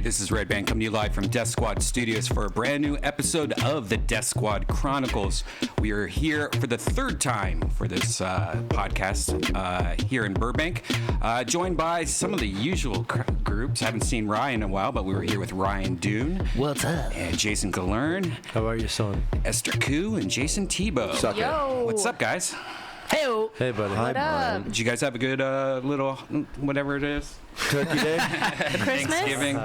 This is Redban coming to you live from Deathsquad Studios for a brand new episode of the Deathsquad Chronicles. We are here for the third time for this podcast here in Burbank, joined by some of the usual groups. Haven't seen Ryan in a while, but we were here with Ryan Doon. What's up? And Jayson Gillearn. How are you, son? Esther Koo and Jayson Thibault. Yo. What's up, guys? Hey-o. Hey, buddy. What up? Did you guys have a good little, whatever it is? Turkey Day? Thanksgiving?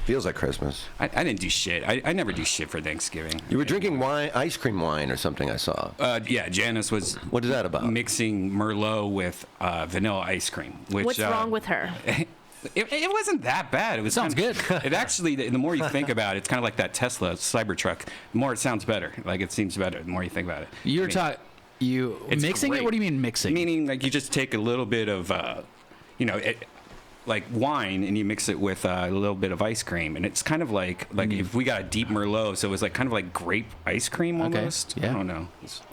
Feels like Christmas. I didn't do shit. I never do shit for Thanksgiving. You were drinking wine, ice cream wine or something, I saw. Yeah, Janice was... What is that about? Mixing Merlot with vanilla ice cream. Which, What's wrong with her? It wasn't that bad. It was Sounds good. It actually, the more you think about it, it's kind of like that Tesla Cybertruck. The more it sounds better. Like, it seems better the more you think about it. You're talking... You mixing great. it? What do you mean mixing? Meaning, like, you just take a little bit of, like wine, and you mix it with a little bit of ice cream, and it's kind of like if we got a deep Merlot, so it was like kind of like grape ice cream almost. Okay. Yeah. I don't know.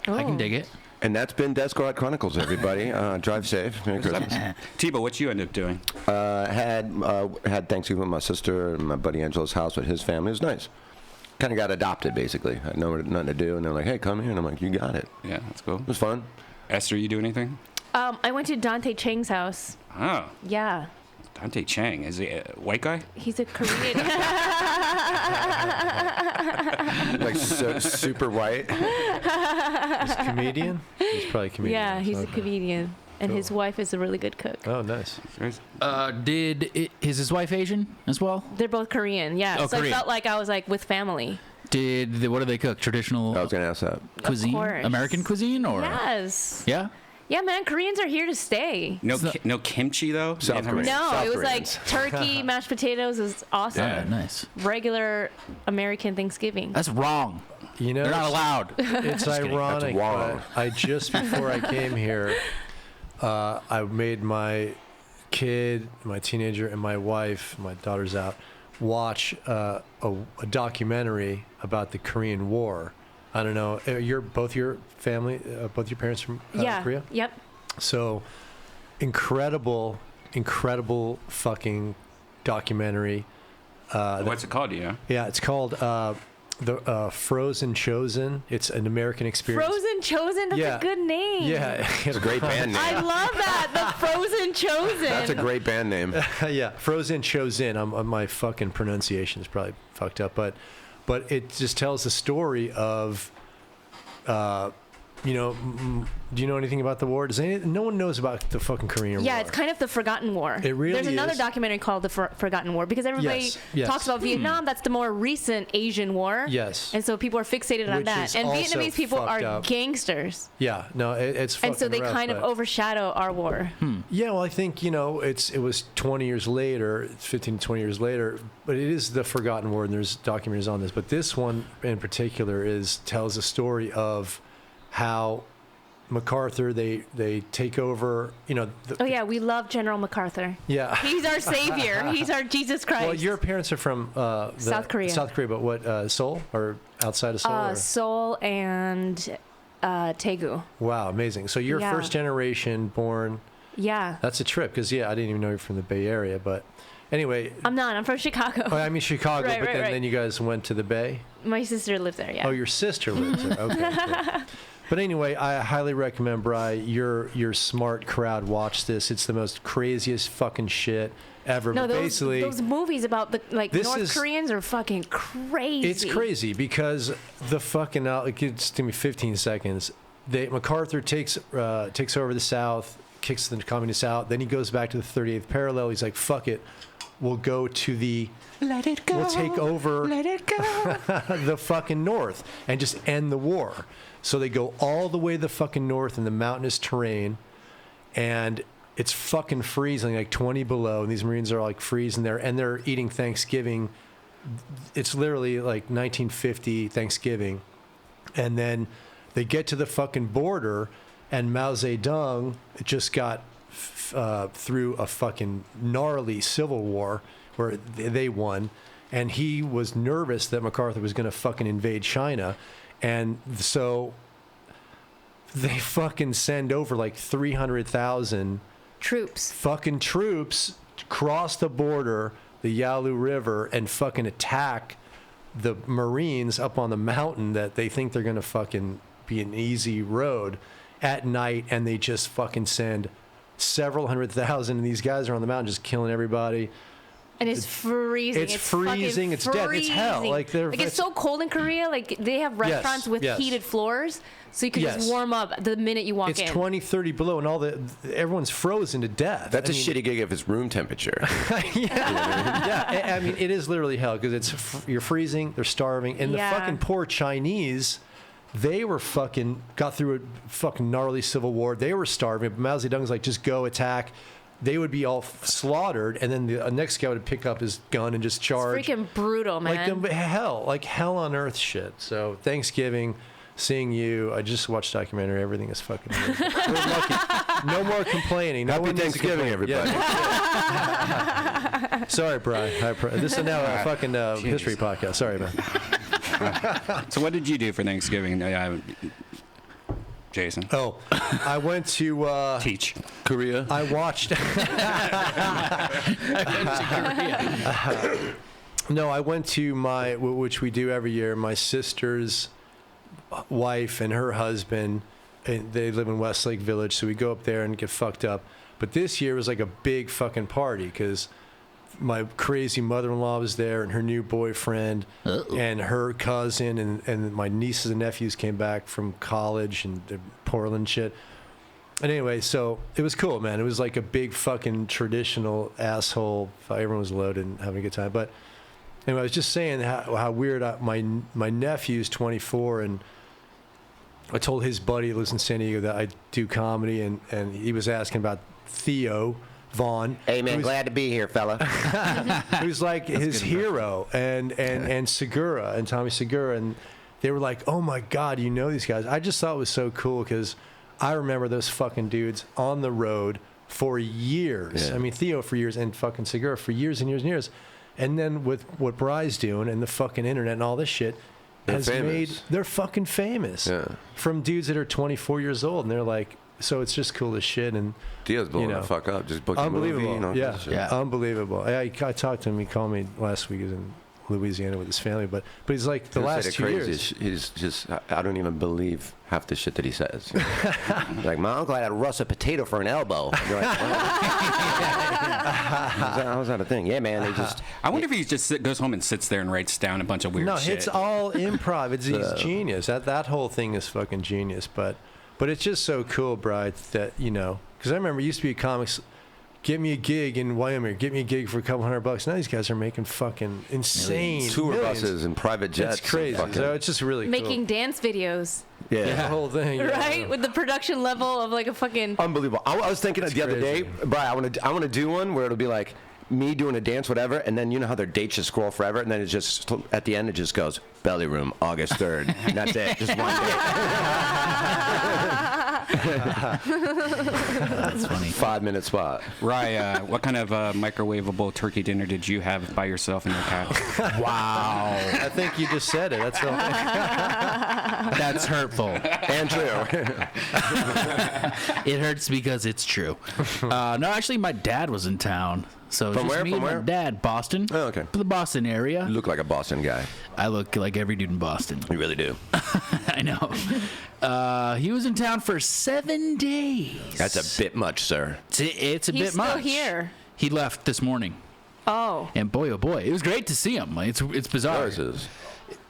I can dig it. And that's been Deathsquad Chronicles, everybody. Drive safe. Merry Christmas. Thibault, what you end up doing? Had Thanksgiving with my sister and my buddy Angelo's house with his family. It was nice. Kind of got adopted, basically. I had nothing to do, and they're like, hey, come here. And I'm like, you got it. Yeah, that's cool. It was fun. Esther, you do anything? I went to Dante Chang's house. Oh. Yeah. Dante Chang, is he a white guy? He's a Korean. Like super white. He's a comedian? He's probably a comedian. Yeah, he's a Okay. comedian. And Cool. his wife is a really good cook. Oh, nice. Is his wife Asian as well? They're both Korean, yeah. Oh, so Korean. I felt like I was like with family. What do they cook? Traditional I was going to ask that. cuisine? course. American cuisine or? Yes. Yeah? Yeah, man, Koreans are here to stay. No kimchi, though? South Korean. No, South it was Koreans. like turkey, mashed potatoes is awesome. Yeah, nice. Regular American Thanksgiving. That's wrong. You know, They're not allowed. It's ironic, That's wrong. but I just before I came here, I made my kid, my teenager, and my wife, my daughter's out, watch a documentary about the Korean War. I don't know. Both your parents from Yeah. Korea? Yep. So, incredible fucking documentary. What's it called, do you know? Yeah, it's called the Frozen Chosen. It's an American experience. Frozen Chosen, that's Yeah. a good name. Yeah, It's a great band name. I love that. The Frozen Chosen. That's a great band name. yeah, Frozen Chosen. My fucking pronunciation is probably fucked up, but it just tells the story of, do you know anything about the war? No one knows about the fucking Korean War. Yeah, it's kind of the Forgotten War. It really There's another is. documentary called The Forgotten War because everybody Yes. talks about Vietnam. That's the more recent Asian war. Yes. And so people are fixated on Which that. is And also Vietnamese people fucked are up. gangsters. Yeah, no, it's fucking And so they rough, kind of but- overshadow our war. Yeah, well, I think, it was 20 years later, 15 to 20 years later, but it is the Forgotten War, and there's documentaries on this. But this one in particular tells a story of how MacArthur, they take over, Oh, yeah, we love General MacArthur. Yeah. He's our savior. He's our Jesus Christ. Well, your parents are from South Korea. South Korea, but what, Seoul or outside of Seoul? or? Seoul and Daegu. Wow, amazing. So you're Yeah. first generation born. Yeah. That's a trip because, I didn't even know you're from the Bay Area. But anyway, I'm not. I'm from Chicago. I mean Chicago, Right, but right, right. then you guys went to the Bay? My sister lived there, yeah. Oh, your sister lives there. Okay. Cool. But anyway, I highly recommend, Bri, your smart crowd watch this. It's the most craziest fucking shit ever. No, But basically, those movies about the This North is- Koreans are fucking crazy. it's crazy because the fucking just give me 15 seconds. MacArthur takes over the South, kicks the communists out. Then he goes back to the 38th parallel. He's like, fuck it, we'll go to the. Let it go. We'll take over Let it go. the fucking north and just end the war. So they go all the way to the fucking north in the mountainous terrain, and it's fucking freezing, like 20 below, and these Marines are like freezing there, and they're eating Thanksgiving. It's literally like 1950 Thanksgiving. And then they get to the fucking border, and Mao Zedong just got through a fucking gnarly civil war where they won, and he was nervous that MacArthur was going to fucking invade China, and so they fucking send over like 300,000 Troops. fucking troops cross the border, the Yalu River, and fucking attack the Marines up on the mountain that they think they're going to fucking be an easy road at night, and they just fucking send several 100,000, and these guys are on the mountain just killing everybody. And it's freezing. It's freezing. It's dead. It's hell. Like it's so cold in Korea. Like they have restaurants with heated floors, so you can just warm up the minute you walk in. It's 20, 30 below, and everyone's frozen to death. That's a shitty gig if it's room temperature. Yeah. I mean, it is literally hell because you're freezing. They're starving, and the fucking poor Chinese. They were got through a fucking gnarly civil war. They were starving. But Mao Zedong's like, just go attack. They would be all slaughtered, and then the next guy would pick up his gun and just charge. It's freaking brutal, man. Like hell on earth shit. So Thanksgiving, seeing you, I just watched documentary. Everything is fucking weird. We're lucky. No more complaining. Happy Thanksgiving, everybody. Yeah. Sorry, Brian. This is now a fucking history podcast. Sorry, man. So what did you do for Thanksgiving, Jayson? Oh, I went to Teach. Korea. I watched. No, I went to which we do every year, my sister's wife and her husband, and they live in Westlake Village, so we go up there and get fucked up. But this year was like a big fucking party because my crazy mother-in-law was there, and her new boyfriend, and her cousin, and my nieces and nephews came back from college and Portland shit. And anyway, so it was cool, man. It was like a big fucking traditional asshole. Everyone was loaded and having a good time. But anyway, I was just saying how weird my nephew's 24, and I told his buddy who lives in San Diego that I do comedy, and he was asking about Theo Vaughn. Hey man, glad to be here, fella. Who's like his hero, and Segura and Tommy Segura, and they were like, "Oh my God, you know these guys." I just thought it was so cool because I remember those fucking dudes on the road for years. Yeah. I mean, Theo for years, and fucking Segura for years and years and years. And then with what Bry's doing and the fucking internet and all this shit, they're fucking famous. Yeah. From dudes that are 24 years old, and they're like. So it's just cool as shit, and Dio's blowing the fuck up. Just booked a movie, unbelievable. I talked to him. He called me last week. He was in Louisiana with his family, but he's like the last 2 years. He's just I don't even believe half the shit that he says. Like my uncle had a russet potato for an elbow. You're like, how's that a thing? Yeah, man. They just. I wonder if he just goes home and sits there and writes down a bunch of weird shit. No, it's all improv. He's genius. That whole thing is fucking genius, But it's just so cool, Bri, that, because I remember it used to be comics, get me a gig in Wyoming, get me a gig for a couple $100. Now these guys are making fucking insane tour millions. buses and private jets. It's crazy. So it's just really Making dance videos. Yeah. The whole thing. Right? With the production level of like a fucking... Unbelievable. I was thinking the other day, Bri, I want to do one where it'll be like, me doing a dance, whatever, and then you know how their dates just scroll forever, and then it just, at the end, it just goes, Belly Room, August 3rd. And that's it. Just one day. That's funny. 5-minute spot. Rye, what kind of microwavable turkey dinner did you have by yourself in your couch? Wow. I think you just said it. That's all. That's hurtful. And true. It hurts because it's true. No, actually, my dad was in town. So From just where? me From and where? my dad, Boston. Oh, okay. The Boston area. You look like a Boston guy. I look like every dude in Boston. You really do. I know. He was in town for 7 days. That's a bit much, sir. It's a He's bit much. still here. He left this morning. Oh. And boy, oh boy, it was great to see him. Like, it's bizarre. It always is.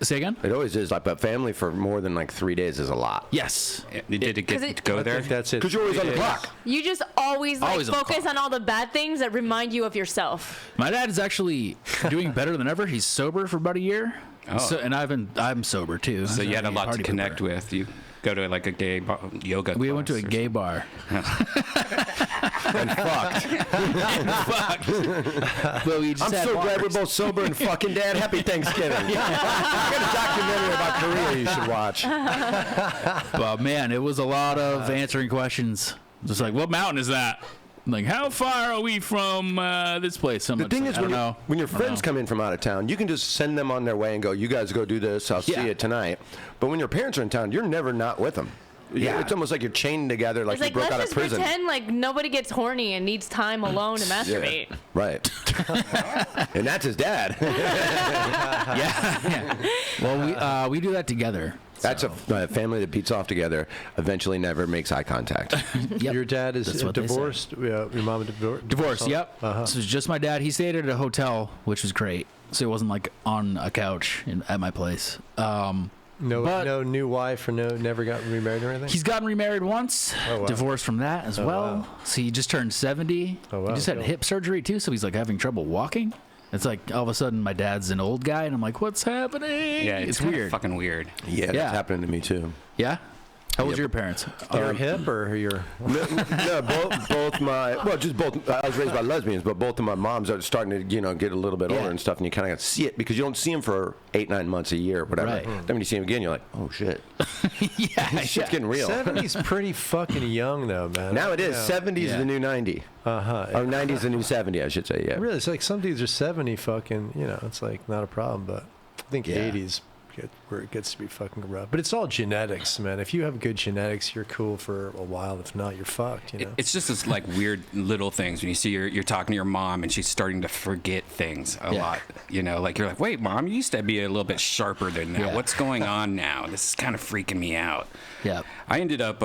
Say again? It always is. Like, but family for more than like 3 days is a lot. Yes. Did it get to go I there? think that's it. Because you're always on the clock. You just always Always on the focus clock. on all the bad things that remind you of yourself. My dad is actually doing better than ever. He's sober for about a year. Oh. So, and I'm sober too. So you had a lot to Party connect pooper. with. You go to like a gay yoga We went to a class or gay bar. And fucked. Well, we just I'm had so bars. glad we're both sober and fucking Dad. Happy Thanksgiving. I got a documentary about Korea you should watch. But man, it was a lot of answering questions. Just like, what mountain is that? like, how far are we from this place? The thing is, when your friends come in from out of town, you can just send them on their way and go, you guys go do this, I'll see you tonight. But when your parents are in town, you're never not with them. Yeah. It's almost like you're chained together, like you broke out of prison. Let's just pretend like nobody gets horny and needs time alone to masturbate. Yeah. Right. And that's his dad. Yeah. Well, we do that together. That's a family that beats off together, eventually never makes eye contact. Yep. Your dad is divorced? Your mom divorced? Divorced, yep. So it's just my dad. He stayed at a hotel, which was great. So it wasn't like on a couch at my place. No new wife or never got remarried or anything? He's gotten remarried once, divorced from that as well. Wow. So he just turned 70. Oh, wow. He just had hip surgery too, so he's like having trouble walking. It's like all of a sudden my dad's an old guy, and I'm like, what's happening? Yeah, it's weird. Fucking weird. Yeah, that's happening to me too. Yeah? How old are your parents? Your hip or your? No, both my. Well, just both. I was raised by lesbians, but both of my moms are starting to, get a little bit older and stuff, and you kind of got to see it because you don't see them for 8-9 months a year, whatever. Right. Then when you see them again, you're like, oh shit. Shit's getting real. 70's pretty fucking young though, man. Now it is. 70's the new 90. Or 90's the new 70, I should say. Yeah. Really, it's like some dudes are 70 fucking. It's like not a problem, but I think 80's. Where it gets to be fucking rough, but it's all genetics, man. If you have good genetics, you're cool for a while. If not, you're fucked. It's just this like weird little things when you see you're talking to your mom and she's starting to forget things a lot. Like you're like, wait, mom, you used to be a little bit sharper than that. What's going on now? This is kind of freaking me out. Yeah, I ended up.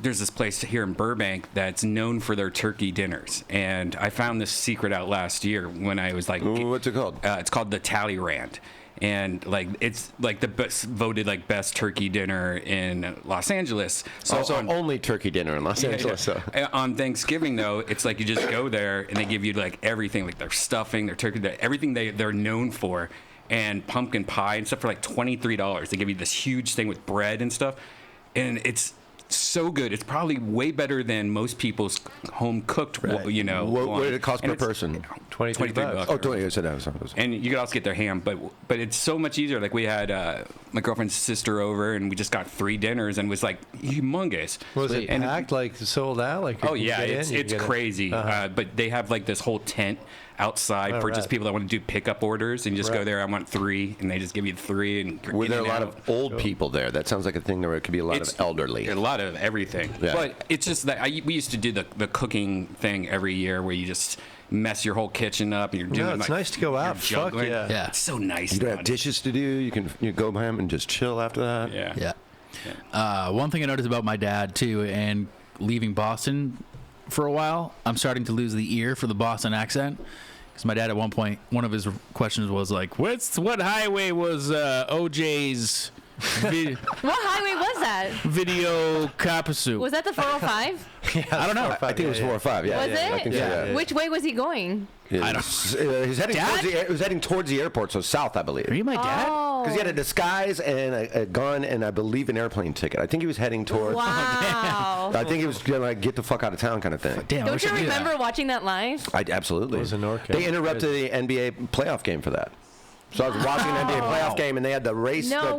There's this place here in Burbank that's known for their turkey dinners, and I found this secret out last year when I was like, what's it called? It's called the Talleyrand. And like it's like the best voted like best turkey dinner in Los Angeles. So only turkey dinner in Los Angeles. So. On Thanksgiving though, it's like you just go there and they give you like everything, like their stuffing, their turkey, everything they're known for, and pumpkin pie and stuff for like $23. They give you this huge thing with bread and stuff, and it's so good. It's probably way better than most people's home cooked. Right. What did it cost per person? $23. Oh, 20. I said that. And you could also get their ham, but it's so much easier. Like we had my girlfriend's sister over, and we just got 3 dinners, and it was like humongous. Was it packed? Like sold out? Like it's crazy. But they have like this whole tent outside for just people that want to do pickup orders, and you just go there. I want 3, and they just give you 3. And were there a lot of old people there? That sounds like a thing where it could be a lot of elderly. A lot of everything. Yeah. But it's just that we used to do the cooking thing every year, where you just mess your whole kitchen up, and you're doing. It's nice to go out. Fuck yeah, it's so nice. You don't have dishes to do. You can go home and just chill after that. Yeah. One thing I noticed about my dad too, and leaving Boston for a while, I'm starting to lose the ear for the Boston accent. Because my dad at one point, one of his questions was like, what highway was OJ's what highway was that? Video Kapasu. Was that the 405? I don't know. I think it was 405. Yeah. Was it? I think so, yeah. Which way was he going? I don't. He was heading towards the airport, so south, I believe. Are you my dad? Because he had a disguise and a gun and I believe an airplane ticket. I think he was heading towards. Wow. I think he was gonna get the fuck out of town, kind of thing. Damn, don't you remember watching that live? Absolutely. It was in North They interrupted the NBA playoff game for that. So I was watching an NBA playoff game, and they had the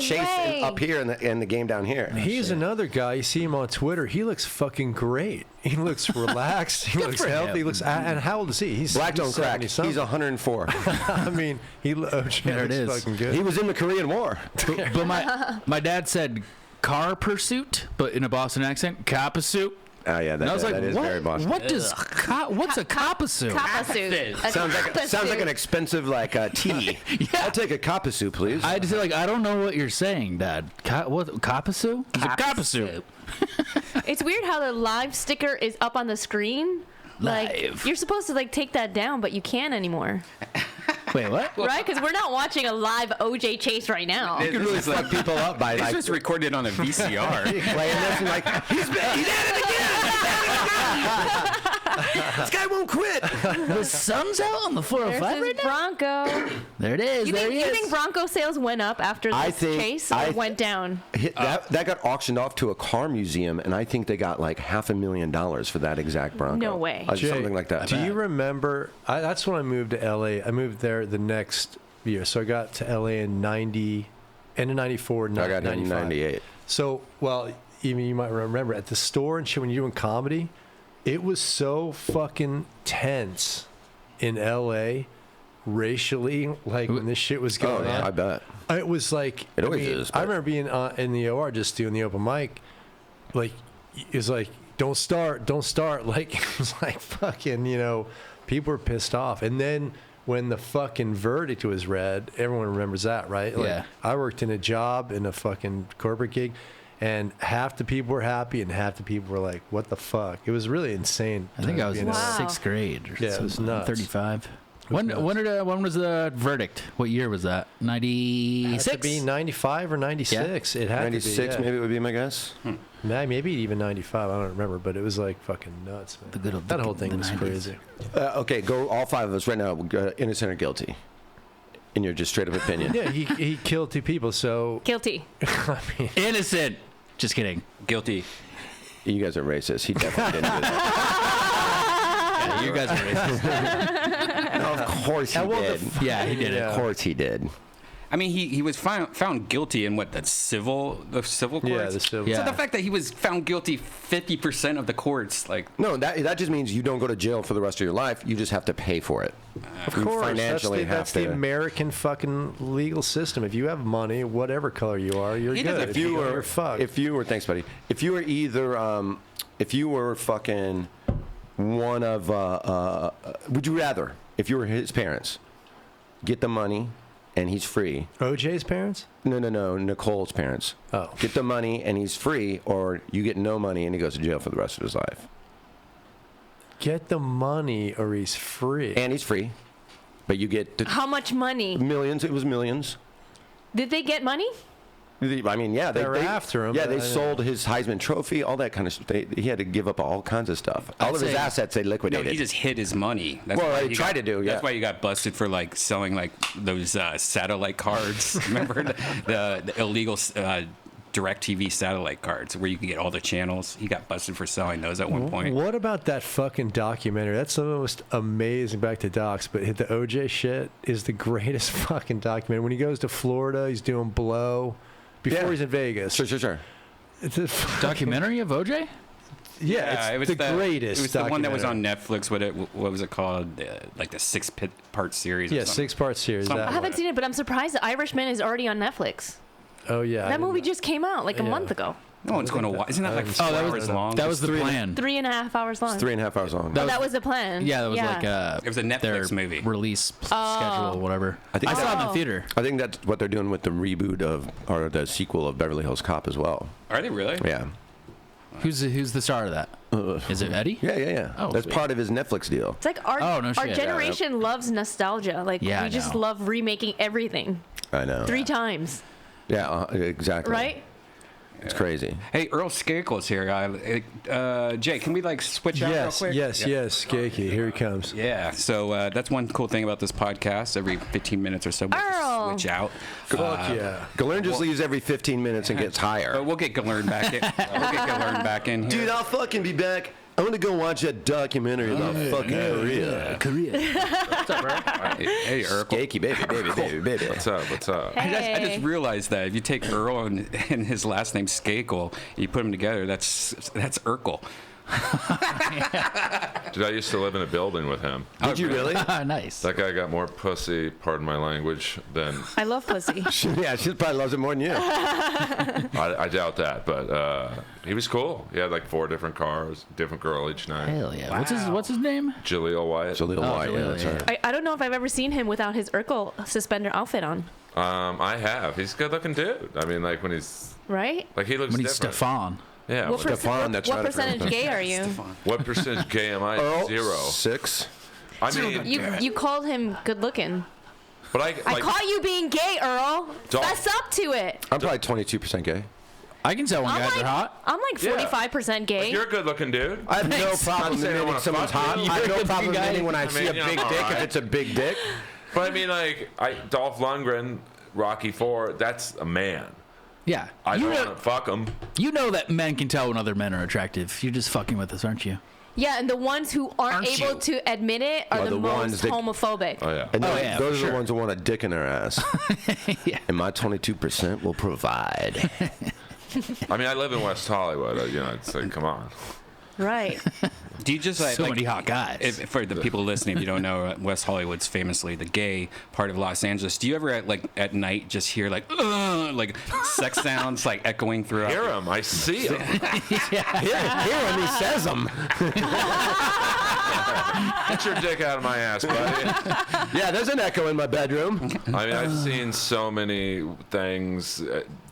chase up here and the game down here. He's another guy. You see him on Twitter. He looks fucking great. He looks relaxed. He looks healthy. He looks. And how old is he? He's Black don't crack. He's 104. I mean, he looks fucking good. He was in the Korean War. But my dad said car pursuit, but in a Boston accent, car pursuit. Oh yeah, that is very Boston. What's a kapasu? Kapasu. Sounds like an expensive tea. I'll take a kapasu, please. I just I don't know what you're saying, Dad. What kapasu? It's a kapasu. It's weird how the live sticker is up on the screen. Like you're supposed to take that down, but you can't anymore. Wait, what? Right? Because we're not watching a live OJ chase right now. You can really fuck people up by this was recorded on a VCR. Playing this and he's at it again. This guy won't quit. The sun's out on the 405 right now? Bronco. There it is. You think Bronco sales went up after this chase or went down? That got auctioned off to a car museum, and I think they got $500,000 for that exact Bronco. No way. Something like that. Do you remember? That's when I moved to LA. I moved there the next year. So I got to LA in end of 94, I got in 98. So, even you might remember at the store and shit when you're doing comedy, it was so fucking tense in L.A. racially, like when this shit was going on. I bet. It was like It always is. I remember being in the OR just doing the open mic. Like, it's like, don't start. Like, it was like fucking, people were pissed off. And then when the fucking verdict was read, everyone remembers that, right? Like, Yeah. I worked in a job in a fucking corporate gig, and half the people were happy and half the people were like, what the fuck? It was really insane. I think I was in Wow. 6th grade. Or Yeah, it was nuts. 35. was When was the verdict? What year was that? 96? It had to be 95 or 96. It had 96 to be, yeah. maybe would be my guess. Maybe even 95. I don't remember, but it was like fucking nuts, man. That whole thing was 90s. crazy. Okay, go all 5 of us right now, innocent or guilty, in your just straight up opinion. Yeah, he killed 2 people, so Guilty. I mean, Innocent. Just kidding. Guilty. You guys are racist. He definitely didn't do that. Yeah, you guys are racist. No, of course he did. Yeah, he did it. Of course he did. I mean, he was found guilty in what, the civil courts? Yeah, the civil. Yeah. So the fact that he was found guilty 50% of the courts, like, No, that just means you don't go to jail for the rest of your life. You just have to pay for it. Of You course, financially that's have the to. American fucking legal system. If you have money, whatever color you are, you're He good. doesn't- If you don't, were, you're fucked. if you were, thanks, buddy. If you were either, if you were fucking one of, would you rather, if you were his parents, get the money and he's free? OJ's parents? No, Nicole's parents. Oh. Get the money and he's free, or you get no money and he goes to jail for the rest of his life. Get the money or he's free. And he's free, but you get How much money? millions. It was millions. Did they get money? I mean, yeah, They're after him, Yeah, but they I know. sold his Heisman Trophy, all that kind of stuff. He had to give up all kinds of stuff. All of his say- assets they no, liquidated. he just hid his money. Well, why he you tried to do, yeah. That's why you got busted for like selling like those satellite cards. Remember the illegal DirecTV satellite cards where you can get all the channels. He got busted for selling those at one point. What about that fucking documentary? That's the most amazing, back to docs, but the OJ shit is the greatest fucking documentary. When he goes to Florida, he's doing blow before Yeah. he's in Vegas. Sure. It's a fucking, Documentary of OJ? yeah, it it's was the greatest. It was the one that was documentary. on Netflix. What was it called? Like the 6-part series. Or Yeah, something. 6-part series. Something That I like one. haven't seen it, but I'm surprised The Irishman is already on Netflix. Oh yeah, That movie just came out like a Yeah. month ago. No one's going to watch. Isn't that like 4 hours long? That was the plan. 3.5 hours long. 3.5 hours long. That was the plan. Yeah, that was like It was a Netflix their movie. release schedule, whatever. I think saw it in the Oh. theater. I think that's what they're doing with the reboot or the sequel of Beverly Hills Cop as well. Are they really? Yeah. Who's the star of that? Is it Eddie? Yeah. Oh, That's sweet. part of his Netflix deal. It's like our, Oh, no our shit. generation loves nostalgia. Like, Yeah, we I just know. love remaking everything I know. 3 times, Yeah, exactly. right? It's crazy. Hey, Earl Skakel's here. Jay, can we like switch out real quick? Yes, Skakel, here he comes. Yeah, so that's one cool thing about this podcast. Every 15 minutes or so, we'll just Earl. switch out. Fuck yeah. Gillearn just leaves every 15 minutes and gets higher. But we'll get Gillearn back in. Here. Dude, I'll fucking be back. I'm gonna go watch that documentary about fucking Korea. Hey, Earl. Skakey, baby. What's up? I just Hey. realized that if you take Earl and his last name Skakel, you put them together, that's Urkel. Dude, I used to live in a building with him. Did you really? Nice. That guy got more pussy, pardon my language, than I love pussy. Yeah, she probably loves it more than you. I doubt that. But he was cool. He had like 4 different cars, different girl each night. Hell yeah. What's his name? Jaleel Wyatt. Jaleel White, yeah, Jaleel, that's yeah. right. I don't know if I've ever seen him without his Urkel suspender outfit on, I have. He's a good-looking dude. I mean, like when he's right? like he looks When he's different. Stefan. Yeah. What, Stefan, that's what right, percentage gay are you? What percentage gay am I? Earl, 0. 6. I mean, You called him good looking. but I like, caught you being gay, Earl. Don't- Fess up to it. I'm probably 22% gay. I can tell when guys are hot. I'm like Yeah. 45% gay. you're a good-looking dude. I have no Thanks. problem I'm saying I admitting wanna someone's fuck hot. you. I have You're no a problem good guy. admitting when I see a mean, big I'm dick if alright. it's a big dick. But I mean, like, Dolph Lundgren, Rocky 4, that's a man. Yeah. I you don't know, want to fuck him. you know that men can tell when other men are attractive. You're just fucking with us, aren't you? Yeah, and the ones who aren't Aren't able you? to admit it are Are the the ones most that- homophobic. Oh, yeah. And Oh, those, yeah, those for are the sure. ones who want a dick in their ass. Yeah. And my 22% will provide. I mean, I live in West Hollywood. You know, it's like, come on. Right. Do you just So many hot guys. For the people listening, if you don't know, West Hollywood's famously the gay part of Los Angeles. Do you ever at night just hear like sex sounds like echoing throughout? Hear him. I see him. Hear him, he says them. Get your dick out of my ass, buddy. Yeah, there's an echo in my bedroom. I mean, I've seen so many things,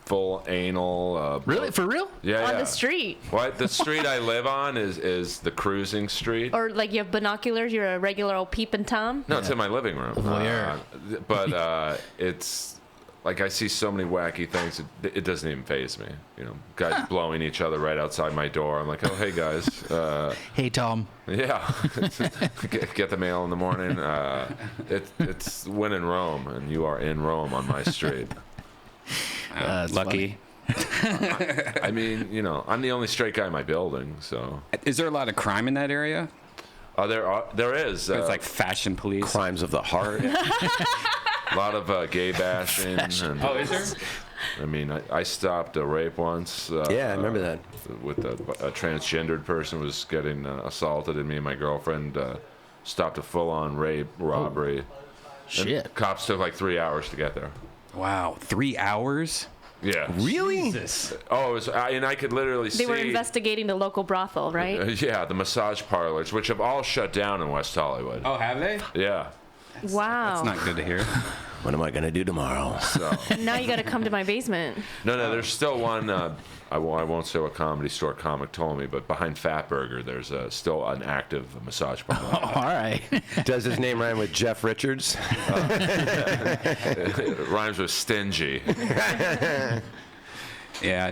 full anal. Really? For real? Yeah, On yeah. the street. What the street I live on is the cruising street. Or like you have binoculars, you're a regular old peeping Tom. No, it's in my living room. Voyeur. But it's like I see so many wacky things. It doesn't even faze me. You know, guys blowing each other right outside my door. I'm like, oh hey guys. Hey, Tom. Yeah, get the mail in the morning. It's when in Rome, and you are in Rome on my street. Lucky. I mean, you know, I'm the only straight guy in my building, so. Is there a lot of crime in that area? Oh, there is. It's like fashion police. Crimes of the heart. A lot of gay bashing. And, Oh, is there? I mean, I stopped a rape once. Yeah, I remember that. With a transgendered person was getting assaulted, and me and my girlfriend stopped a full-on rape robbery. Shit. And cops took like 3 hours to get there. Wow, 3 hours? Yeah. Really? Oh, it was, and I could literally see. They were investigating the local brothel, right? Yeah, the massage parlors, which have all shut down in West Hollywood. Oh, have they? Yeah. Wow. That's not good to hear. What am I going to do tomorrow? So. Now you got to come to my basement. No, there's still one. I won't say what Comedy Store comic told me, but behind Fat Burger, there's still an active massage parlor. All right. Does his name rhyme with Jeff Richards? It rhymes with stingy. Yeah,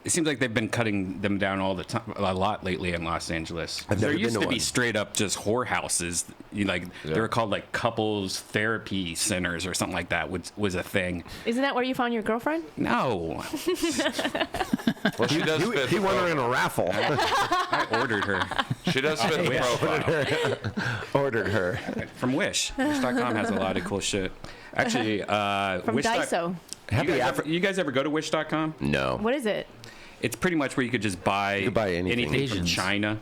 it seems like they've been cutting them down all the time, a lot lately in Los Angeles. I've There never used been to to be one. straight up just whorehouses. They were called like couples therapy centers or something like that. Was a thing. Isn't that where you found your girlfriend? No, Well, she does fit. He the won her in profile. a raffle. I ordered her She does fit the profile. Ordered her. from Wish. Wish.com has a lot of cool shit. Actually, From Wish. Daiso. You guys ever go to Wish.com? No. What is it? It's pretty much where you could just buy, could buy anything. from Asians. China.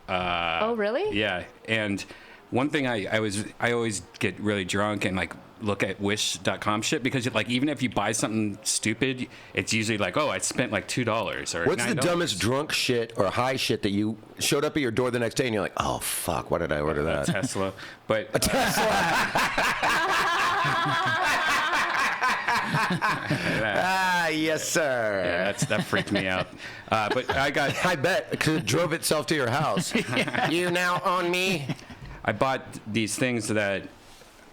Oh, really? Yeah, and one thing I always get really drunk and like look at Wish.com shit because like even if you buy something stupid, it's usually like, oh, I spent like $2 or What's the $9. dumbest drunk shit or high shit that you showed up at your door the next day and you're like, oh, fuck, why did I order that? Tesla, but Ah, yes, sir. yeah, that freaked me out. But I bet because it drove itself to your house. You now own me. I bought these things that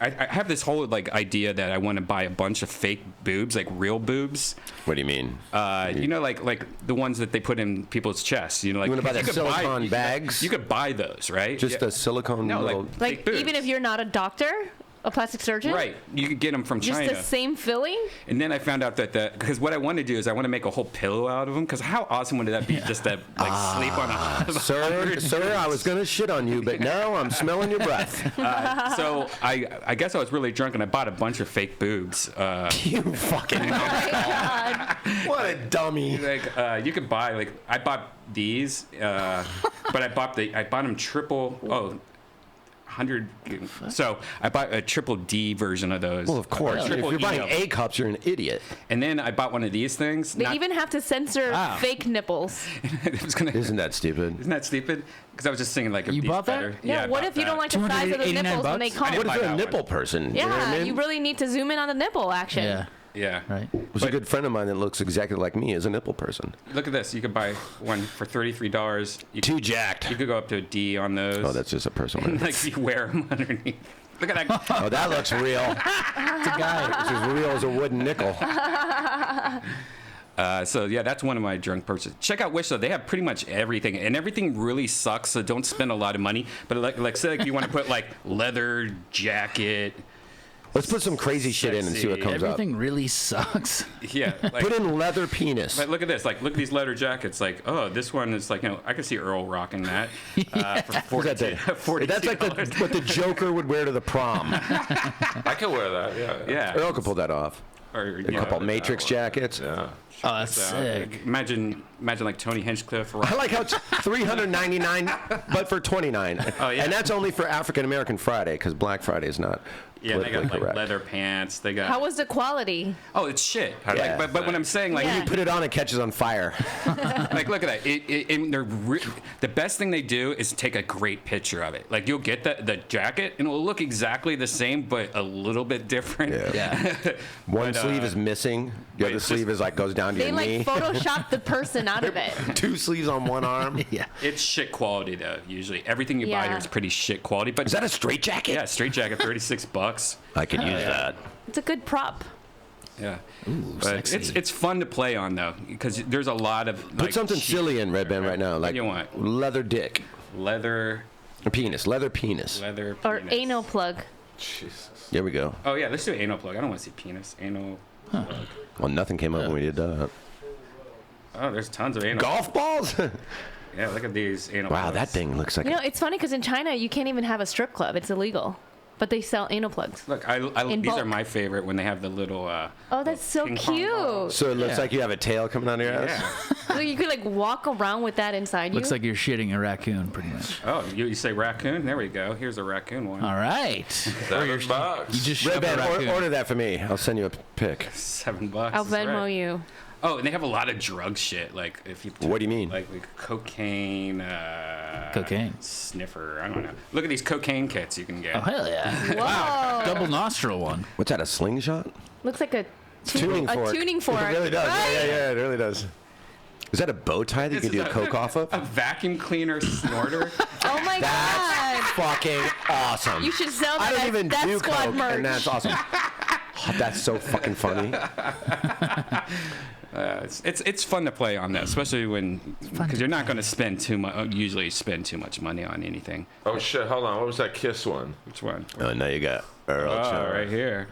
I have this whole like idea that I want to buy a bunch of fake boobs, like real boobs. What do you mean? You know, like the ones that they put in people's chests. You know, like You wanna buy the could silicone you could- bags? You could buy those, right? Just Yeah. a silicone No, little... like Like, fake boobs. even if you're not a doctor, a plastic surgeon? Right, you could get them from Just China. the same filling? And then I found out that because what I want to do is I want to make a whole pillow out of them. Because how awesome would that be just to like sleep on a Sir, I was going to shit on you, but now I'm smelling your breath. So I guess I was really drunk and I bought a bunch of fake boobs. You fucking... Oh my God. What a dummy. Like you could buy like I bought these, but I bought them triple. 100. So I bought a triple D version of those. Well, of course. If Triple you're buying E. A cups, you're an idiot. And then I bought one of these things. They even have to censor fake nipples. it was gonna, Isn't that stupid? Isn't that stupid? Because I was just thinking like if You these bought that? better. Yeah, I what bought if you that. don't like the size of the 289 nipples when they bucks? come? What if buy you're a that nipple one. person? Yeah, You know what I mean? you really need to zoom in on the nipple action. Yeah. Yeah. Right. There's a good friend of mine that looks exactly like me as a nipple person. Look at this. You could buy one for $33. Too jacked. You could go up to a D on those. Oh, that's just a personal one. like you wear them underneath. Look at that. Oh, that looks real. It's a guy. It's as real as a wooden nickel. So yeah, that's one of my drunk purchases. Check out Wish though; they have pretty much everything, and everything really sucks. So don't spend a lot of money. But like say like you want to put like leather jacket. Let's put some crazy shit in and see what comes Everything really sucks. Yeah. up. Put in leather penis. Like, look at this. Like, look at these leather jackets. Like, oh, this one is like, I could see Earl rocking that for What's that $42. That's like what the Joker would wear to the prom. I could wear that. Yeah. Yeah. Earl could pull that off. Or A couple Matrix jackets. Yeah. Oh, that's sick. Imagine like Tony Hinchcliffe. I like how it's $399, but for $29. Oh, yeah. And that's only for African American Friday, because Black Friday is not. Yeah, they got politically like correct. leather pants. They got. How was the quality? Oh, it's shit. Yeah. Like, but when I'm saying like, Yeah. You put it on, it catches on fire. like look at that. The best thing they do is take a great picture of it. Like you'll get the jacket and it'll look exactly the same, but a little bit different. Yeah. One But, sleeve is missing. The other it's sleeve just- is like goes down to They your like knee. photoshopped the person out of it. 2 sleeves on one arm. Yeah. It's shit quality though. Usually everything you buy Yeah. here is pretty shit quality. But Is that a straight jacket? yeah, straight jacket, $36. I could use that. It's a good prop. Yeah. Ooh, But sexy. it's fun to play on though because there's a lot of Put like, something cheap- silly in Redban right now, What like do you want? leather dick, Leather leather penis. Or penis. anal plug. Jesus. There we go. Oh yeah, let's do anal plug. I don't want to see penis. Anal plug. Well, nothing came up when we did that. Oh, there's tons of anal. Golf balls? Yeah, look at these anal. Wow, plugs. that thing looks like. You know, it's funny because in China you can't even have a strip club. It's illegal. But they sell anal plugs. Look, In these are bulk. my favorite when they have the little. Oh, that's so ping pong balls. cute. So it looks like you have a tail coming out of your ass. Yeah. So you could like walk around with that inside you. Looks like you're shitting a raccoon, pretty much. Oh, you say raccoon? There we go. Here's a raccoon one. All right. $7. You just shoved a Redban, raccoon. order that for me. I'll send you a pic. $7. I'll that's Venmo right. you. Oh, and they have a lot of drug shit. Like if you. What do you mean? Like cocaine. Cocaine. Sniffer. I don't know. Look at these cocaine kits you can get. Oh, hell yeah. Whoa. Double nostril one. What's that, a slingshot? Looks like a Tuning fork. tuning fork. It really does. Right? Yeah, it really does. Is that a bow tie that you This can do is a coke off of? A vacuum cleaner snorter. Oh my god. Fucking awesome. You should sell I that don't even as do Deathsquad coke, merch. and that's awesome. Oh, that's so fucking funny. It's fun to play on that, especially when because you're not going to spend usually spend too much money on anything. Oh shit! Hold on. What was that kiss one? Which one? Oh, now you got Earl. Oh, right here.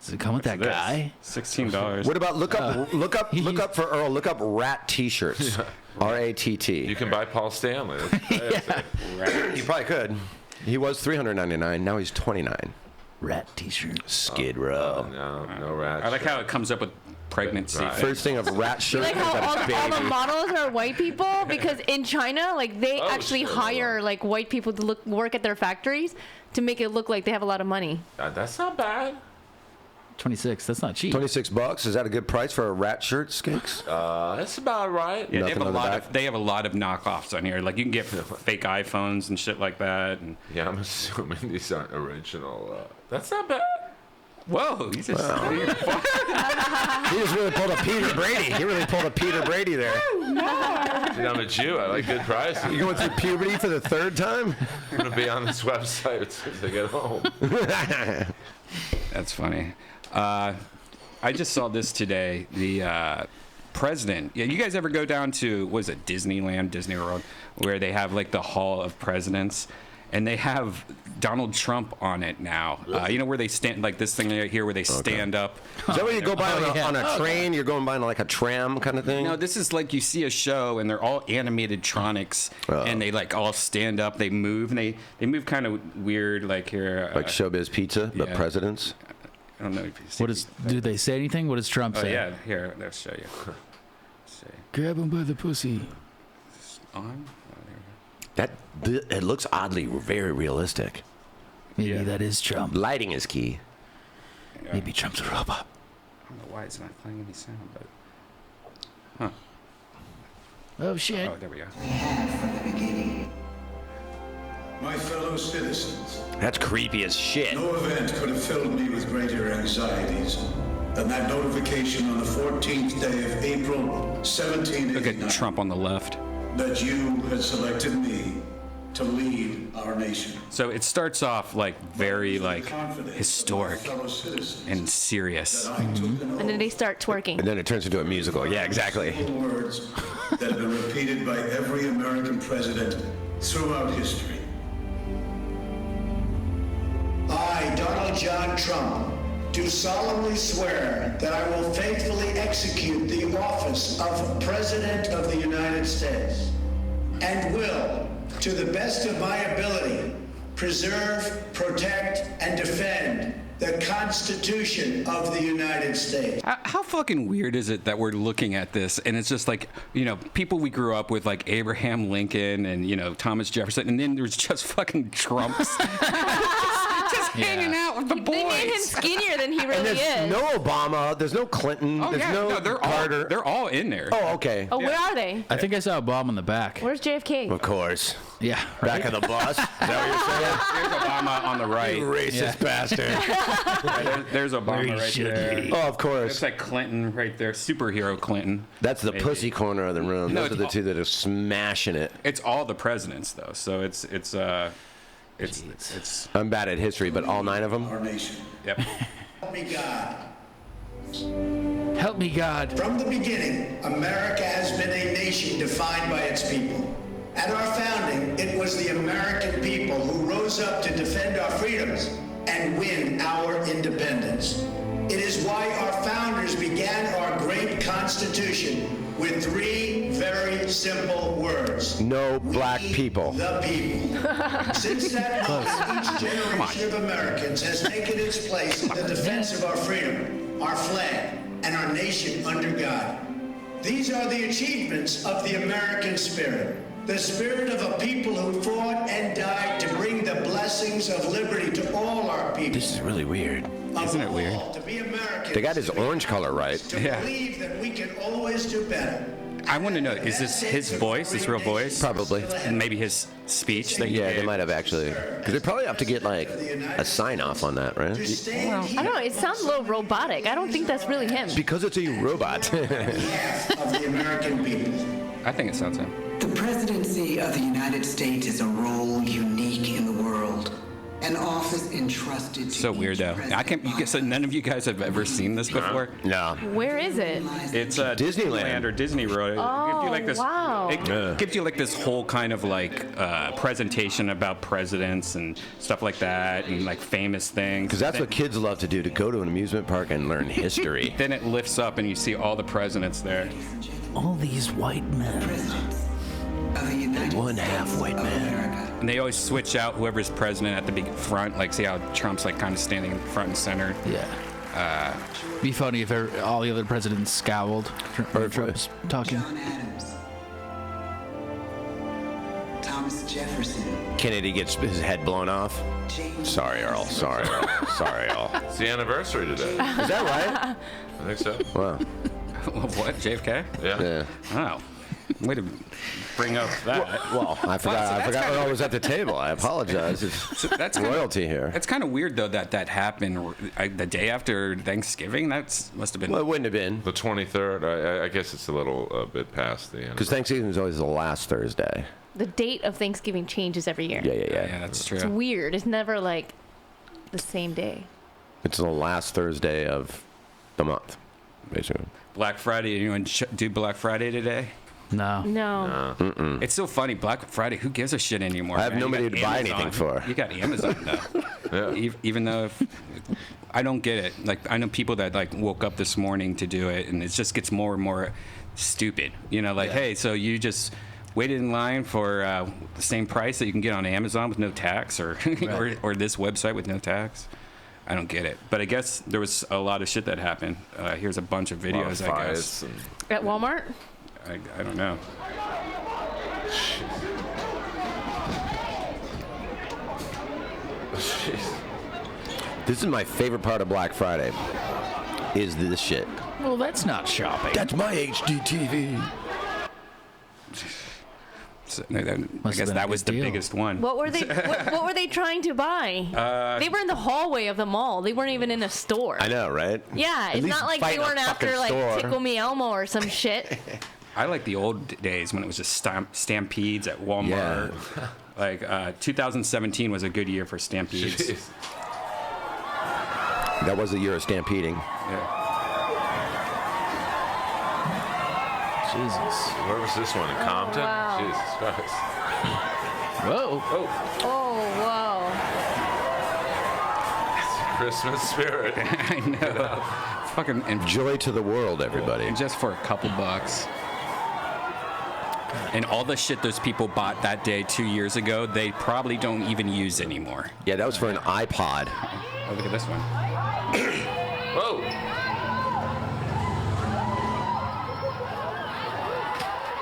Does it come with that This. guy? $16. What about look up for Earl? Look up rat T-shirts. R-A-T-T. You can buy Paul Stanley. You probably could. He was $399. Now he's $29. Rat t-shirt. Skid Row. No rats. I like how it comes up with pregnancy. Right. First thing of rat shirt Like is how that all a the baby. models are white people because in China, like they Oh, actually shit. hire like white people to work at their factories to make it look like they have a lot of money. That's not bad. 26. That's not cheap. $26. Is that a good price for a rat shirt, Skanks? That's about right. Yeah, they have Nothing a on the lot back? of knockoffs on here. Like you can get fake iPhones and shit like that. And Yeah, I'm assuming these aren't original. That's not bad. whoa, you just He just really pulled a Peter Brady. He really pulled a Peter Brady there. Dude, I'm a Jew. I like good prices. You going through puberty for the third time? I'm gonna be on this website as soon as I get home. That's funny. I just saw this today. The president. Yeah, you guys ever go down to what is it, Disneyland, Disney World, where they have like the Hall of Presidents, and they have Donald Trump on it now. You know where they stand, like this thing right here, where they stand up. Is that where you go by on yeah. a train? You're going by on like a tram kind of thing? No, this is like you see a show and they're all animatronics and they like all stand up, they move, and they move kind of weird, like here. Like ShowBiz Pizza, but yeah. presidents? I don't know if you see. What is? Do they say anything? What does Trump Oh say? yeah, here, let's show you. Let's see. Grab him by the pussy. On. Oh, there we go. It looks oddly very realistic. Maybe Yeah. that is Trump. Lighting is key. Yeah. Maybe Trump's a robot. I don't know why it's not playing any sound, but. Oh shit. Oh, there we go. My fellow citizens, That's creepy as shit. no event could have filled me with greater anxieties than that notification on the 14th day of April, Look 1789, at Trump on the left. that you had selected me to lead our nation. So it starts off like very like Confident historic fellow citizens and serious. that I took an And then they start twerking. And then it turns into a musical. Yeah, exactly. oath, words that have been repeated by every American president throughout history. I, Donald John Trump, do solemnly swear that I will faithfully execute the office of President of the United States and will, to the best of my ability, preserve, protect, and defend the Constitution of the United States. How fucking weird is it that we're looking at this and it's just like, people we grew up with like Abraham Lincoln and, Thomas Jefferson, and then there's just fucking Trumps. just hanging out with the boys. They made him skinnier than he And really there's is. no Obama. There's no Clinton. Oh, there's yeah, no they're Carter. they're all in there. Oh, okay. Oh, where are they? I think I saw a bomb on the back. Where's JFK? Of course. Yeah. Back of the bus. Is that There's Obama on the right. what you're saying? Racist bastard. Right, there's Obama right there. Oh, of course. It's like Clinton right there, superhero Clinton. That's the Maybe. pussy corner of the room. No, Those are the two that are smashing it. It's all the presidents though, so it's I'm bad at history, but all 9 of them. Our nation. yep. Help me God. Help me, God. From the beginning, America has been a nation defined by its people. At our founding, it was the American people who rose up to defend our freedoms and win our independence. It is why our founders began our great Constitution with 3 very simple words. No black We, people. The people. Since that moment, each generation of Americans has taken its place in the defense of our freedom, our flag, and our nation under God. These are the achievements of the American spirit. The spirit of a people who fought and died to bring the blessings of liberty to all our people. This is really weird. Isn't it weird? To be Americans, They got his to be orange color right. To Yeah. believe that we can always do better. I want to know, is this his voice, his real voice? Probably. And maybe his speech that he Yeah, they gave? might have actually. Because they probably have to get like a sign off on that, right? To stand I don't know. It sounds a little robotic. I don't think that's really him. Because it's a robot. on behalf of the American people. I think it sounds him. The presidency of the United States is a role unique in the world. An office entrusted to So weird each though. I can't. So none of you guys have ever seen this before. No. Where is it? It's Disneyland. or Disney World. Oh, It gives you like this, wow. It gives you like this whole kind of like presentation about presidents and stuff like that, and like famous things. Because that's what kids love to do, to go to an amusement park and learn history. Then it lifts up and you see all the presidents there. All these white men. of the United One States half white of man. America. And they always switch out whoever's president at the big front. Like, see how Trump's like kind of standing in front and center. Yeah. Be funny if all the other presidents scowled when Trump's talking. John Adams. Thomas Jefferson. Kennedy gets his head blown off. James. Sorry, Earl. Sorry, Earl. Sorry, Earl. It's the anniversary today. Is that right? I think so. Wow. What? JFK? Yeah. Yeah. Oh. Way to bring up that. Well, I forgot. I forgot Earl was at the table. I apologize. It's So that's kinda- royalty here. It's kind of weird though that happened the day after Thanksgiving. That must have been. Well, it wouldn't have been. The 23rd. I guess it's a little bit past the end. Because Thanksgiving is always the last Thursday. The date of Thanksgiving changes every year. Yeah, that's true. It's weird. It's never like the same day. It's the last Thursday of the month, basically. Black Friday. Anyone do Black Friday today? No. No. It's so funny. Black Friday. Who gives a shit anymore? I have man? You nobody got to buy Amazon. anything for. You got Amazon though. Yeah. Even though if, I don't get it. Like I know people that like woke up this morning to do it, and it just gets more and more stupid. You know, like hey, so you just waited in line for the same price that you can get on Amazon with no tax, or or this website with no tax. I don't get it. But I guess there was a lot of shit that happened. Here's a bunch of A lot of videos. I guess. fights and At Walmart? I don't know. This is my favorite part of Black Friday. Is this shit? Well, that's not shopping. That's my HD TV. So, I Must guess have been a that was good the deal. biggest one. What were they? what were they trying to buy? They were in the hallway of the mall. They weren't even in a store. I know, right? Yeah, At it's least not like fight they in a weren't after fucking like store. Tickle Me Elmo or some shit. I like the old days when it was just stampedes at Walmart. Like 2017 was a good year for stampedes. Jeez. That was the year of stampeding. Yeah. Jesus. Where was this one? In Compton? wow. Jesus Christ. Whoa. Oh, whoa. Christmas spirit. I know. Fucking and Joy to the world, everybody. just for a couple bucks. And all the shit those people bought that day 2 years ago, they probably don't even use anymore. Yeah, that was for an iPod. Oh, look at this one. Whoa.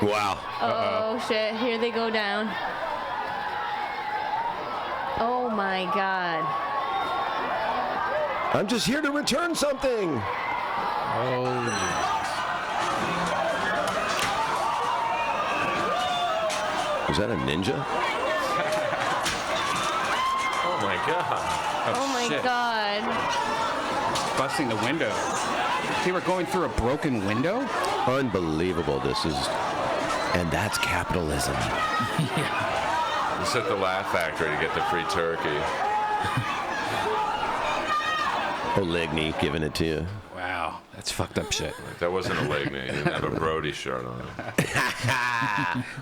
Wow. Oh shit! Here they go down. Oh my god! I'm just here to return something. Was that a ninja? Oh my god. Oh my shit. god! Busting the window. They were going through a broken window? Unbelievable. This is, and that's capitalism. It's at the Laugh Factory to get the free turkey. Olegny giving it to you. Wow, that's fucked up shit. That wasn't a Legny. He didn't have a Brody shirt on.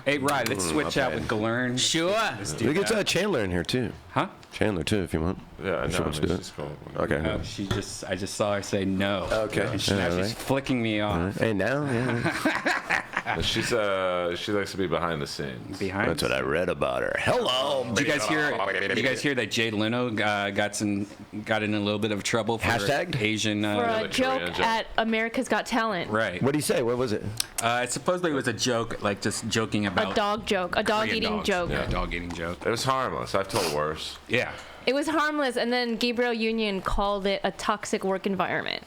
Hey, Ryan, let's switch out with Gillearn. Sure. Let's do We get that. Chandler in here too. Huh? Chandler too, if you want. Yeah, I She know. wants to do it. She's cool. Okay. I just saw her say no. Okay. And now All she's right. flicking me off. Hey, now, yeah. She likes to be behind the scenes. Behind. That's what I read about her. Hello. Did you guys hear? Did you guys hear that Jay Leno got in a little bit of trouble for Hashtagged? Asian? For a the joke Korean joke. at America's Got Talent. Right. What did he say? What was it? It supposedly was a joke, like just joking about A dog joke. A dog Korean eating dogs. joke. Yeah, dog eating joke. It was harmless. I've told worse. Yeah. It was harmless, and then Gabrielle Union called it a toxic work environment.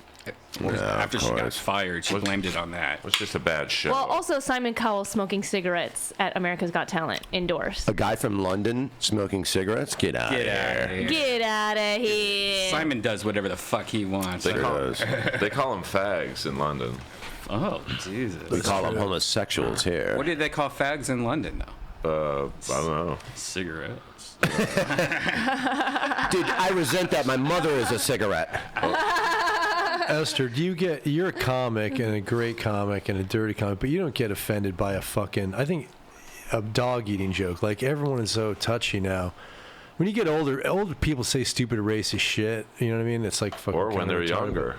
After she got course. fired, she blamed it on that. It was just a bad show. Well, also Simon Cowell smoking cigarettes at America's Got Talent indoors. A guy from London smoking cigarettes? Get out of Get here. out of here. Get out of here. Simon does whatever the fuck he wants. they call them fags in London. Oh, Jesus. We call them homosexuals here. What did they call fags in London, though? I don't know. Cigarettes. Dude, I resent that. My mother is a cigarette. Esther, you're a comic and a great comic and a dirty comic, but you don't get offended by a dog eating joke. Like, everyone is so touchy now. When you get older people say stupid racist shit. You know what I mean? It's like fucking. Or when they're younger.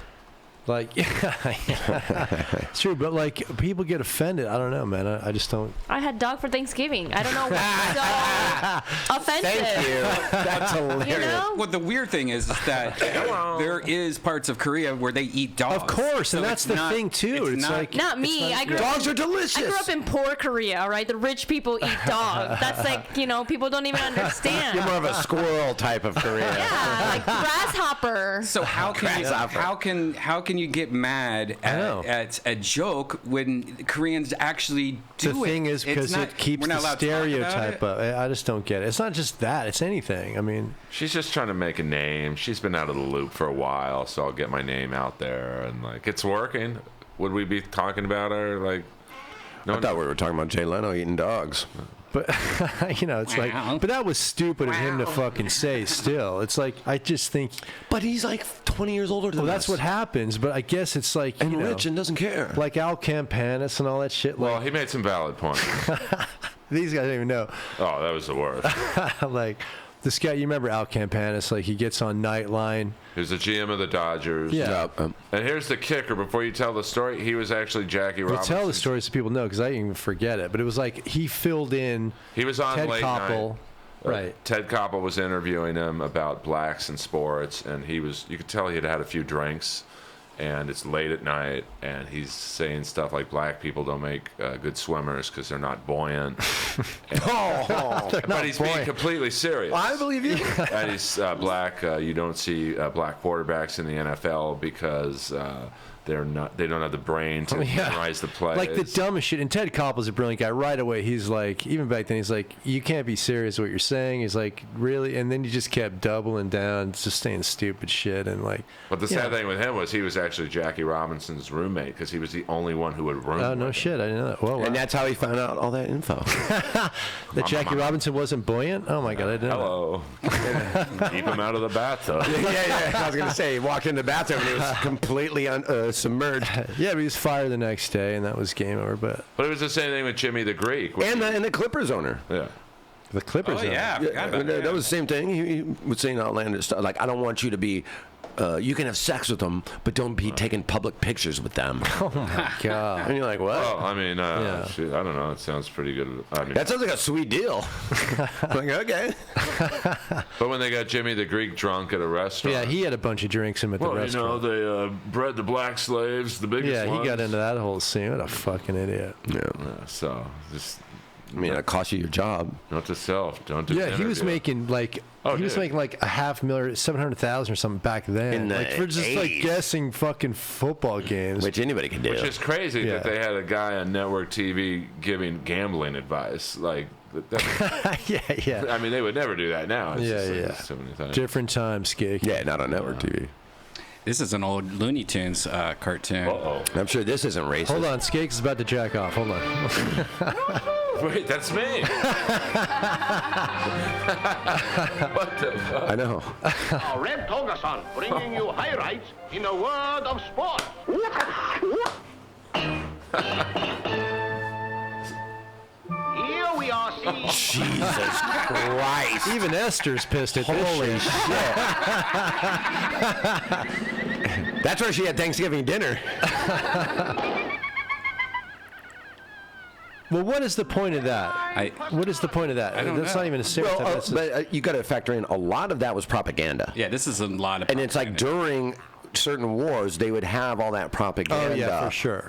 Like, it's true, but like people get offended. I don't know, man. I just don't. I had dog for Thanksgiving. I don't know what's so offensive. Thank you. That's hilarious. You know? Well, the weird thing is that there is parts of Korea where they eat dogs. Of course, and that's the thing too. It's like Not me. I grew Dogs are delicious. I grew up in poor Korea, all right? The rich people eat dogs. That's like, people don't even understand. You're more of a squirrel type of Korean. Yeah, like grasshopper. So how can you get mad at a joke when Koreans actually do it? The thing is, because it keeps the stereotype up. I just don't get it. It's not just that. It's anything. I mean, She's just trying to make a name. She's been out of the loop for a while, so I'll get my name out there, and like it's working. Would we be talking about her? Like, no. I thought we were talking about Jay Leno eating dogs. but it's like, but that was stupid of him to fucking say. Still, it's like I just think. But he's like 20 years older than Well, us. that's what happens. But I guess it's like And rich and doesn't care. like Al Campanis and all that shit. Well, Like he made some valid points. these guys don't even know. Oh, that was the worst. Like this guy, you remember Al Campanis? Like he gets on Nightline. He was the GM of the Dodgers. Yeah. And here's the kicker. Before you tell the story, he was actually Jackie We'll Robinson. tell the story so people know because I didn't even forget it. But it was like he filled in. He was on Ted late Koppel. night. Right. Ted Koppel was interviewing him about blacks and sports, and you could tell he had had a few drinks, and it's late at night, and he's saying stuff like black people don't make good swimmers because they're not buoyant. But he's being completely serious. I believe you. And he's black. You don't see black quarterbacks in the NFL because they don't have the brain to memorize the plays. Like the dumbest shit. And Ted Koppel's a brilliant guy. Right away, he's like, even back then, he's like, you can't be serious what you're saying. He's like, really? And then he just kept doubling down, just saying stupid shit. And like, But the sad thing with him was he was actually Jackie Robinson's roommate because he was the only one who would room. oh, no with him. shit. I didn't know that. Well, And that's how he found out all that info. that Jackie Robinson wasn't buoyant? Oh, my God. I didn't know Hello. Keep him out of the bathtub. yeah. I was going to say, he walked in the bathroom and he was completely submerged. that. Yeah, but he was fired the next day, and that was game over. But But it was the same thing with Jimmy the Greek. And the Clippers owner. Yeah. The Clippers. Oh yeah, I forgot about that was the same thing. He was saying outlandish stuff. Like, I don't want you to be. You can have sex with them, but don't be taking public pictures with them. Oh my god! And you're like, what? Well, I mean, shit, I don't know. It sounds pretty good. I mean, That sounds like a sweet deal. Like, okay. but when they got Jimmy the Greek drunk at a restaurant. Yeah, he had a bunch of drinks in at the restaurant. they bred the black slaves, the biggest Yeah, ones. he got into that whole scene. What a fucking idiot. Yeah. So, just I mean, it cost you your job. note to self, don't do Yeah, he was interview. making like he was making like $500,000, 700,000 or something back then. In the like for just like 80s. guessing fucking football games. Which anybody can do. Which is crazy Yeah. that they had a guy on network TV giving gambling advice. Like, yeah. I mean, they would never do that now. It's just like, Yeah. So many times. Different times, Skakel. Yeah, not on network TV. This is an old Looney Tunes cartoon. Uh-oh. I'm sure this isn't racist. Hold on, Skakel's about to jack off. Hold on. Wait, that's me. What the fuck? I know. Red Togason bringing you highlights in the world of sport. Here we are seeing... Jesus Christ. Even Esther's pissed at this Holy shit. shit. That's where she had Thanksgiving dinner. Well, what is the point of that? What is the point of that? I don't That's know. not even a stereotype. Well, That's just- but you got to factor in a lot of that was propaganda. Yeah, this is a lot of. And it's like during certain wars, they would have all that propaganda. Oh, yeah, for sure.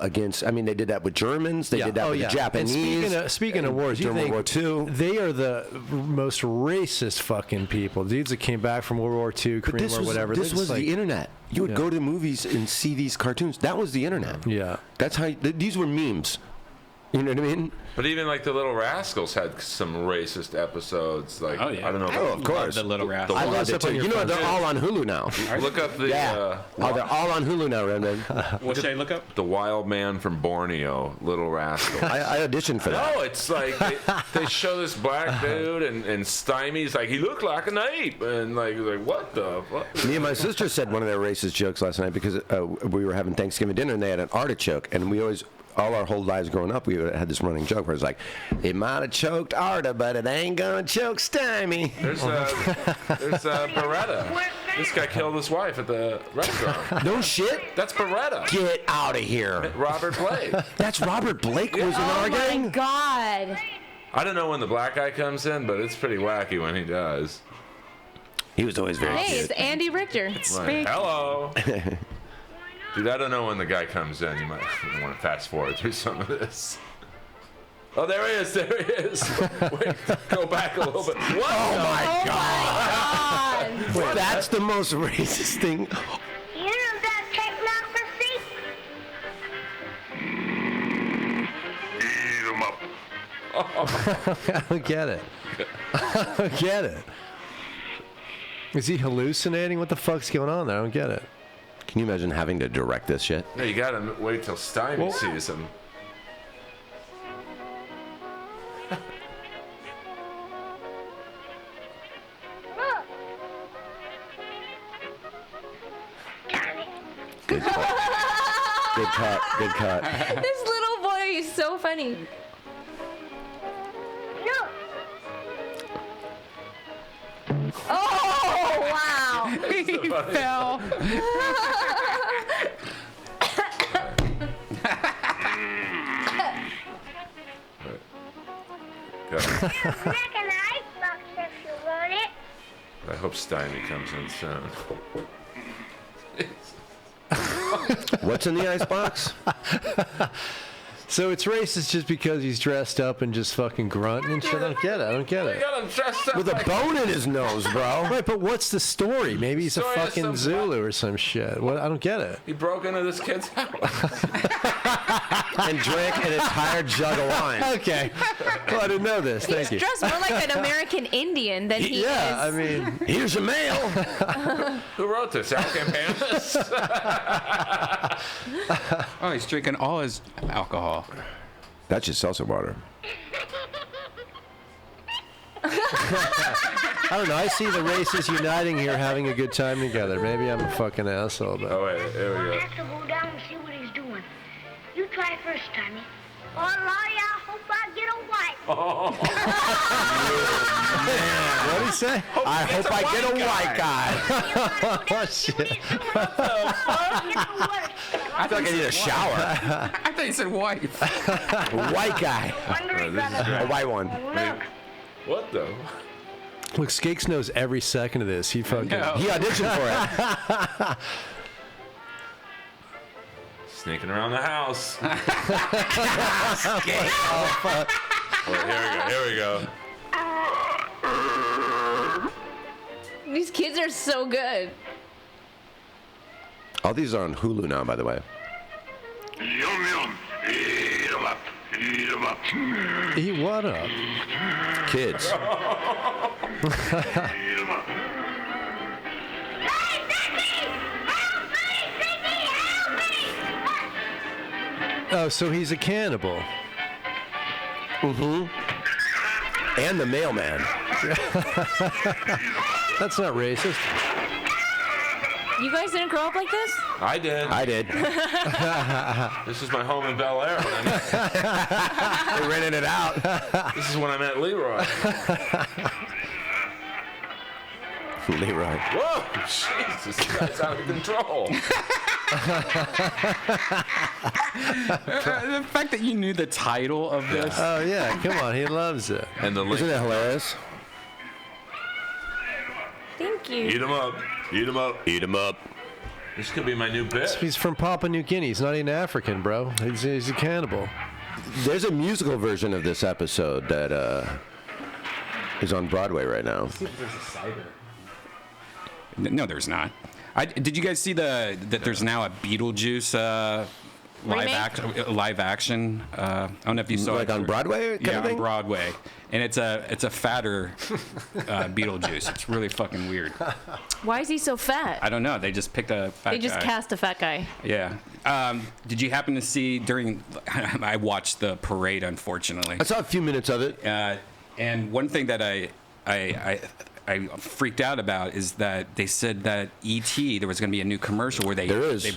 Against, I mean, they did that with Germans. They did that with the Japanese. And speaking of wars, you during think World War II. they are the most racist fucking people. Dudes that came back from World War II, Korean War, whatever. This They're was just like, the internet. You would go to the movies and see these cartoons. That was the internet. Yeah. That's how. These were memes. You know what I mean? But even like the Little Rascals had some racist episodes. Like, Oh, yeah. I don't know. Oh, of course. The Little Rascals. I love loved it it too. on your You know phone. they're all on Hulu now. Look up the They're all on Hulu now, Redban. What should I look up? the wild man from Borneo, Little Rascal. I auditioned for that. No, it's like they show this black dude and Stymie's like he looked like an ape and like what the fuck? Me and my sister said one of their racist jokes last night because we were having Thanksgiving dinner and they had an artichoke, and we always, all our whole lives growing up, we had this running joke where it's like, it might have choked Arda, but it ain't gonna choke Stymie. There's Beretta. This guy killed his wife at the restaurant. No shit. That's Beretta. Get out of here. Robert Blake. That's Robert Blake was in Oh our my gang? god. I don't know when the black guy comes in, but it's pretty wacky when he does. He was always very Hey, cute. it's Andy Richter. Like, hello. Dude, I don't know when the guy comes in. You might want to fast forward through some of this. Oh, there he is. There he is. Wait, go back a little bit. What? Oh my God. God. That's the most racist thing. You know that technocracy? Eat him up. I don't get it. I don't get it. Is he hallucinating? What the fuck's going on there? I don't get it. Can you imagine having to direct this shit? No, you gotta wait till Stymie sees him. Good cut. Good cut. Good cut. This little boy is so funny. Oh, wow. He fell. I hope Stymie comes in soon. What's in the icebox? So it's racist just because he's dressed up and just fucking grunting and shit? I don't get it. I don't get They it. got him dressed up With a like bone in his nose, bro. Right, but what's the story? Maybe he's a Story is fucking some Zulu or some shit. What? I don't get it. he broke into this kid's house. And drank an entire jug of wine. Okay. Well, I didn't know this. Thank you. He's dressed more like an American Indian than he Yeah, I is. mean, Here's your mail. Who wrote this? Al Campanis? Oh, he's drinking all his alcohol. That's just salsa water. I don't know. I see the races uniting here, having a good time together. Maybe I'm a fucking asshole, but Oh, wait, there we I go. have to go down and see what he's doing. You try first, Tommy. All right, I hope I get a wife. What did he say? I hope I get a white guy. Oh, shit. I feel like I need a shower. I thought you said wife. White guy. A white one. What though? Look, Skakes knows every second of this. He fucking. No. He auditioned for it. Sneaking around the house. Oh, fuck. Here we go. These kids are so good. All these are on Hulu now, by the way. Yum, yum. Eat 'em up. Eat 'em up. Eat what up? Kids. Eat 'em up. Oh, so he's a cannibal. Mm-hmm. And the mailman. That's not racist. You guys didn't grow up like this? I did. I did. This is my home in Bel Air. We're renting it out. This is when I met Leroy. Leroy. Whoa, Jesus, this guy's out of control. The fact that you knew the title of this. Oh, yeah. Come on. He loves it. And the Isn't that hilarious? Thank you. Eat 'em up. Eat 'em up. Eat 'em up. This could be my new bit. He's from Papua New Guinea. He's not even African, bro. He's a cannibal. There's a musical version of this episode that is on Broadway right now. No, there's not. Did you guys see that there's now a Beetlejuice live action? I don't know if you saw like it. on Broadway kind of thing? On Broadway. And it's a fatter Beetlejuice. It's really fucking weird. Why is he so fat? I don't know. They just picked a fat guy. They just cast a fat guy. Yeah. Did you happen to see during? I watched the parade, unfortunately. I saw a few minutes of it. And one thing that I freaked out about is that they said that E.T. there was going to be a new commercial where they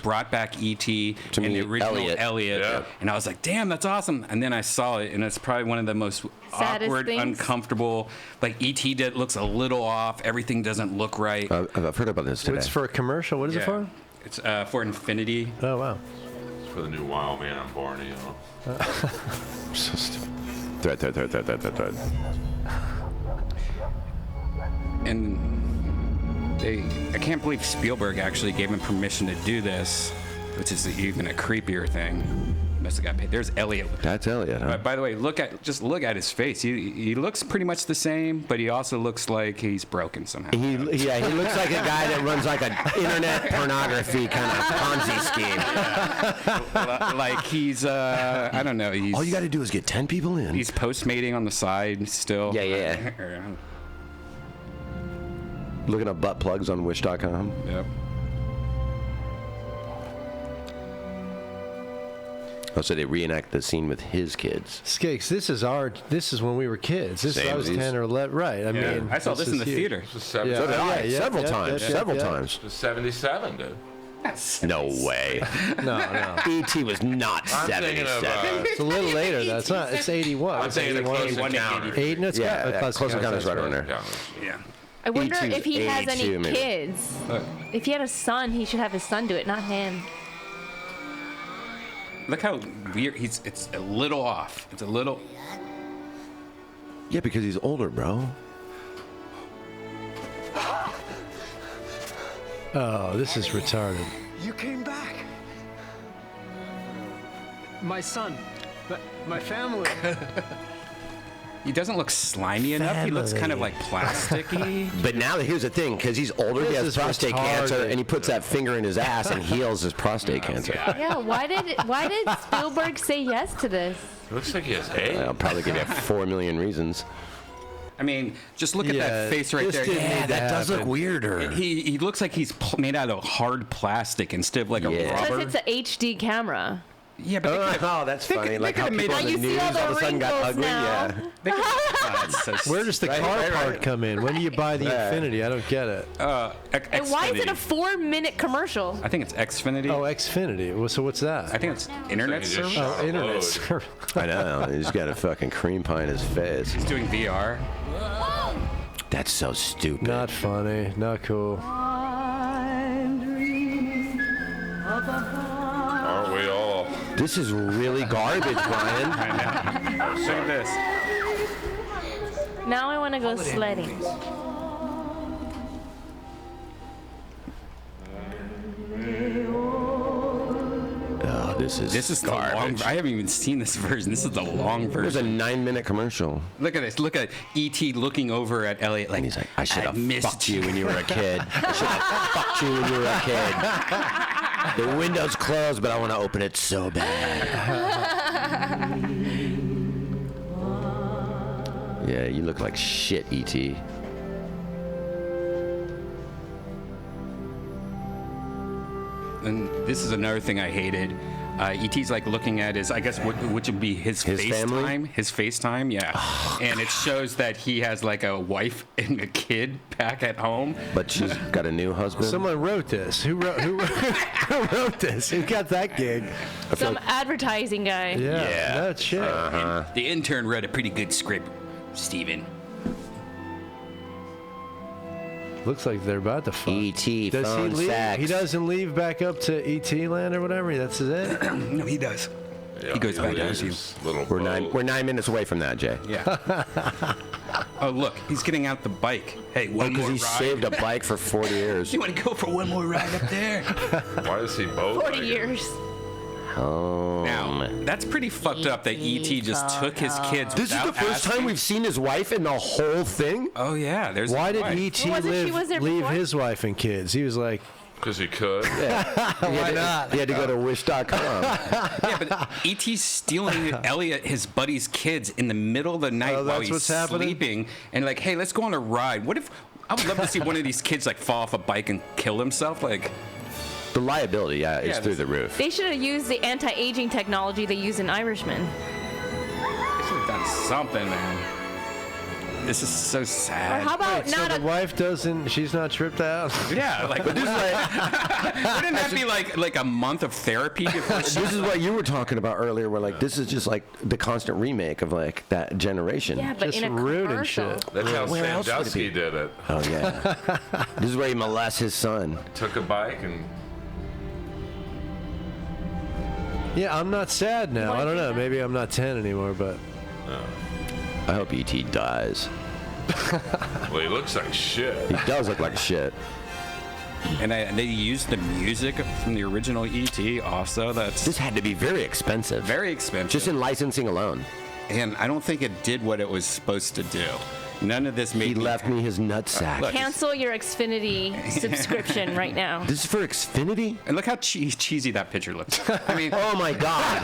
brought back E.T. and the original Elliot. Yeah. And I was like, damn, that's awesome. And then I saw it, and it's probably one of the most Saddest awkward, things. Uncomfortable. Like E.T. looks a little off. Everything doesn't look right. I've heard about this today. It's for a commercial. What is it for? It's for Infinity. Oh, wow. It's for the new wild man on Borneo. So stupid. Thread. And I can't believe Spielberg actually gave him permission to do this, which is even a creepier thing. Must have got paid. There's Elliot. That's Elliot, huh? By the way, look at his face. He looks pretty much the same, but he also looks like he's broken somehow. He looks like a guy that runs like an internet pornography kind of Ponzi scheme. Like he's I don't know. All you got to do is get 10 people in. He's postmating on the side still. Yeah. Looking up butt plugs on Wish.com. Yep. Oh, so they reenact the scene with his kids. Skakes, this is when we were kids. I was 10 or 11. Right. I mean, I saw this in the theater. This was 70, So did I. Several times. Several times. This was 77, dude. No way. No. E.T. was not I'm thinking 77. of, It's a little later. That's not. It's 81. I'm thinking of Close Encounters. 8. No, it's Close Encounters right around there. Yeah. I wonder E2's if he has any A2 maybe. kids. If he had a son, he should have his son do it, not him. Look how weird it's a little off. It's a little. Yeah, because he's older, bro. Oh, this is retarded. You came back. My son. My family. He doesn't look slimy enough. He looks kind of like plasticky. But now here's the thing, because he's older, he has prostate cancer, and he puts that finger in his ass and heals his prostate cancer. Yeah, why did Spielberg say yes to this? Looks like he has AIDS. I'll probably give you 4 million reasons. I mean, just look at that face right there. Yeah, that does look weirder. He looks like he's made out of hard plastic instead of like a rubber. Because it's an HD camera. Yeah, but they could've- that's funny. Like how could've made people it- in the You see news all the all of a sudden got wrinkles ugly. now. Yeah. they could've- that's so Where does the Right, car right, part right. come in? When do you buy the Yeah. Infinity? I don't get it. And why is it a 4-minute commercial? I think it's Xfinity. Oh, Xfinity. Well, so what's that? I think it's internet So you just service. shot Oh, internet load. service. I know. He's got a fucking cream pie in his face. He's doing VR. That's so stupid. Not funny. Not cool. Aren't we all? This is really garbage, Brian. I know. Look at this. Now I want to go sledding. Oh, this is The long. garbage. I haven't even seen this version. This is the long There's a version. 9-minute commercial. Look at this. Look at E.T. looking over at Elliot like, And he's like, I should have missed fucked you when you were a kid. I should have fucked you when you were a kid. The window's closed, but I want to open it so bad. Yeah, you look like shit, E E.T. And this is another thing I hated. E.T.'s like looking at his, I guess, which would be his family? FaceTime. His FaceTime, yeah. And it shows that he has like a wife and a kid back at home. But she's got a new husband. Someone wrote this. Who wrote this? Who got that gig? Some advertising guy. Yeah. That shit. The intern read a pretty good script, Steven. Looks like they're about to fuck. E.T. Does he phone leave? sex. He doesn't leave back up to E.T. land or whatever. That's it. No, he does. He goes back down to you. We're 9 minutes away from that, Jay. Yeah. Oh, look, he's getting out the bike. Hey, one Because more he ride. saved a bike for 40 years. You want to go for one more ride up there? Why does he both? 40 years. Oh. Now, that's pretty fucked up that E.T. just took his kids This is the without first asking. time we've seen his wife in the whole thing? Oh, yeah. There's Why his did wife. E.T. Wasn't she was there leave before? his wife and kids? He was like, Because he could. why not? He had to go to wish.com. Yeah, but E.T.'s stealing Elliot, his buddy's kids, in the middle of the night Oh, while that's he's what's happening? sleeping, and like, hey, let's go on a ride. What if? I would love to see one of these kids like fall off a bike and kill himself. Like, The liability, is Yeah, through the roof. They should have used the anti-aging technology they use in Irishman. they should have done something, man. This is so Or sad. how about Wait, so not the a wife doesn't, she's not tripped out? Yeah, like, wouldn't that be like a month of therapy before she? This is what you were talking about earlier, where like this is just like the constant remake of like that generation. yeah, but Just in a rude and commercial. shit. That's how Where else would it be? Sandusky did it. Oh yeah. This is where he molests his son. Took a bike and Yeah, I'm not sad now. wanna I don't do know. that? Maybe I'm not 10 anymore, but I hope E.T. dies. well, he looks like shit. He does look like shit. And they used the music from the original E.T. also. That's This had to be very expensive. very expensive. Just in licensing alone. And I don't think it did what it was supposed to do. None of this made He me left me his nutsack. Look. Cancel your Xfinity subscription right now. This is for Xfinity? And look how cheesy that picture looks. I mean, Oh my God!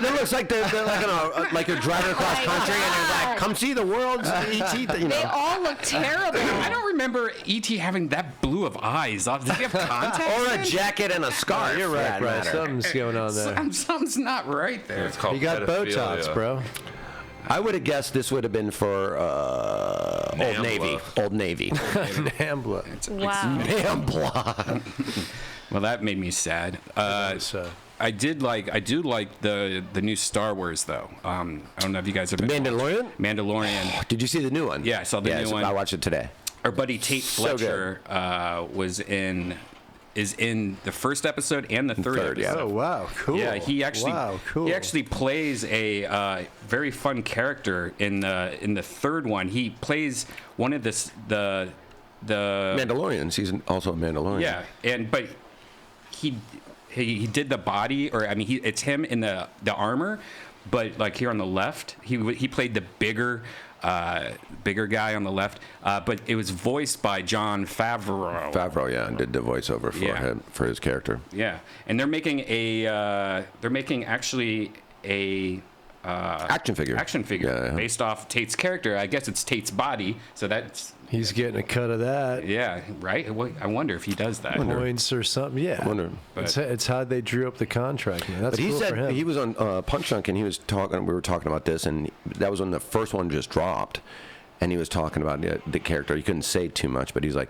It looks like they're like they're driving across country and they're like, "Come see the world's ET." You They know. all look terrible. I don't remember E.T. having that blue of eyes. Did he have contacts? Or a jacket and a scarf. you're for right, that bro. matter. Something's going on there. Something's not right there. It's called You got pedophilia. Botox, bro. I would have guessed this would have been for Old Nambla. Navy. Old Navy. Nambla. Wow. Nambla. Well, that made me sad. So, I do like the new Star Wars though. I don't know if you guys have been Mandalorian? Mandalorian. Did you see the new one? Yeah, I saw the new one. I watched it today. Our buddy Tate So Fletcher is in the first episode and the third Third, yeah. episode. oh wow, cool. Yeah, he actually cool. he actually plays a very fun character in the third one. He plays one of the Mandalorians. He's also a Mandalorian. yeah, but he did the body, or I mean, it's him in the armor, but like here on the left, he played the bigger guy on the left, but it was voiced by Jon Favreau. Favreau, yeah, did the voiceover for him for his character. Yeah, and they're making actually a action figure based off Tate's character. I guess it's Tate's body, so that's he's getting a cut of that. Yeah, right. I wonder if he does that. Points or something. Yeah, I wonder. It's how they drew up the contract. Man. That's but he cool said for him. he was on Punch Drunk and he was talking. We were talking about this, and that was when the first one just dropped, and he was talking about the character. He couldn't say too much, but he's like,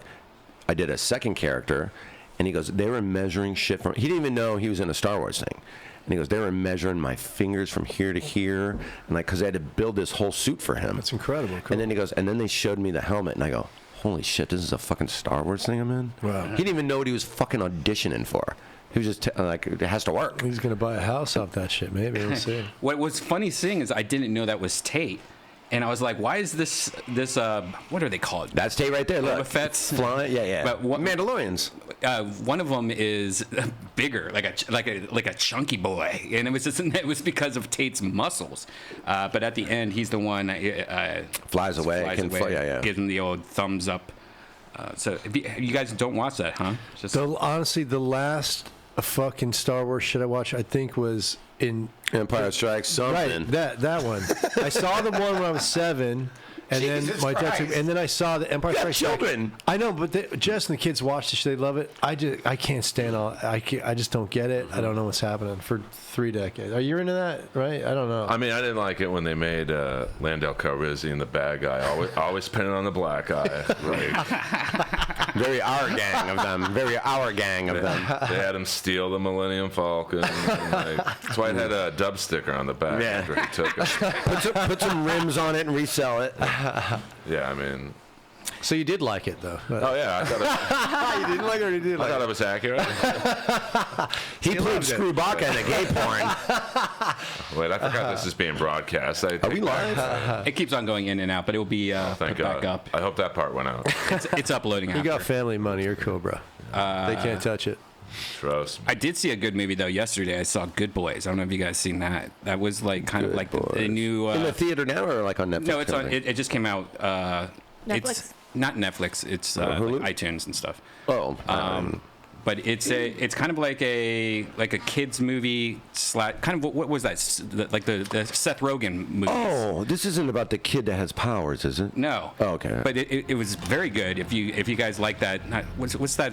I did a second character, and he goes, they were measuring shit from. He didn't even know he was in a Star Wars thing. And he goes, they were measuring my fingers from here to here, and like, because they had to build this whole suit for him. That's incredible. Cool. And then he goes, and then they showed me the helmet, and I go, holy shit, this is a fucking Star Wars thing I'm in? Wow. He didn't even know what he was fucking auditioning for. He was just like, it has to work. He's gonna buy a house off that shit. Maybe we'll see. What was funny seeing is I didn't know that was Tate. And I was like, why is this what are they called? That's Tate right there. Look, Fett's flying. Yeah. But Mandalorians. One of them is bigger, like a chunky boy, and it was because of Tate's muscles. But at the end, he's the one flies away. Gives him the old thumbs up. So you guys don't watch that, huh? Honestly, the last fucking Star Wars shit I watched, I think, was in Empire Strikes Something. Right, that one. I saw the one when I was 7, and Jesus then my dad Christ. and then I saw the Empire Strikes Back. children. I know, but Jess and the kids watch this shit. They love it. I can't stand I just don't get it. I don't know what's happening for 3 decades. Are you into that? Right? I don't know. I mean, I didn't like it when they made Lando Calrissian the bad guy, always pinning on the black guy. Like, very our gang of them. Very our gang of them. They had him steal the Millennium Falcon. And that's why it had a dub sticker on the back after he took it. Put some rims on it and resell it. Yeah, I mean. So you did like it, though. Oh, yeah. I thought you didn't like it or you did like it? I thought it was accurate. He played Screw Baka in a gay porn. Wait, I forgot this is being broadcast. Are we live? It keeps on going in and out, but it will be thank put God. back up. I hope that part went out. It's uploading You after. got family money. You're cool, bro. They can't touch it. Trust me. I did see a good movie though yesterday. I saw Good Boys. I don't know if you guys seen that. That was like kind of like the new in the theater now or like on Netflix? No, it's on. It just came out. Netflix? It's not Netflix. It's like iTunes and stuff. Oh. But it's kind of like a kids movie kind of what was that like the Seth Rogen movie? Oh, this isn't about the kid that has powers, is it? No. Oh, okay. But it was very good. If you guys like that, what's that?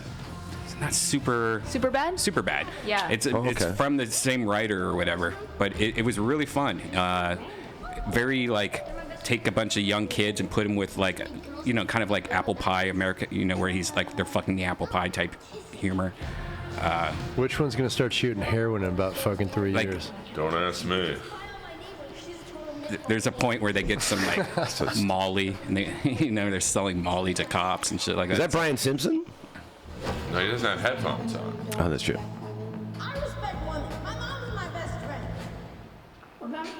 Not super bad. Super bad. Yeah. It's from the same writer or whatever. But it was really fun. Very like take a bunch of young kids and put them with like kind of like apple pie America. Where he's like they're fucking the apple pie type humor. Which one's gonna start shooting heroin in about fucking 3 years? Don't ask me. There's a point where they get some like Molly, and they they're selling Molly to cops and shit like that. Is that Brian Simpson? No, he doesn't have headphones on. Oh, that's true. I respect women. My mom is my best friend. What about me?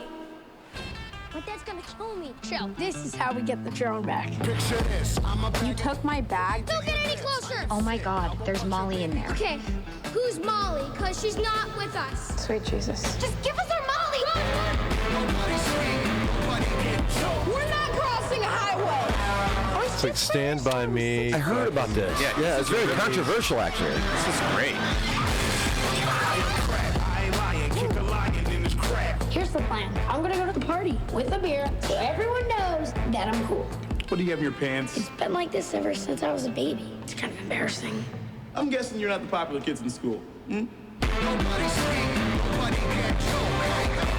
But that's gonna kill me. Chill. This is how we get the drone back. Picture this. You took my bag. Don't get any closer. Oh my God, there's Molly in there. Okay, who's Molly? Because she's not with us. Sweet Jesus. Just give us our Molly. We're not crossing a highway. It's like Stand By Me. I heard about this. Yeah, it's very controversial, actually. This is great. Here's the plan. I'm gonna go to the party with a beer so everyone knows that I'm cool. What do you have in your pants? It's been like this ever since I was a baby. It's kind of embarrassing. I'm guessing you're not the popular kids in school. Hmm?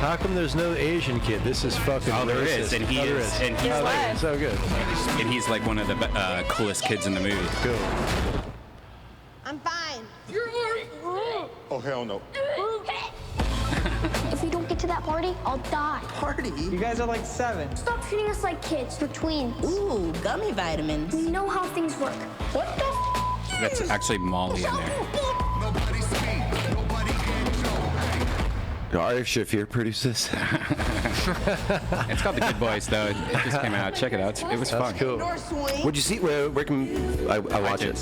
How come there's no Asian kid? This is fucking Oh, there racist. is, and he Oh, there is, and he's like so good. And he's like one of the coolest kids in the movie. Cool. I'm fine. Oh, hell no. If we don't get to that party, I'll die. Party? You guys are like 7. Stop treating us like kids. We're twins. Ooh, gummy vitamins. We know how things work. What the That's actually Molly in there. Ari Shafir produced this. It's called The Good Boys, though. It just came out. Check it out. It was fun. Cool. What'd you see? Where can I watch it?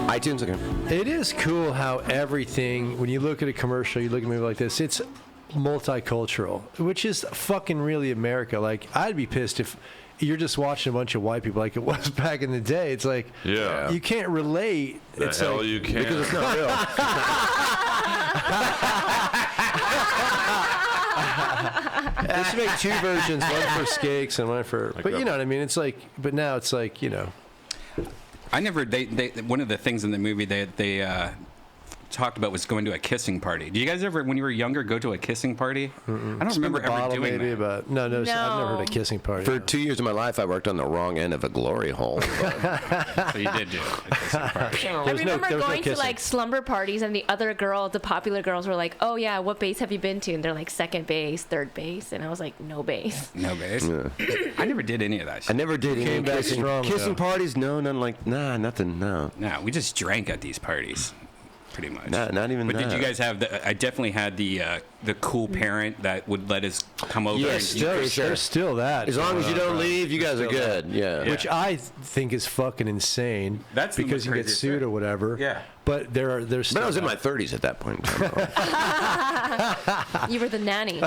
iTunes, okay. It is cool how everything, when you look at a commercial, you look at a movie like this, it's multicultural, which is fucking really America. Like, I'd be pissed if you're just watching a bunch of white people like it was back in the day. It's like, Yeah. you can't relate. The It's hell like, you can. Because it's not real. They should make 2 versions, one for Skakes and one for. But you know what I mean? It's like, but now it's like, you know. I never. They one of the things in the movie they talked about was going to a kissing party. Do you guys ever, when you were younger, go to a kissing party? I don't remember ever doing maybe, that. But no, I've never heard of a kissing party. For 2 years of my life, I worked on the wrong end of a glory hole. So you did do a kissing party. I remember going to like slumber parties, and the other girl, the popular girls, were like, "Oh yeah, what base have you been to?" And they're like, second base, third base, and I was like, no base. No base. Yeah. I never did any of that shit. I never did any kissing parties. No, none like nothing. No. No, we just drank at these parties. Pretty much. Not even But that. did you guys have I definitely had the cool parent that would let us come over. Yes, there's still that. As long as you don't leave, you guys are good. Yeah. Which I think is fucking insane. That's because you get sued or whatever. Yeah. But there's still But I was in my 30s at that point. You were the nanny.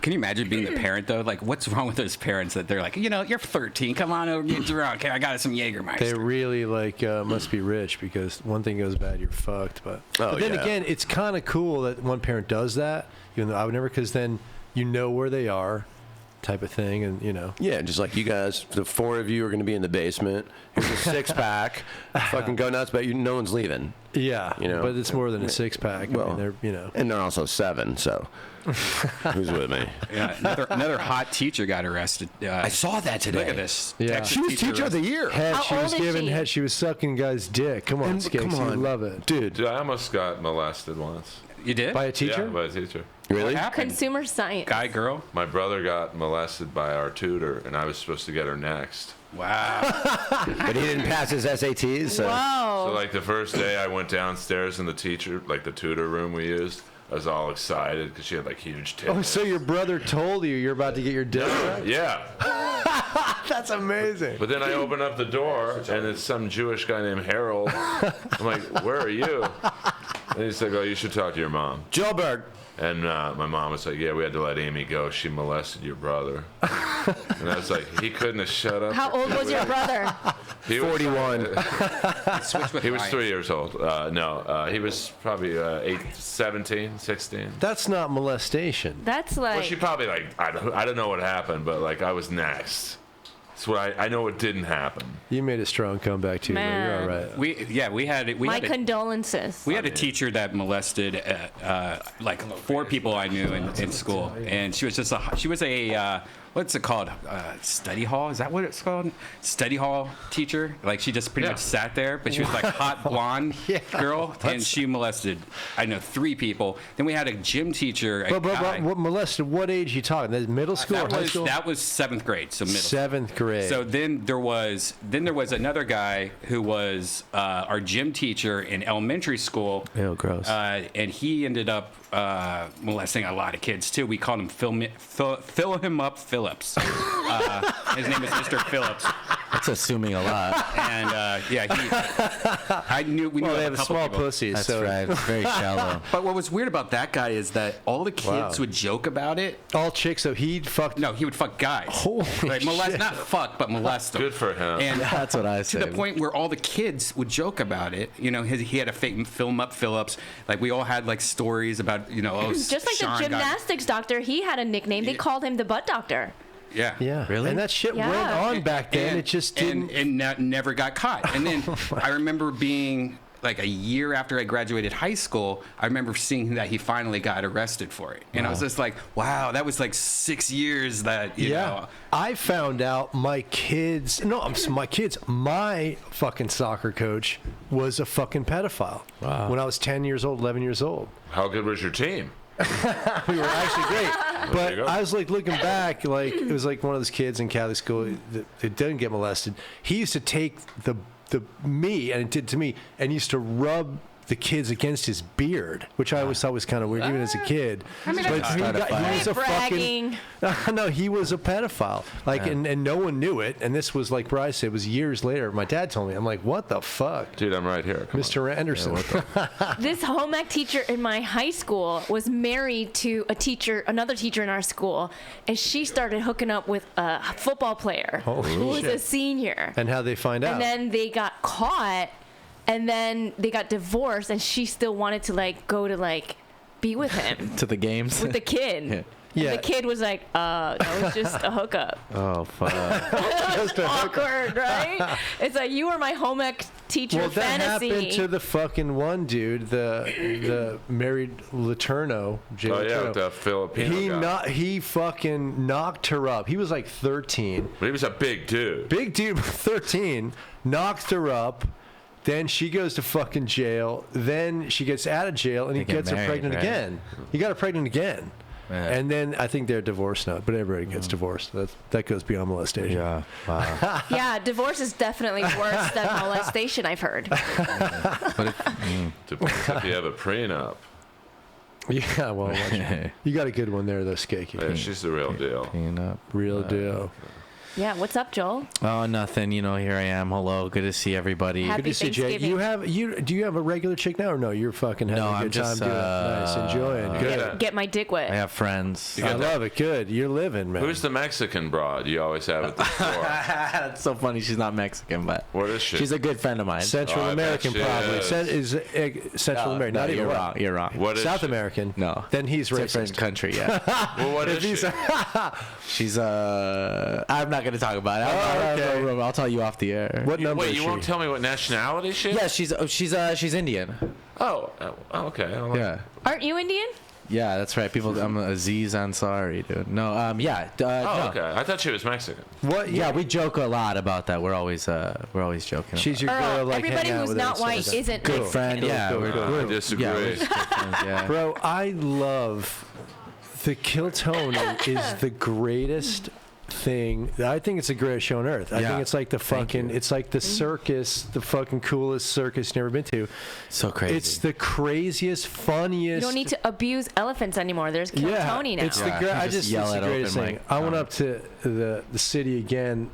Can you imagine being the parent though? Like, what's wrong with those parents that they're like, you know, you're 13, come on over, get drunk. I got some Jägermeister. They really must be rich because one thing goes bad, you're fucked. But then again, it's kind of cool that one parent does that. Even though I would never, because then you know where they are, type of thing, and you know. Yeah, just like you guys, the 4 of you are going to be in the basement. Here's a 6-pack. Fucking go nuts, but no one's leaving. Yeah, you know, but it's more than a 6-pack. Well, I mean, they're, you know, and they're also 7. So who's with me? Yeah, another hot teacher got arrested. I saw that today. Look at this. Yeah. Texas She was teacher of the year. She was sucking guys' dick. Come on, Skakes, you love it, dude. I almost got molested once. You did? By a teacher? Yeah, by a teacher. Really? Consumer science. Guy, girl? My brother got molested by our tutor, and I was supposed to get her next. Wow. But he didn't pass his SATs. So. Whoa. So, like, the first day I went downstairs in the tutor room we used, I was all excited because she had, like, huge tits. Oh, so your brother told you you're about to get your dick sucked? Yeah. That's amazing. But then I open up the door, and it's some Jewish guy named Harold. I'm like, where are you? And he's like, oh, you should talk to your mom. Joburg. And my mom was like, yeah, we had to let Amy go. She molested your brother. And I was like, he couldn't have shut up. How old was your brother? He 41. He was 3 years old. He was probably 17, 16. That's not molestation. That's like. Well, she probably, like, I don't know what happened, but, like, I was next. That's what I know it didn't happen. You made a strong comeback too. But you're all right. We had My condolences. We had a teacher that molested like 4 people I knew in school, and she was a what's it called? Study hall? Is that what it's called? Study hall teacher. Like she just pretty much sat there, but she was like hot blonde girl, and she molested, I know, 3 people. Then we had a gym teacher. But what molested? What age are you talking? That middle school or high school? That was 7th grade, so middle. 7th grade. So then there was another guy who was our gym teacher in elementary school. Oh, gross. And he ended up molesting a lot of kids too. We called him Fill Him Up Phillips. His name is Mr. Phillips. That's assuming a lot. And we knew they have a couple small people. pussies. That's so right. It's very shallow. But what was weird about that guy is that all the kids would joke about it. All chicks, so he'd fuck. No, he would fuck guys. Holy like molest, shit. not fuck, but molest them. Good for him. And that's what I to say. the point where all the kids would joke about it. You know, he had a fake film up Phillips. Like we all had like stories about, you know, just like Sean the gymnastics doctor, he had a nickname. They called him the butt doctor. Yeah. Yeah. Really? And that shit went on back then. It just didn't. And never got caught. And then I remember being like a year after I graduated high school, I remember seeing that he finly got arrested for it. And I was just like, wow, that was like 6 years that, you know. I found out my fucking soccer coach was a fucking pedophile. Wow. When I was 10 years old, 11 years old. How good was your team? We were actually great. But I was like looking back, like it was like one of those kids in Catholic school that didn't get molested. He used to take me, and it did to me, and used to rub the kids against his beard, which I always thought was kind of weird, even as a kid. I mean, but he was a bragging. fucking no, he was a pedophile. Like, and no one knew it. And this was like where I said it was years later. My dad told me. I'm like, what the fuck, dude? I'm right here, Mr. Anderson. This home ec teacher in my high school was married to another teacher in our school, and she started hooking up with a football player who was a senior. And how'd they find out? And then they got caught. And then they got divorced, and she still wanted to like go to like be with him to the games with the kid. And Yeah. the kid was like, that was just a hookup. Oh, fuck. Just a hookup. Awkward, right? It's like, you were my home ec teacher Well, that fantasy. happened to the fucking one dude, the married Letourneau. Jay Oh, yeah, Letourneau. with the Filipino guy. He fucking knocked her up. He was like 13. But he was a big dude. Big dude, 13, knocked her up. Then she goes to fucking jail. Then she gets out of jail, and he They get gets her married, pregnant right? again. He got her pregnant again. Yeah. And then I think they're divorced now, but everybody gets divorced. That goes beyond molestation. Yeah. Wow. Yeah, divorce is definitely worse than molestation, I've heard. Depends if you have a prenup. Yeah, well, you got a good one there, though, Skakel. Yeah, she's the real deal. Real deal. Yeah, what's up, Joel? Oh, nothing. You know, here I am. Hello. Good to see everybody. Happy Good to see Jay. Thanksgiving. Do you have a regular chick now or no? You're fucking having No, a I'm good just, time doing it. Nice, enjoying. Good. Get my dick wet. I have friends. I love it. Good. You're living, man. Who's the Mexican broad you always have at the store? That's so funny. She's not Mexican, but What is she? she's a good friend of mine. Central I bet American, she probably. is. Central American. Not even you're white. wrong. You're wrong. What is South she? American. No. Then he's Different racist. country, yeah. Well, what is she? She's I'm not gonna talk about it. I'll tell you off the air. What number Wait, is you she? won't tell me what nationality she is? Yeah, she's Indian. Oh, okay. I like Yeah. Aren't you Indian? Yeah, that's right. People, I'm Aziz Ansari, dude. No, yeah. Oh, no. okay. I thought she was Mexican. What? Yeah, we joke a lot about that. We're always joking. She's your Earl, girl, like everybody hang out who's with not her, white so- isn't good Mexican. friend. Yeah, Cool, we're cool. I good. disagree. Yeah, we're just good friends, yeah. Bro, I love the Kiltony is the greatest thing. I think it's the greatest show on earth. I Yeah. think it's like the fucking, it's like the circus, the fucking coolest circus you've never been to. So crazy. It's the craziest, funniest. You don't need to abuse elephants anymore. There's Kill Tony now. It's the Yeah, great. you I just just yell it's the at greatest open thing. mic I went up to the city again.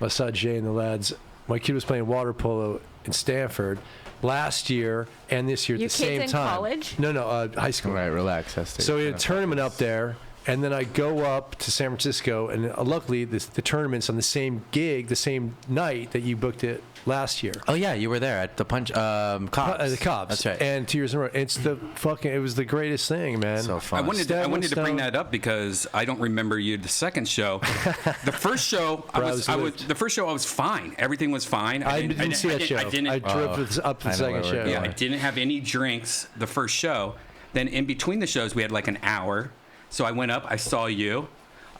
I saw Jay and the lads. My kid was playing water polo in Stanford last year and this year at Your the same kid's in time. college? No, high school. Right, relax, Esther. So we had a tournament up there, and then I go up to San Francisco, and luckily the tournament's on the same gig, the same night that you booked it last year. Oh yeah, you were there at the Cops. The Cops. That's right. And 2 years in a row. It was the greatest thing, man. So fun. I wanted to bring that up because I don't remember you the second show. The first show I was fine. Everything was fine. I didn't see that show. I didn't. I drove up to the second show. Yeah, I didn't have any drinks the first show. Then in between the shows, we had like an hour. So I went up. I saw you.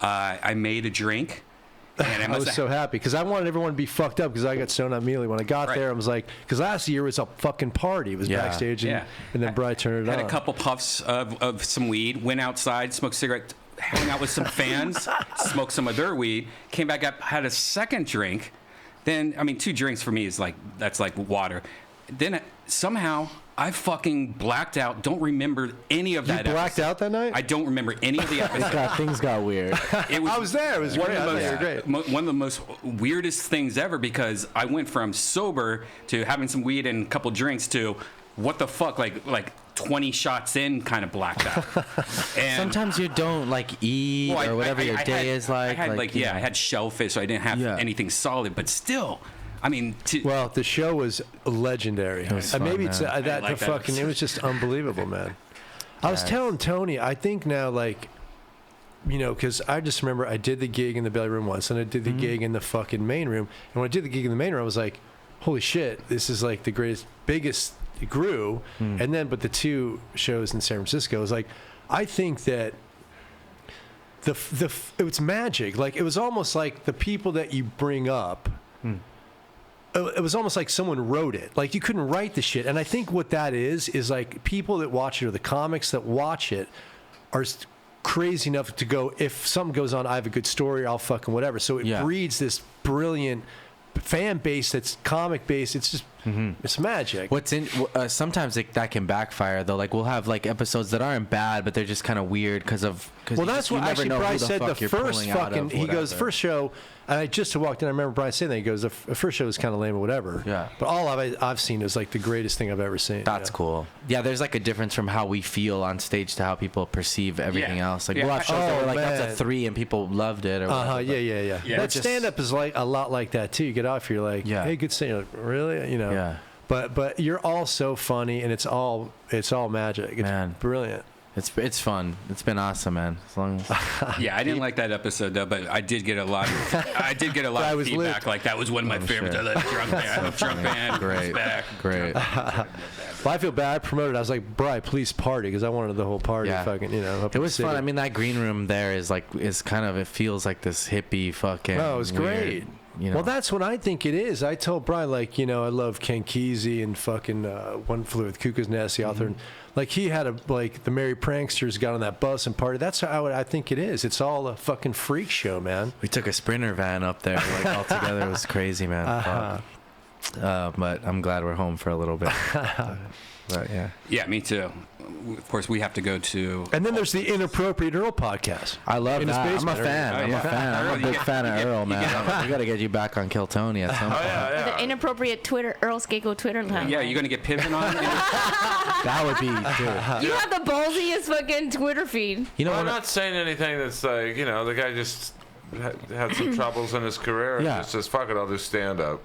I made a drink. And I was so happy because I wanted everyone to be fucked up because I got stoned immediately. When I got there, I was like, because last year was a fucking party. It was backstage, and then Bri turned it on. Had a couple puffs of some weed, went outside, smoked a cigarette, hung out with some fans, smoked some of their weed, came back up, had a second drink. Then, 2 drinks for me is that's like water. Then somehow I fucking blacked out. Don't remember any of that. You blacked out that night? I don't remember any of the episodes. Things got weird. I was there. It was one great. of one of the most weirdest things ever because I went from sober to having some weed and a couple drinks to what the fuck, like 20 shots in, kind of blacked out. And sometimes you don't eat or whatever your day is like. I had I had shellfish, so I didn't have anything solid, but still. Well, the show was legendary. It was fun, maybe man. it's it was just unbelievable, man. I was Yes. telling Tony, I think now, because I just remember I did the gig in the belly room once, and I did the gig in the fucking main room. And when I did the gig in the main room, I was like, holy shit, this is like the greatest, biggest, it grew. And then, but the 2 shows in San Francisco was like, I think that it was magic. Like, it was almost like the people that you bring up, it was almost like someone wrote it. Like, you couldn't write the shit. And I think what that is like people that watch it or the comics that watch it are crazy enough to go, if something goes on, I have a good story, I'll fucking whatever. So it breeds this brilliant fan base that's comic based. It's just, it's magic. Sometimes that can backfire though. Like we'll have episodes that aren't bad, but they're just kind of weird because that's what actually Brian said. The first fucking, he goes, the first show, and I just walked in, I remember Brian saying that, he goes, the first show was kind of lame or whatever. Yeah. But all I've seen is the greatest thing I've ever seen. That's cool. Yeah, there's a difference from how we feel on stage to how people perceive everything else. We'll have shows that were that's a 3 and people loved it. Or whatever, yeah. That stand-up is a lot like that too. You get off, you're like, hey, good stand. You're like, really? Yeah. But you're all so funny, and it's all magic. It's brilliant. It's fun. It's been awesome, man. As long as Yeah, I didn't like that episode though, but I did get a lot of of feedback. Like that was one of my favorites. Sure. I love drunk band. Drunk band. Great. Back. Great. Well, I feel bad. I promoted. I was like, Bri, please party, because I wanted the whole party. Yeah. Fucking, up It in was the fun. city. I mean, that green room there is kind of, it feels like this hippie fucking. Oh, it was great. Weird, Well, that's what I think it is. I told Brian, like, I love Ken Kesey and fucking One Flew with Cuckoo's Nest, the author. And, like, he had the Merry Pranksters got on that bus and party. That's how I think it is. It's all a fucking freak show, man. We took a Sprinter van up there, like, all together. It was crazy, man. But I'm glad we're home for a little bit. But, yeah. Yeah, me too. Of course, we have to go to. And then there's the Inappropriate Earl podcast. I love In his that. I'm a basement. fan. I'm a fan. I'm a big fan of Earl, man. We got to get you back on Kill Tony at some point. The inappropriate Twitter, Earl Skakel Twitter account. Yeah, you're gonna get pivoted on. That would be good. You have the ballsiest fucking Twitter feed. I'm not saying anything that's like, the guy just had some troubles in his career. Yeah. And just says, fuck it, I'll do stand up.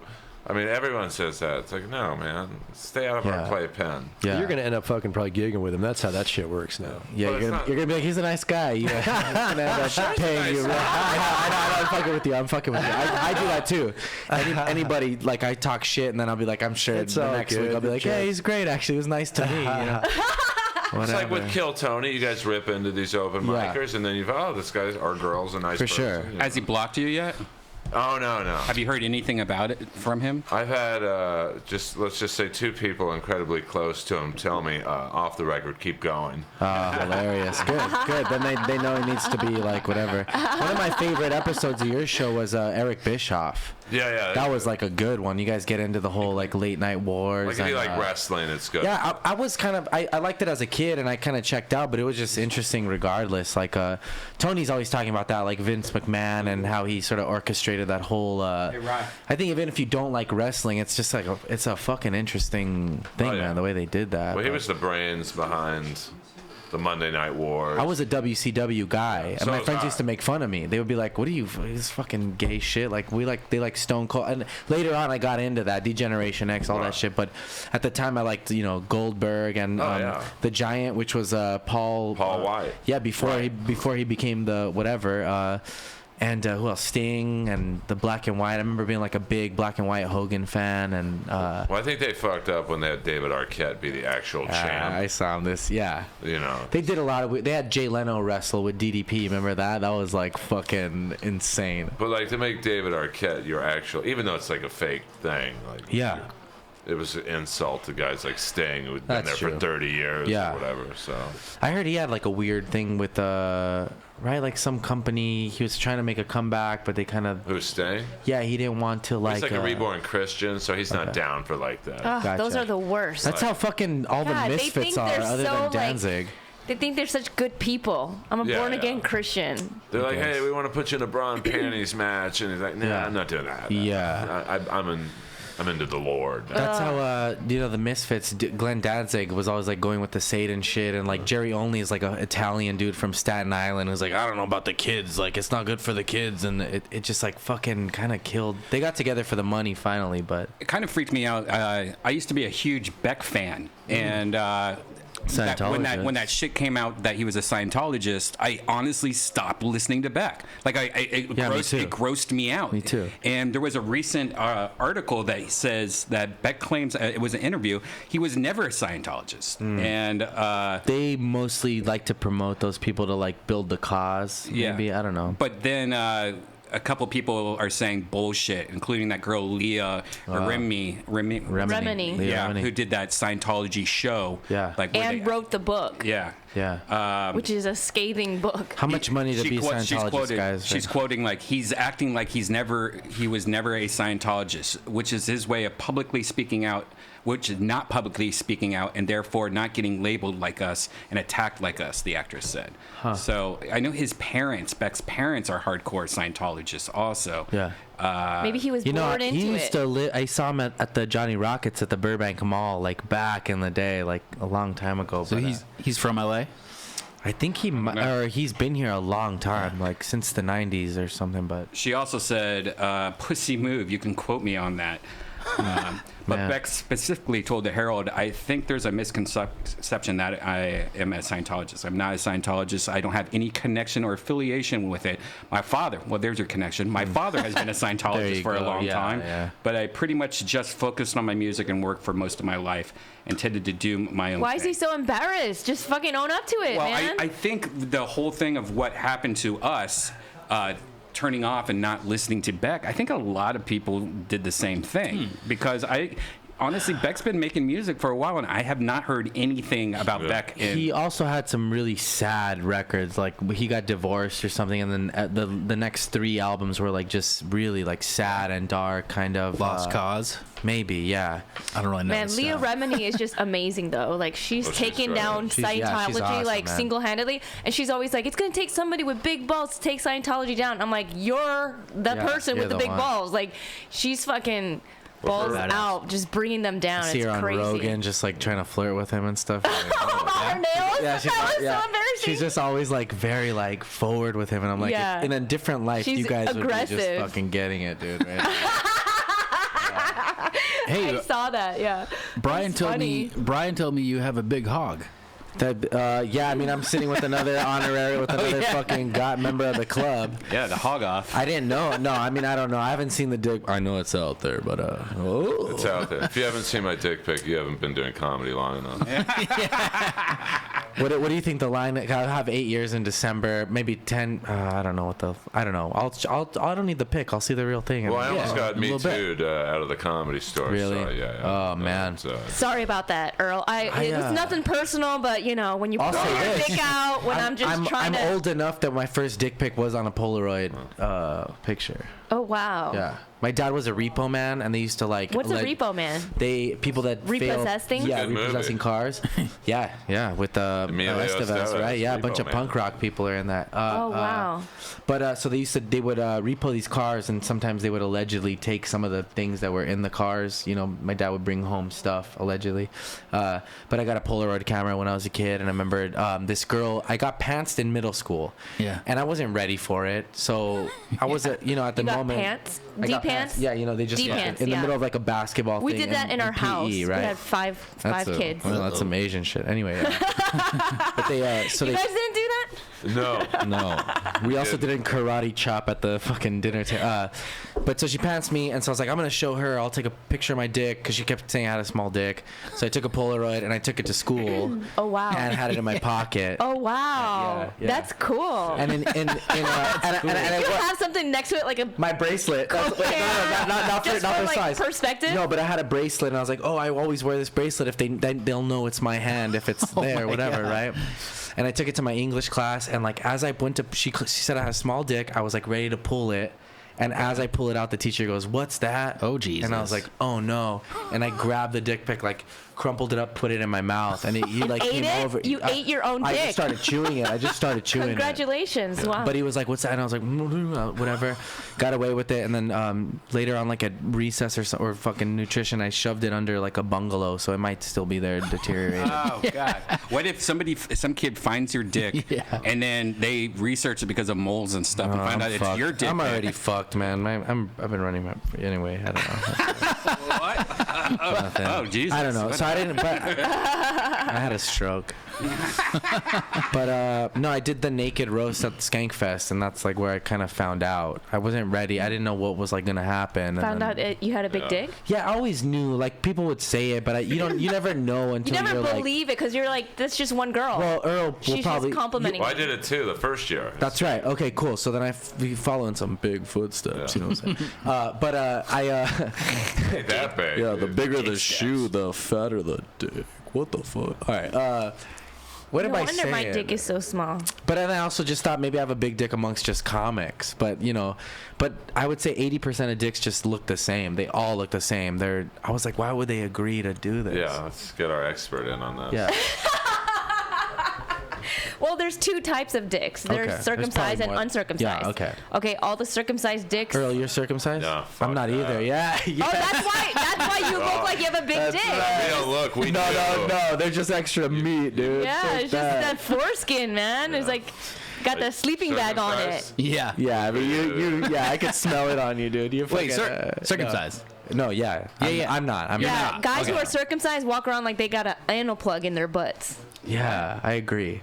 I mean, everyone says that. It's like, no, man, stay out of our playpen. Yeah. You're going to end up fucking probably gigging with him. That's how that shit works now. Yeah, you're gonna be like, he's a nice guy. You're gonna end up paying you. I'm fucking with you. I'm fucking with you. I do that too. Anybody, like, I talk shit and then I'll be like, I'm sure It's the all next good. week I'll be like, hey, he's great. Actually, it was nice to me. It's like with Kill Tony, you guys rip into these open micers, and then this guy's or girl's a nice person. sure. Has he blocked you yet? Oh, no. Have you heard anything about it from him? I've had let's just say 2 people incredibly close to him tell me off the record, keep going. Oh, hilarious. Good. Then they know it needs to be like whatever. One of my favorite episodes of your show was Eric Bischoff. Yeah. That was like a good one. You guys get into the whole like late night wars. Like if you like wrestling, it's good. Yeah, I was kind of I liked it as a kid and I kind of checked out, but it was just interesting regardless. Like Tony's always talking about that, like Vince McMahon and how he sort of orchestrated that whole. I think even if you don't like wrestling, it's just like it's a fucking interesting thing, man. The way they did that. Well, he was the brains behind the Monday Night Wars. I was a WCW guy, and my friends used to make fun of me. They would be like, "What are you? This fucking gay shit." Like they like Stone Cold. And later on, I got into that Degeneration X, all that shit. But at the time, I liked Goldberg and the Giant, which was Paul White. Yeah, before he became the whatever. And who else? Sting and the Black and White. I remember being like a big Black and White Hogan fan. And well, I think they fucked up when they had David Arquette be the actual champ. I saw this. Yeah. They did a lot of. They had Jay Leno wrestle with DDP. Remember that? That was like fucking insane. But like to make David Arquette your actual, even though it's like a fake thing. Like it was an insult to guys like Sting who'd been there for 30 years or whatever. So I heard he had like a weird thing with like some company. He was trying to make a comeback, but they kind of. Who's Sting? Yeah, he didn't want to like. He's like a reborn Christian, so he's not down for like that. Ugh, those are the worst. That's how fucking all the misfits are, other than Danzig. They think they're such good people. I'm a born again Christian. They're like, hey, we want to put you in a bra and panties match, and he's like, nah, I'm not doing that. Yeah, I'm into the Lord. That's how the Misfits. Glenn Danzig was always like going with the Satan shit, and like Jerry Only is like an Italian dude from Staten Island who's like, I don't know about the kids, like it's not good for the kids, and it just like fucking kind of killed. They got together for the money finally, but it kind of freaked me out. I used to be a huge Beck fan, and when that shit came out that he was a Scientologist, I honestly stopped listening to Beck. Like it grossed me out. Me too. And there was a recent article that says that Beck claims it was an interview. He was never a Scientologist, and they mostly like to promote those people to like build the cause. Maybe I don't know. But then. A couple people are saying bullshit, including that girl Leah Remini, who did that Scientology show. Yeah, and wrote the book. Yeah. Which is a scathing book. How much money to be a Scientologist, guys? She's quoting like he's acting like he was never a Scientologist, which is his way of publicly speaking out. Which is not publicly speaking out, and therefore not getting labeled like us and attacked like us, the actress said. So I know his parents, Beck's parents, are hardcore Scientologists also. Yeah. Maybe he was bored into he used to I saw him at the Johnny Rockets at the Burbank Mall, like back in the day, like a long time ago. So he's from LA? I think he's been here a long time, like since the 90s or something. But she also said, "Pussy move." You can quote me on that. But Beck specifically told the Herald, I think there's a misconception that I am a Scientologist. I'm not a Scientologist. I don't have any connection or affiliation with it. My father, well, there's your connection. My father has been a Scientologist for a long time. But I pretty much just focused on my music and work for most of my life and tended to do my own Why thing. is he so embarrassed? Just fucking own up to it, man. I think the whole thing of what happened to us, turning off and not listening to Beck, I think a lot of people did the same thing because honestly, Beck's been making music for a while, and I have not heard anything about Beck. He also had some really sad records, like he got divorced or something, and then the next 3 albums were like just really like sad and dark, kind of Lost Cause. Maybe, yeah. I don't really know. Man, Leah Remini is just amazing though. Like she's taken down Scientology she's awesome, like man. single-handedly, and she's always like, "It's gonna take somebody with big balls to take Scientology down." I'm like, "You're the person with the big balls." Like she's fucking balls out, just bringing them down. I see her it's on crazy. Rogan, just like trying to flirt with him and stuff. Her nails? Yeah, she's, that was so embarrassing. She's just always like very like forward with him, and I'm like, Yeah. in a different life, She's you guys would be aggressive. just fucking getting it, dude. Right? Hey, I saw that. Yeah. Brian That's told funny. me you have a big hog. That, yeah, I mean, I'm sitting with another honorary, with another fucking member of the club. Yeah, the hog off. I didn't know. No, I mean, I don't know. I haven't seen the dick. I know it's out there, but It's out there. If you haven't seen my dick pic, you haven't been doing comedy long enough. What do you think the line? I'll have 8 years in December, maybe 10. I don't know what the. I don't know. I don't need the pic. I'll see the real thing. Well, I almost got a Me little bit. Too'd out of the comedy store. Really? So, yeah. Oh man. Sorry about that, Earl. It was nothing personal, but you know, when you pull your dick out, when I'm just trying to. I'm old enough that my first dick pic was on a Polaroid picture. Oh wow. Yeah. My dad was a repo man, and they used to like. What's a repo man? People that Repossess things? Yeah, Good repossessing movie. cars. yeah, with Emilio Estevez, Estevez, right? Yeah, a Repo bunch of Man. punk rock people are in that. Oh wow. But so they would repo these cars, and sometimes they would allegedly take some of the things that were in the cars. You know, my dad would bring home stuff allegedly. But I got a Polaroid camera when I was a kid, and I remember this girl. I got pantsed in middle school. Yeah. And I wasn't ready for it, so I was at the moment. Pants? I got pants? Yeah, they just D-pants, in the yeah. middle of like a basketball We thing. did that in our PE, house. right? We had five kids. Well, that's some Asian shit. Anyway, but they so You they guys didn't do that? No. we also didn't karate chop at the fucking dinner table. But so she pantsed me, and so I was like, I'm gonna show her. I'll take a picture of my dick because she kept saying I had a small dick. So I took a Polaroid and I took it to school. Oh wow. And had it in my pocket. Oh wow. Yeah. That's cool. And Did you have something next to it, like a my bracelet. Not just for for like size. perspective? No, but I had a bracelet, and I was like, oh, I always wear this bracelet. If they'll know it's my hand if it's there, whatever, right? And I took it to my English class, and like as I went to, she said I had a small dick. I was like ready to pull it. And as I pull it out, the teacher goes, "What's that?" Oh, Jesus. And I was like, "Oh no!" And I grabbed the dick pic, like crumpled it up, put it in my mouth, and you like ate came it? over. You ate your own I dick. just started chewing it. Congratulations! Wow. But he was like, "What's that?" And I was like, "Whatever." Got away with it, and then later on, like at recess or fucking nutrition, I shoved it under like a bungalow, so it might still be there, deteriorating. Oh God! What if some kid finds your dick and then they research it because of moles and stuff and find out it's your dick? I'm already fucked, man. I've been running my anyway. I don't know. What? Oh Jesus! I don't know. So I didn't. But I had a stroke. But no, I did the naked roast at Skankfest, and that's like where I kind of found out. I wasn't ready. I didn't know what was like gonna happen. Found out you had a big dick? Yeah, I always knew. Like people would say it, but you never know until You never you're believe it because you're like, that's just one girl. Well, Earl will She's probably. just complimenting. Well, I did it too the first year. That's right. Okay, cool. So then we follow in some big footsteps. You know what I'm saying? But Ain't that big. Yeah, the bigger the shoe, the fatter the dick. What the fuck? All right. What am I saying? No wonder my dick is so small. But then I also just thought maybe I have a big dick amongst just comics. But but I would say 80% of dicks just look the same. They all look the same. I was like, why would they agree to do this? Yeah, let's get our expert in on this. Yeah. Well, there's two types of dicks. There's Okay. circumcised There's and probably more. uncircumcised. Yeah, okay. Okay, all the circumcised dicks. Earl, you're circumcised? No, I'm not either. Yeah. Oh, that's why you look like you have a big dick. Look, we No. They're just extra meat, dude. Yeah, it's just that foreskin, man. It's like got the sleeping bag on it. Yeah. Yeah, I mean, I could smell it on you, dude. Wait, circumcised? No, yeah. I'm not. I'm not. Guys who are circumcised walk around like they got an anal plug in their butts. Yeah, I agree.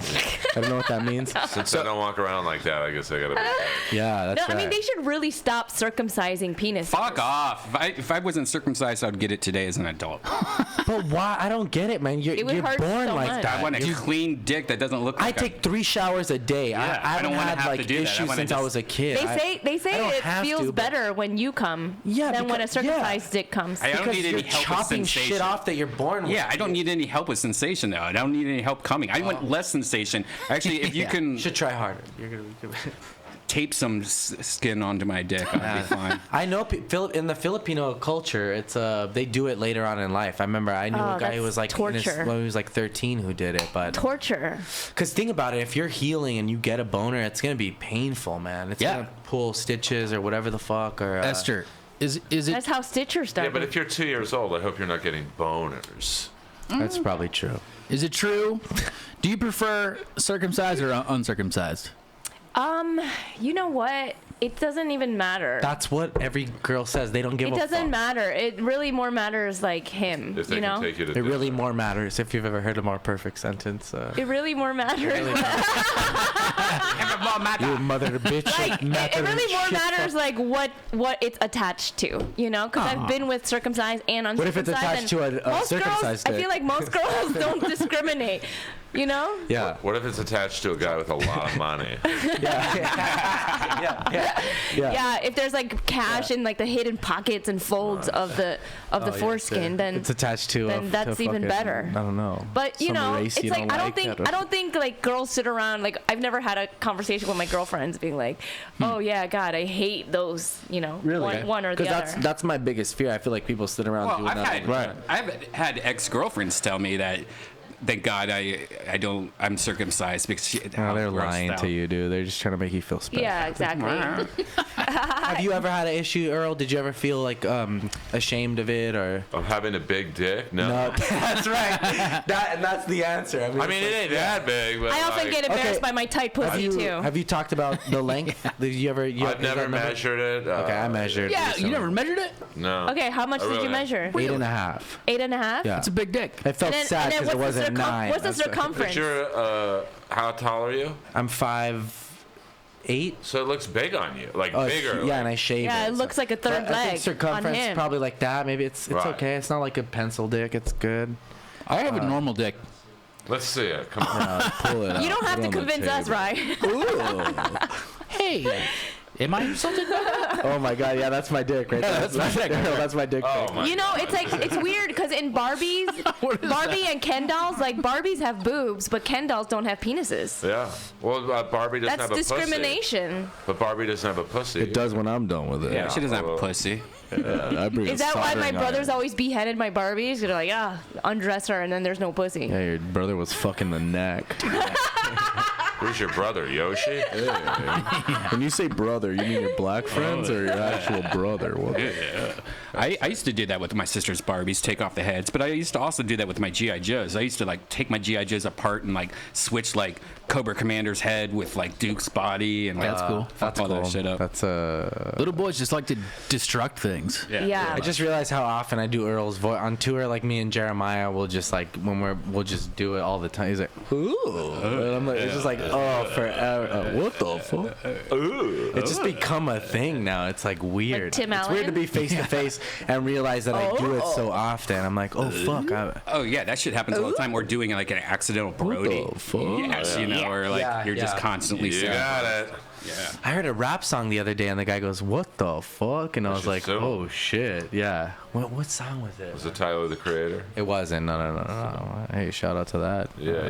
I don't know what that means. Since I don't walk around like that, I guess I gotta be. Yeah, that's No, right. I mean they should really stop circumcising penises. Fuck off. If I wasn't circumcised, I'd get it today as an adult. But why? I don't get it, man. You're would hurt born so like much. that. I want a clean dick that doesn't look like I take 3 showers a day. Yeah, I I don't haven't wanna had have to like do that. I issues wanna since I just- was a kid. They say I don't it have feels to, but- better when you come Yeah, than when a because- circumcised dick comes. I don't because need you're any help with chopping sensation. shit off that you're born with. Yeah, I don't need any help with sensation though. I don't need any help coming. I want less sensation. Actually, if you can should try harder. You're gonna tape some skin onto my dick, I'll be fine. I know in the Filipino culture, it's they do it later on in life. I remember I knew a guy who was like when he was like 13 who did it, but torture. Because think about it, if you're healing and you get a boner, it's gonna be painful, man. It's gonna pull stitches or whatever the fuck. Or Esther, is it? That's how Stitcher started. Yeah, but if you're 2 years old, I hope you're not getting boners. That's probably true. Is it true? Do you prefer circumcised or uncircumcised? You know what? It doesn't even matter. That's what every girl says. They don't give a fuck. It doesn't matter. It really more matters like him. If they you know? can take you to It really more matters. If you've ever heard a more perfect sentence. It really more matters. You mother to bitch. Like, it really more matters like what it's attached to, you know? Because I've been with circumcised and What if uncircumcised. it's attached to a most circumcised girls, I dick? feel like most girls don't discriminate, you know? Yeah. What if it's attached to a guy with a lot of money? Yeah, if there's like cash in like the hidden pockets and folds of the foreskin, then it's attached to. then that's even better. I don't know. But you Some know, race it's you like don't I don't think like girls sit around like I've never had a conversation with my girlfriends being like, oh yeah, God, I hate those, you know, one or the other. That's my biggest fear. I feel like people sit around doing that. I've had ex-girlfriends tell me that. Thank God I'm circumcised because they're lying to you, dude. They're just trying to make you feel special. Yeah, exactly. Have you ever had an issue, Earl? Did you ever feel like ashamed of it or? Of having a big dick? No. That's right. That's the answer. I mean, it ain't that big. But I often get embarrassed by my tight pussy too. Have you talked about the length? Did you ever? I've never measured it. Okay, I measured. Yeah, recently. you never measured it? No. Okay, how much did you measure? 8.5. 8.5? Yeah, It's a big dick. I felt sad because it wasn't 9. What's the circumference? But you're, how tall are you? I'm 5'8". So it looks big on you, like Oh, bigger. yeah, and I shave Yeah, it looks like a third I leg think circumference on him. probably like that. Maybe it's Right. okay. It's not like a pencil dick. It's good. I have a normal dick. Let's see it. Come on. Pull it You don't have to convince us, right? Hey, am I insulted? Oh my god, yeah, that's my dick right there. That's my dick. That's my dick. Oh my You know, it's like it's weird because in Barbie and Ken dolls, like Barbies have boobs, but Ken dolls don't have penises. Yeah. Well, Barbie doesn't That's have a pussy. discrimination. But Barbie doesn't have a pussy. It does when I'm done with it. Yeah, she doesn't have a pussy. Is that why my brothers always beheaded my Barbies? They're like, undress her, and then there's no pussy. Yeah, your brother was fucking the neck. Who's your brother, Yoshi? When you say brother, you mean your black friends or your actual brother? What I used to do that with my sister's Barbies, take off the heads, but I used to also do that with my G.I. Joes. I used to like take my G.I. Joes apart and like switch like Cobra Commander's head with like Duke's body and That's cool. Fuck all that shit up. That's Little boys just like to destruct things. Yeah. I just realized how often I do Earl's voice on tour. Like me and Jeremiah will just like we'll just do it all the time. He's like, ooh, and I'm like, it's just like, oh, forever. What the fuck? Ooh. It's just become a thing now. It's like weird. Like Tim it's weird to Allen? be face to face and realize that I do it so often. I'm like, oh fuck. Oh yeah, that shit happens all the time. We're doing like an accidental Brody. Yes, you know, or like you're just constantly You saying. got it. Yeah. I heard a rap song the other day, and the guy goes, "What the fuck?" And I was like, "Oh shit, yeah." What song was it? Was it Tyler the Creator? It wasn't. No. Hey, shout out to that. Yeah.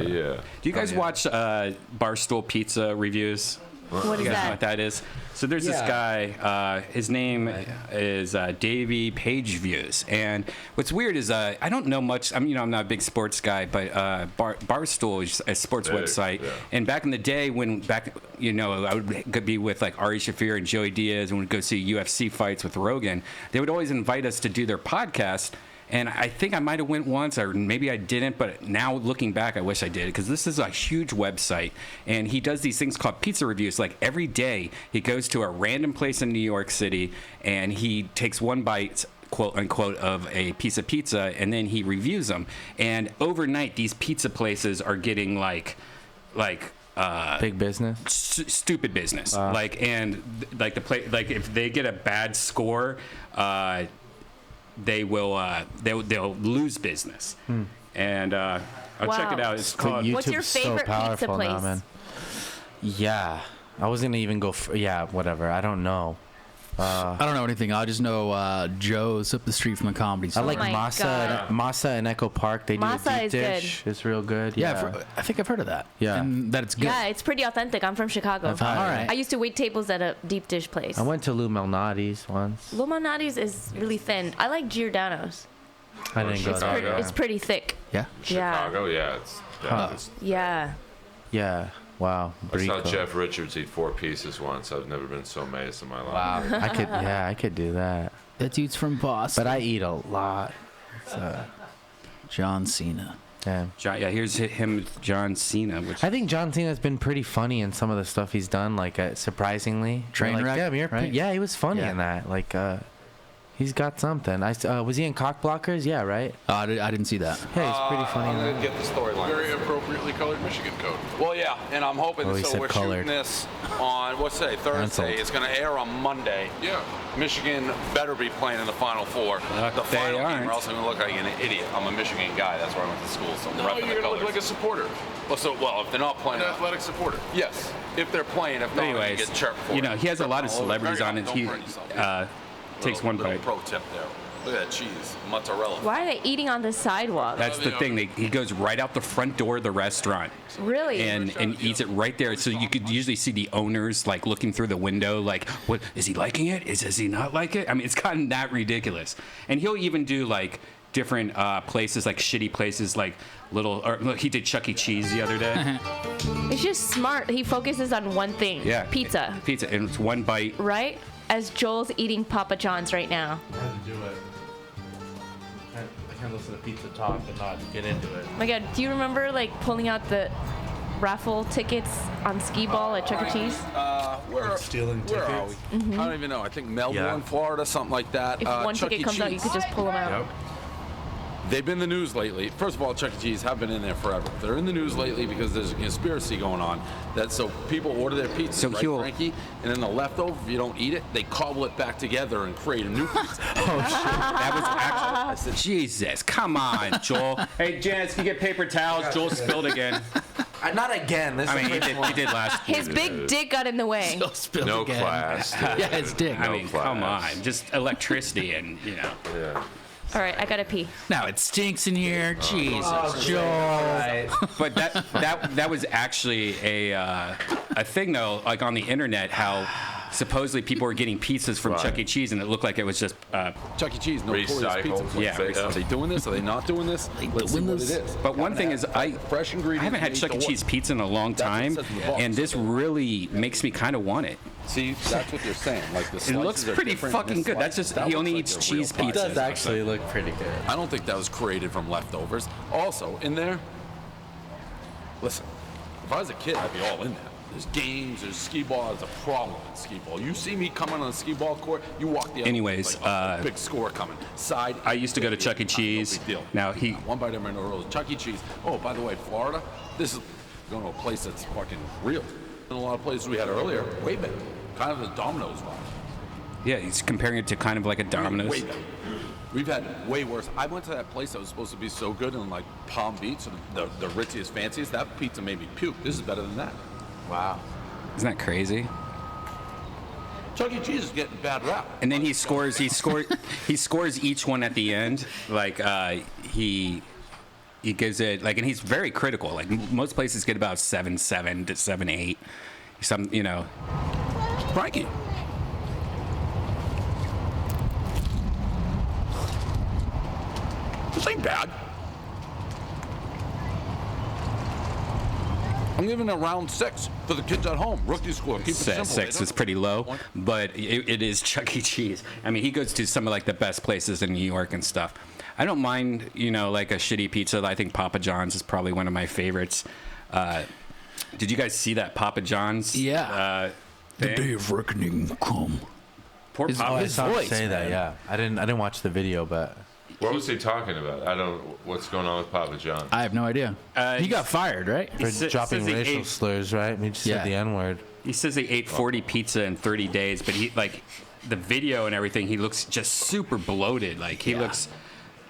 Do you guys watch Barstool Pizza reviews? What is You guys know that? what that is? So there's this guy. His name is Davey Page Views, and what's weird is I don't know much. I'm not a big sports guy, but Barstool is a sports website. Yeah. And back in the day, I would be with like Ari Shaffir and Joey Diaz, and we'd go see UFC fights with Rogan. They would always invite us to do their podcast. And I think I might have went once, or maybe I didn't. But now looking back, I wish I did, because this is a huge website, and he does these things called pizza reviews. Like every day, he goes to a random place in New York City, and he takes one bite, quote unquote, of a piece of pizza, and then he reviews them. And overnight, these pizza places are getting big business, stupid business. If they get a bad score, they'll lose business. And I'll check it out. It's called. What's your favorite pizza place? Now, man. Yeah, I was gonna even go. Whatever. I don't know. I don't know anything. I just know Joe's up the street from the Comedy Store. I like Masa in Echo Park. They do Masa a deep is dish. good. It's real good. Yeah, I think I've heard of that. Yeah, and that it's good. Yeah, it's pretty authentic. I'm from Chicago. All right. I used to wait tables at a deep dish place. I went to Lou Malnati's once. Lou Malnati's is really thin. I like Giordano's. I didn't go there. It's pretty thick. Yeah. Chicago, yeah. It's Yeah. Yeah. Wow. I saw Brico. Jeff Richards eat 4 pieces once. I've never been so amazed in my life. Wow. I could do that. That dude's from Boston. But I eat a lot. John Cena. Yeah. Here's him with John Cena. I think John Cena's been pretty funny in some of the stuff he's done, surprisingly. Trainwreck, right? Yeah, he was funny in that. He's got something. Was he in Cock Blockers? Yeah, right? I didn't see that. Yeah, he's pretty funny. I'm going to get the storyline. Very appropriately colored Michigan code. Well, yeah, and I'm hoping he said we're colored. shooting this on, Thursday. Canceled. It's going to air on Monday. Yeah. Michigan better be playing in the Final Four. The final game, or else I'm going to look like an idiot. I'm a Michigan guy. That's where I went to school, so I'm repping the you're going to colors. look like a supporter. Well, if they're not playing... An athletic supporter. Yes. If they're playing, if not, Anyways, you get chirped for it. he has a lot of celebrities on it. Don't He hurt yourself. takes one bite. Pro tip there. Look at that cheese, mozzarella. Why are they eating on the sidewalk? That's the thing. He goes right out the front door of the restaurant. Really? And eats it right there. So you could usually see the owners looking through the window, what is he liking it? Does he not like it? I mean, it's gotten that ridiculous. And he'll even do different places, shitty places, look, he did Chuck E. Cheese the other day. It's just smart. He focuses on one thing. Yeah. Pizza. And it's one bite. Right? As Joel's eating Papa John's right now. I had to do it. I can't listen to pizza talk and not get into it. Oh my God, do you remember pulling out the raffle tickets on skee ball at Chuck E. Cheese? Stealing tickets. Where are we? Mm-hmm. I don't even know. I think Melbourne, Florida, something like that. If one Chuck ticket E. comes out, you Cheese. could just pull them out. Yep. They've been in the news lately. First of all, Chuck E. Cheese have been in there forever. They're in the news lately because there's a conspiracy going on. So people order their pizza, right, Frankie? And then the leftover, if you don't eat it, they cobble it back together and create a new pizza. Oh, shit. That was actually... Jesus, come on, Joel. Hey, Janice, can you get paper towels? Joel spilled again. Not again. He did last year. His big dick got in the way. No class. Yeah, his dick. Come on. Just electricity and, Yeah. All right, I gotta pee. Now it stinks in here. Jesus, Joel. Right. But that was actually a thing though, on the internet, how supposedly people were getting pizzas from Chuck E. Cheese and it looked like it was just Chuck E. Cheese, notorious Recycled. pizza place. Yeah. Are they doing this? Are they not doing this? Let's see what it is. But one thing is, fresh ingredients. I haven't had Chuck E. Cheese pizza in a long time, and this really makes me kind of want it. See, that's what they're saying. The It looks pretty fucking good. That's just he only eats cheese pizza. It does actually look pretty good. I don't think that was created from leftovers. Also, in there, listen, if I was a kid, I'd be all in there. There's games, there's skee ball. There's a problem with skee ball. You see me coming on a skee ball court, you walk the other Anyways, way, big score coming. Side. I used to go to Chuck E. Cheese. No big deal. Now one bite every roll. Chuck E. Cheese. Oh, by the way, Florida, this is going to a place that's fucking real. In a lot of places we had earlier, way better. Kind of the Domino's vibe. Yeah, he's comparing it to kind of like a Domino's. Way better. We've had way worse. I went to that place that was supposed to be so good in Palm Beach, the ritziest, fanciest. That pizza made me puke. This is better than that. Wow. Isn't that crazy? Chuck E. Cheese is getting bad rap. And then he scores each one at the end. He gives it and he's very critical. Most places get about 7.7 to 7.8. Frankie. This ain't bad. I'm giving it around 6 for the kids at home. Rookie score. Keep it simple. 6 is pretty low, but it is Chuck E. Cheese. I mean, he goes to some of the best places in New York and stuff. I don't mind, a shitty pizza. I think Papa John's is probably one of my favorites. Did you guys see that Papa John's? Yeah. The thing? day of reckoning come. Poor His- Papa. oh, I his saw him voice, say that. man. Yeah, I didn't watch the video, but What was he talking about? I don't. What's going on with Papa John? I have no idea. He got fired, right? for sa- dropping says he racial ate- slurs, right? I mean, just Yeah. said the N-word. He says he ate 40 pizza in 30 days, but he like the video and everything. He looks just super bloated. Like he looks.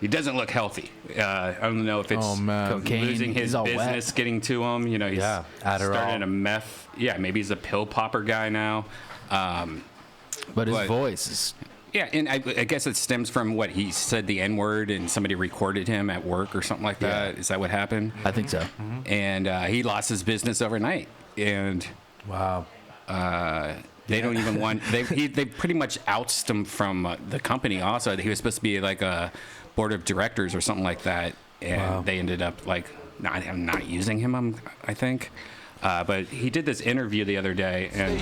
He doesn't look healthy. I don't know if it's Oh, man. Cocaine. losing his He's all wet. business getting to him. You know, he's Yeah, Adderall. started a meth. Yeah, maybe he's a pill popper guy now. But his But- voice is. Yeah, and I guess it stems from what he said the N-word and somebody recorded him at work or something like that. Is that what happened? I think so. And he lost his business overnight. And Wow. they don't even want they pretty much ousted him from the company. Also, he was supposed to be like a board of directors or something like that, and they ended up like not using him. I think, but he did this interview the other day, and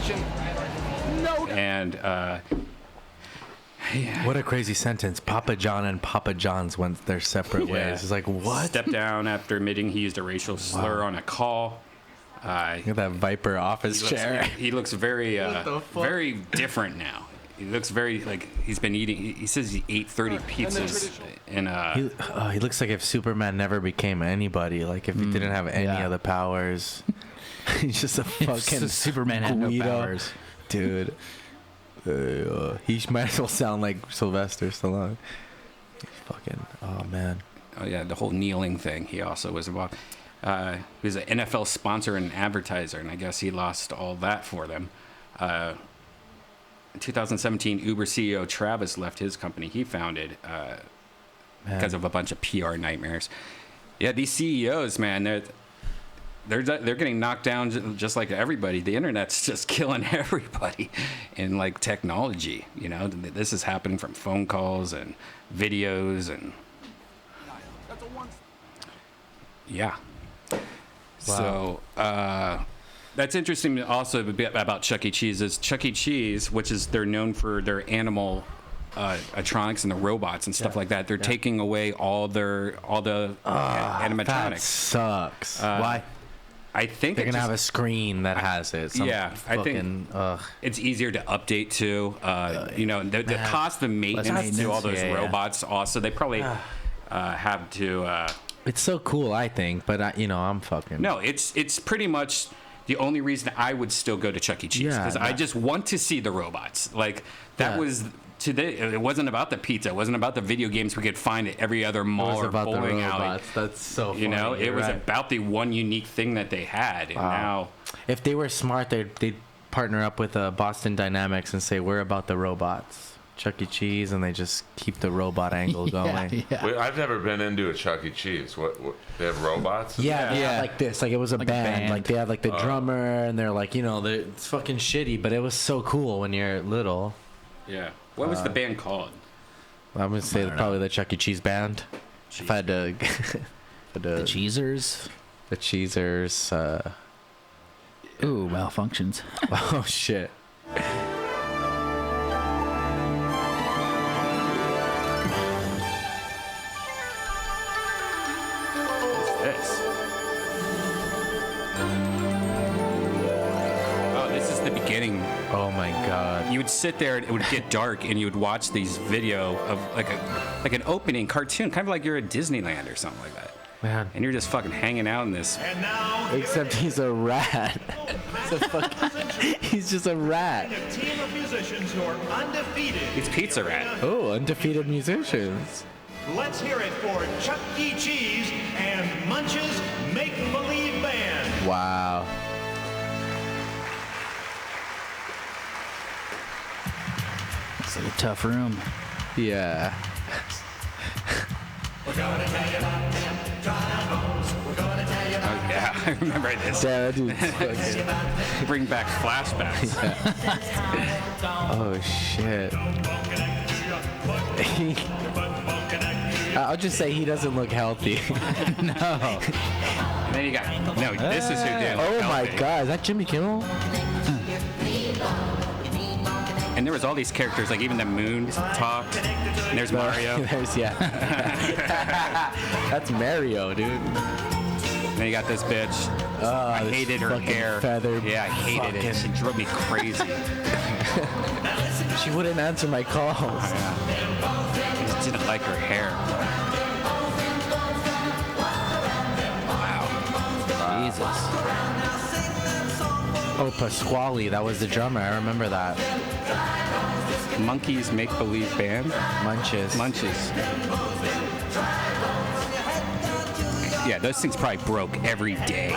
What a crazy sentence. Papa John and Papa John's went their separate ways. It's like, what? Stepped down after admitting he used a racial slur on a call. Look at that Viper office chair. He looks very, the fuck? very different now. He looks very like he's been eating. He says he ate 30 pizzas, and He looks like if Superman never became anybody. Like if he didn't have any of the powers. He's just a fucking Superman had no Guido. powers. Dude. He might as well sound like Sylvester Stallone. He's fucking, oh man. oh yeah, the whole kneeling thing. He also was involved. He was an NFL sponsor and advertiser, and I guess he lost all that for them. In 2017, Uber CEO Travis left his company he founded because of a bunch of PR nightmares. Yeah, these CEOs, man, they're getting knocked down just like everybody. The internet's just killing everybody in like technology. You know, this has happened from phone calls and videos and yeah. So that's interesting. Also a bit about Chuck E. Cheese is Chuck E. Cheese, which is they're known for their animal animatronics and the robots and stuff like that. They're taking away all the animatronics. That sucks. Why? I think They're gonna have a screen that has it. I think it's easier to update too. You know, the cost of maintenance to all those robots. Also, they probably have to. It's so cool, I think, but I'm fucking. No, it's pretty much the only reason I would still go to Chuck E. Cheese because I just want to see the robots. Like that was. It wasn't about the pizza. It wasn't about the video games we could find at every other mall or bowling alley. That's so funny. You know, it was right. about the one unique thing that they had. And now, if they were smart, they'd partner up with Boston Dynamics and say, we're about the robots. Chuck E. Cheese, and they just keep the robot angle going. Wait, I've never been into a Chuck E. Cheese. What they have robots? Yeah, they had like this. Like it was a band. Like they had like the drummer, and they're like, it's fucking shitty, but it was so cool when you're little. Yeah. What was the band called? I'm gonna say probably the Chuck E. Cheese band. If I had to, the Cheezers. The Cheezers. Ooh, malfunctions. Oh shit. This. Oh, this is the beginning. Oh my god. You would sit there and it would get dark and you would watch these video of like an opening cartoon, kind of like you're at Disneyland or something like that. Man. And you're just fucking hanging out in this. And now, except he's a rat. He's just a rat. a team of musicians who are undefeated. It's Pizza Rat. Oh, undefeated musicians. Let's hear it for Chuck E. Cheese and Munch's Make Believe Band. Wow. It's like a tough room. Yeah. We're gonna tell you about them trombones. We're gonna tell you about Oh yeah, I remember this. Yeah, dude. Bring back flashbacks. Oh shit. I'll just say he doesn't look healthy. No. And then you got this is who did. Oh my god, is that Jimmy Kimmel? And there was all these characters, like even the moon talked. And there's Mario. There's That's Mario, dude. And then you got this bitch. I hated her hair. Feathered Yeah, I hated it. She drove me crazy. She wouldn't answer my calls. I just didn't like her hair. Wow. Jesus. Oh, Pasquale, that was the drummer. I remember that. Monkeys Make Believe Band. Munches. Yeah, those things probably broke every day.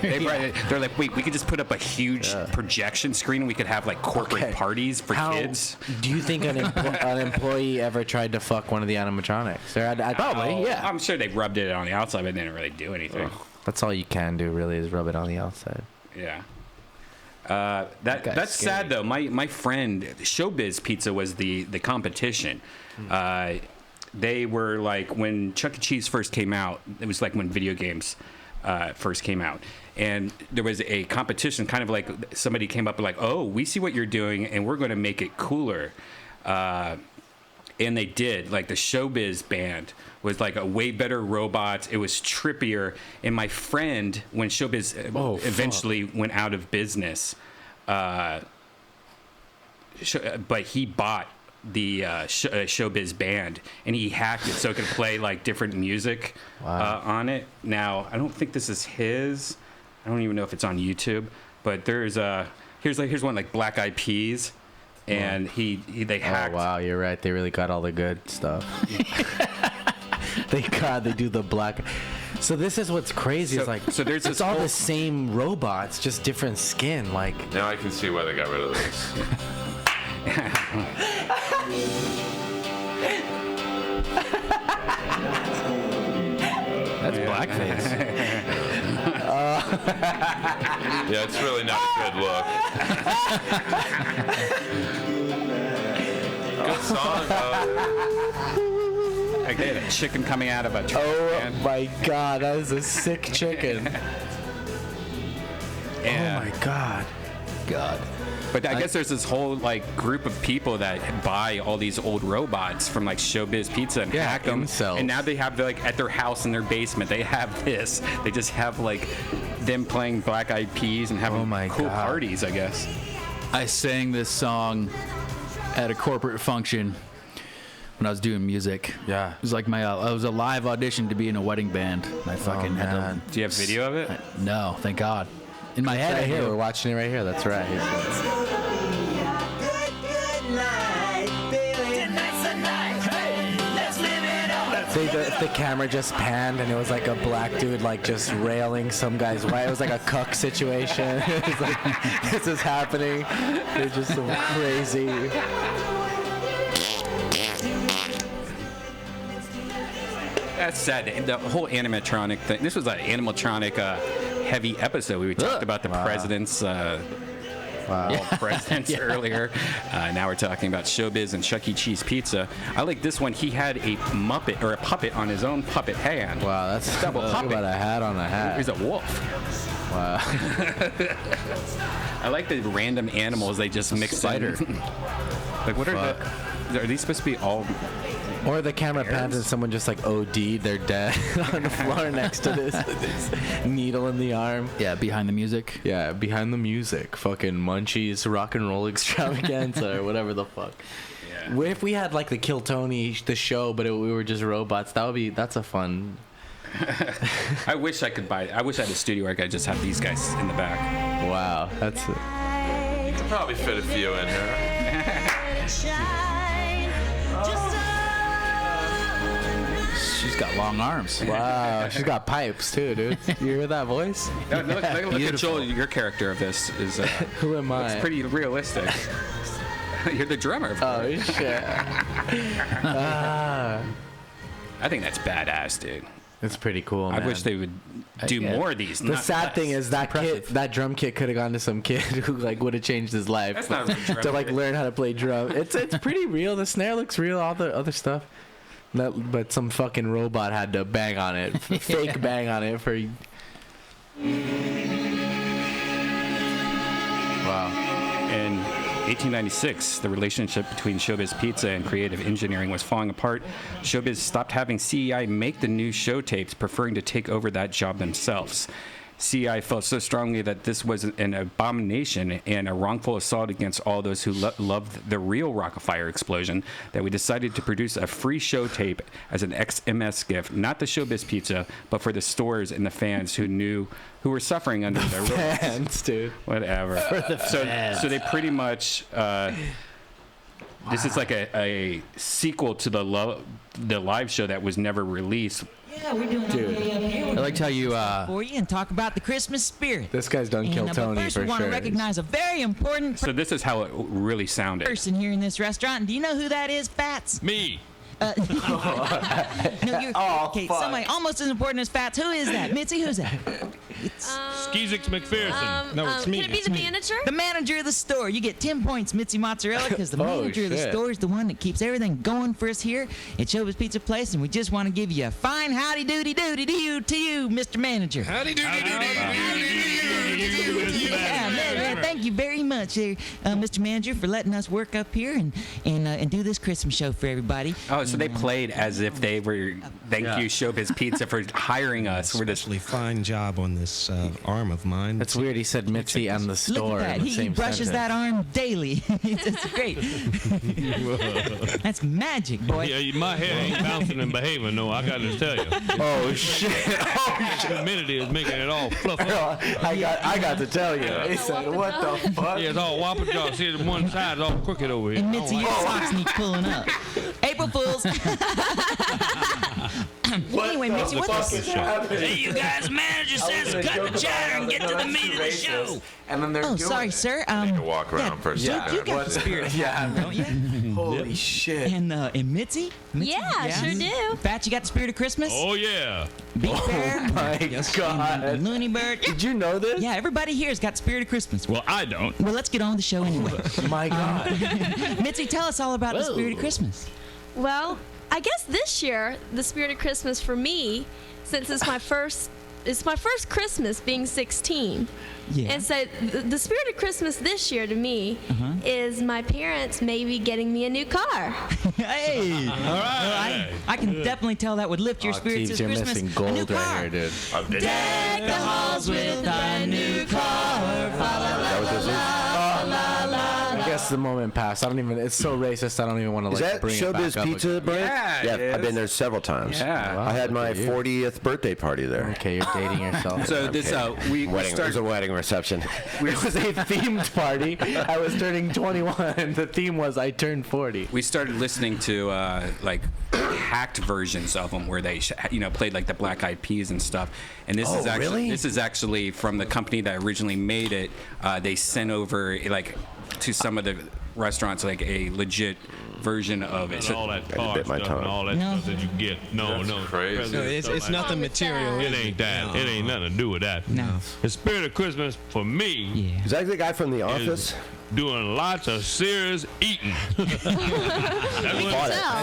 They're like, wait, we could just put up a huge projection screen and we could have like corporate parties for kids. Do you think an employee ever tried to fuck one of the animatronics? Probably, yeah. I'm sure they rubbed it on the outside, but they didn't really do anything. That's all you can do, really, is rub it on the outside. Yeah. That's scary. Sad though. My friend, ShowBiz Pizza was the competition. They were like, when Chuck E. Cheese first came out, it was like when video games first came out, and there was a competition, kind of like somebody came up and like, oh, we see what you're doing and we're going to make it cooler. And they did. Like the ShowBiz band was like a way better robot. It was trippier. And my friend, when ShowBiz eventually went out of business, but he bought the ShowBiz band and he hacked it so it could play like different music on it. Now I don't think this is his. I don't even know if it's on YouTube. But here's one like Black Eyed Peas. And they hacked. Oh wow, you're right. They really got all the good stuff. Thank God they do the black. So this is what's crazy. It's all the same robots, just different skin. Like now I can see why they got rid of this. That's blackface. Yeah, it's really not a good look. Good song, though. I get a chicken coming out of a trash can. Oh my God, that is a sick chicken. Yeah. Oh my God. But I guess there's this whole like group of people that buy all these old robots from like ShowBiz Pizza and hack them, and now they have like at their house in their basement they have this. They just have like them playing Black Eyed Peas and having cool parties. I guess. I sang this song at a corporate function when I was doing music. Yeah, it was like it was a live audition to be in a wedding band. I fucking had to. Do you have video of it? No, thank God. In my head, right here. We're watching it right here. That's right. The camera just panned and it was like a black dude like just railing some guy's wife. It was like a cuck situation. It was like, this is happening. They're just so crazy. That's sad. The whole animatronic thing. This was an animatronic heavy episode. We talked about the presidents. Presidents earlier. Now we're talking about ShowBiz and Chuck E. Cheese Pizza. I like this one. He had a Muppet or a puppet on his own puppet hand. Wow, that's double puppet. Talk about a hat on a hat. He's a wolf. Wow. I like the random animals they just mixed in. Like what are these supposed to be all? Or the camera pans and someone just like OD'd, they're dead on the floor next to this needle in the arm. Yeah, behind the music. Yeah, behind the music. Fucking Munchies, rock and roll extravaganza or whatever the fuck. Yeah. What if we had like the Kill Tony, the show, but we were just robots? That's a fun. I wish I could buy it. I wish I had a studio where I could just have these guys in the back. Wow, that's it. You could probably fit a few in here. She's got long arms. Wow, she's got pipes too, dude. You hear that voice? No, look at Joel. Your character of this is. Who am I? It's pretty realistic. You're the drummer. Of course. Oh shit. I think that's badass, dude. It's pretty cool, man. I wish they would do more of these. The sad thing is that drum kit could have gone to some kid who like would have changed his life. That's not really to like learn how to play drum. It's pretty real. The snare looks real. All the other stuff. But some fucking robot had to bang on it, fake bang on it for. Wow. In 1896, the relationship between ShowBiz Pizza and creative engineering was falling apart. ShowBiz stopped having CEI make the new show tapes, preferring to take over that job themselves. CI felt so strongly that this was an abomination and a wrongful assault against all those who loved the real Rockefeller explosion that we decided to produce a free show tape as an XMS gift, not the ShowBiz Pizza, but for the stores and the fans who were suffering under the fans, dude. Whatever. For the fans. So they pretty much. This is like a sequel to the live show that was never released. Yeah, we're doing okay up here. I liked how you for you and talk about the Christmas spirit. This guy's done kill Tony but first for we want sure. to recognize a very important So this is how it really sounded. person here in this restaurant. Do you know who that is, Fats? Me. No, you're okay. fuck. Somebody almost as important as Fats. Who is that? Mitzi, who's that? Skeezix McPherson. No, it's me. Can it be the manager? The manager of the store. You get 10 points, Mitzi Mozzarella, because the manager of the store is the one that keeps everything going for us here at ShowBiz Pizza Place, and we just want to give you a fine howdy doody doody to you, Mr. Manager. Howdy doody doody. Yeah, thank you very much, Mr. Manager, for letting us work up here and do this Christmas show for everybody. Oh, so they played as if they were. Thank you, ShowBiz Pizza, for hiring us. For this fine job on this arm of mine. That's weird. He said Mitzi and the store. Look at that. In the He same brushes that sentence. arm daily. It's great. That's magic, boy. Yeah, my head ain't bouncing and behaving, no. I got to tell you. Oh shit! Humidity is making it all fluffy. I got to tell you. He said, "What the fuck?" Yeah, it's all whopper jaw. See, one side's all crooked over here. And Mitzi, your socks need pulling up. April Fools. Anyway, Mitzi, what's this? Hey, you guys, manager says cut the chatter and get to the meat of the show. And then they're sorry, sir. Take a walk around for a second. You got the spirit, don't you? Holy shit! And Mitzi? Yeah, sure do. Fat, you got the spirit of Christmas? Oh yeah. Beef Bear? Oh my God! And Looney Bird? Did you know this? Yeah, everybody here's got the spirit of Christmas. Well, I don't. Well, let's get on with the show anyway. My God! Mitzi, tell us all about the spirit of Christmas. Well, I guess this year the spirit of Christmas for me, since it's my first Christmas being 16. Yeah. And so the spirit of Christmas this year to me is my parents maybe getting me a new car. Hey! All right. I can definitely tell that would lift your spirits this you're Christmas. missing gold a new car. right here, dude. Deck the halls with a new car. I guess the moment passed. I don't even. It's so racist. I don't even want to Is like that bring it back ShowBiz up Pizza, again. Brian? Yeah, it I've is. been there several times. Yeah. I had my 40th birthday party there. Okay, you're dating yourself. So this we It was a wedding reception. It was a themed party. I was turning 21, and the theme was I turned 40. We started listening to like hacked versions of them where they played like the Black Eyed Peas and stuff. And this is actually really? this is actually from the company that originally made it. They sent over like to some of the restaurants like a legit version of it. And all that car stuff and all that stuff that you get. No, crazy. No, it's nothing material. It ain't that. It ain't nothing to do with that. No. The spirit of Christmas for me Is that the guy from The Office? doing lots of serious eating. That's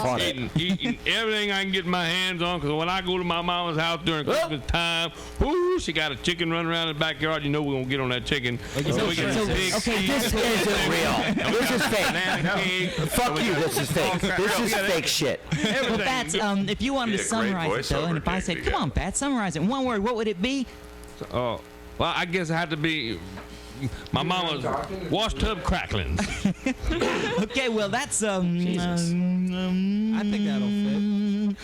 what eating everything I can get my hands on. Because when I go to my mama's house during Christmas time, whoo, she got a chicken running around in the backyard. You know we're gonna get on that chicken. This isn't real. This is fake. Fuck you. This is fake. This is fake shit. Well, Bats, if you wanted to summarize it, though, and if I said, come on, Bats, summarize it in one word, what would it be? Well, I guess it had to be my mama's wash tub cracklings. Okay, well, that's, I think that'll fit.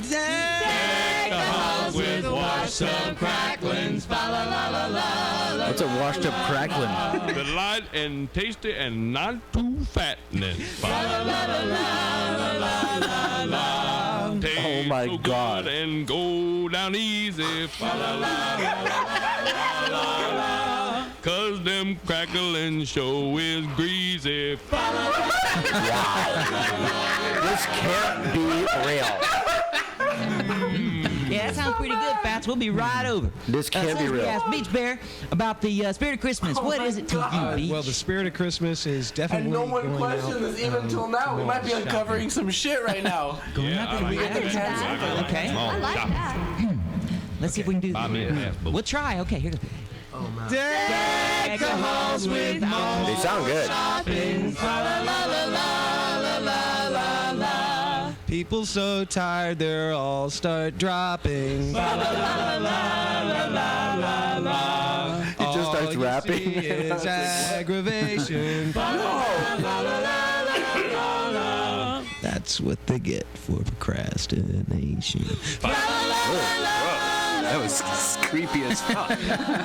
Deck the halls with washed up cracklings. What's a washed up crackling? The light and tasty and not too fattening. Oh my God! And go down easy. Cause them crackling show is greasy. This can't be real. Yeah, that sounds pretty good, Fats. We'll be right over. This can't be real. Ask Beach Bear about the spirit of Christmas. What is it to you, Beach? Well, the spirit of Christmas is definitely. And no one going questioned out, this even until now. We might be uncovering some shit right now. Okay. I like that. Let's see if we can do this. We'll try. Okay, here goes. Deck the halls with all They sound good. shopping. People so tired, they'll all start dropping. La, la, la, la, la, la, la. He just starts rapping. Is aggravation. That's what they get for procrastination. That was creepy as fuck. Do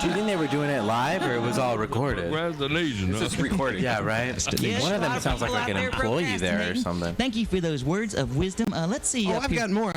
you think they were doing it live or it was all recorded? This is recorded. Yeah, right. Yes, One of a lot them sounds like people an out there employee there or procrastinating. something. Thank you for those words of wisdom. Let's see. I've got more.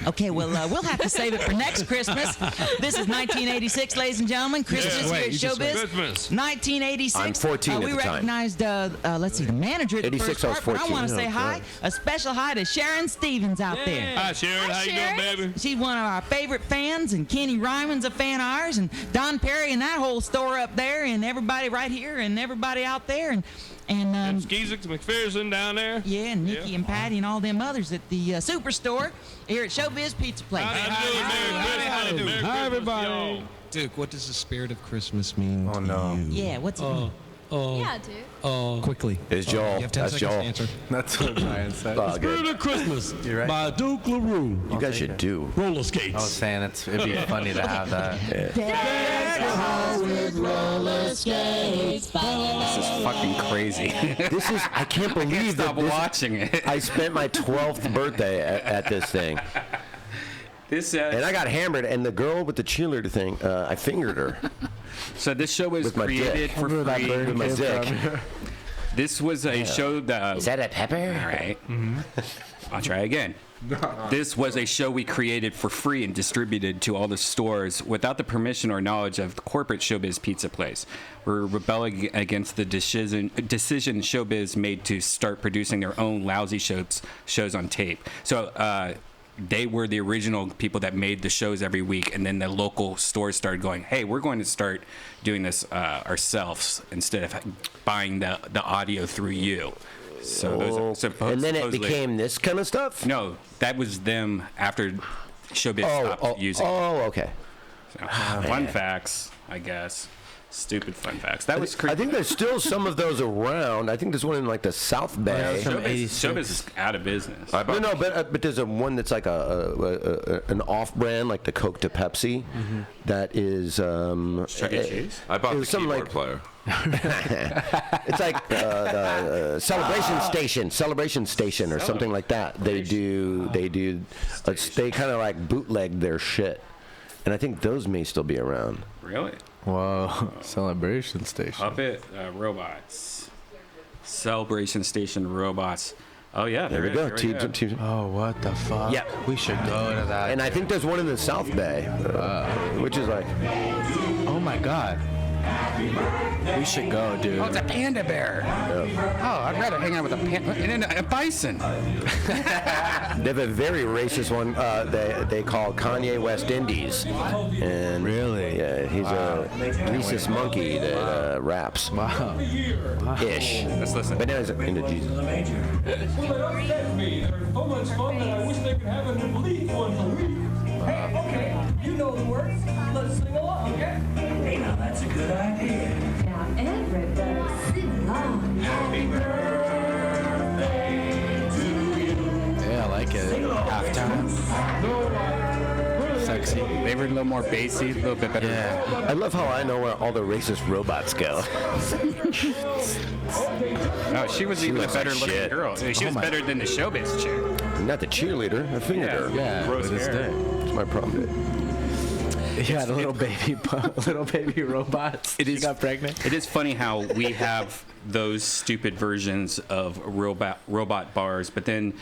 Okay, well, we'll have to save it for next Christmas. This is 1986, ladies and gentlemen. Christmas here at ShowBiz. Christmas. 1986. I'm 14 we at the time. recognized, let's see, the manager at the 86, first I was part. But I 14. want to say Oh, hi, God. a special hi to Sharon Stevens out there. Hi, Sharon. How you doing, baby? She's one of our favorite fans, and Kenny Ryman's a fan of ours, and Don Perry and that whole store up there, and everybody right here, and everybody out there, and Skeezix McPherson down there. yeah, and Nikki and Patty and all them others at the Superstore here at ShowBiz Pizza Place. Hi, everybody. Duke, what does the spirit of Christmas mean to you? Yeah, what's it mean? Yeah, dude. Quickly. It's Joel. You have 10 That's seconds Joel. to answer. That's what Brian said. Oh, good. Spirit of Christmas You're right. by Duke LaRue. You guys should do. Roller I skates. was saying it'd be funny to have that. This is fucking crazy. This is, I can't believe Stop that watching it. I spent my 12th birthday at this thing. This And I got hammered, and the girl with the cheerleader thing, I fingered her so this show was with my created dick. for With free. my dick. This was a show that. Is that a pepper? All right. I'll try again. This was a show we created for free and distributed to all the stores without the permission or knowledge of the corporate ShowBiz Pizza Place. We're rebelling against the decision ShowBiz made to start producing their own lousy shows on tape. So they were the original people that made the shows every week, and then the local stores started going, hey, we're going to start doing this ourselves instead of buying the audio through you. So those are And then it supposedly- became this kind of stuff? No, that was them after ShowBiz stopped using it. Oh, okay. So, fun facts, I guess. Stupid fun facts. That was crazy. I think there's still some of those around. I think there's one in like the South Bay. ShowBiz is out of business. No, but there's one that's like an off-brand, like the Coke to Pepsi, that is. Chuck E. Cheese? I bought the something keyboard like, player. It's like the Celebration Station, or something like that. They kind of like bootleg their shit, and I think those may still be around. Really? Whoa, Celebration Station. Puppet Robots. Celebration Station Robots. Oh, yeah. There we go. Oh, what the fuck? Yeah. We should go to that. And I think there's one in the South Bay, which is like. Oh my God. We should go, dude. Oh, it's a panda bear. Yeah. Oh, I'd rather hang out with a panda and a bison. They have a very racist one they call Kanye West Indies. And really? Yeah, he's a rhesus monkey that raps. Wow. Ish. Let's listen. But now he's into Jesus. Well, they upset me. There's so much fun that I wish they could have an elite once a week. Hey, okay, you know the words. Let's sing along, okay? Hey, now that's a good idea. Now everybody sing along. Happy birthday to you. Yeah, I like it. Halftime. Sexy. They were a little more bassy, a little bit better. Yeah. I love how I know where all the racist robots go. Oh, she was even a looks better like looking shit. girl. She was better than the ShowBiz chick. Not the cheerleader. I fingered her. Yeah, Gross with his hair. dick. That's my problem. Yeah, the little baby robots. It is she got pregnant. It is funny how we have those stupid versions of robot bars, but then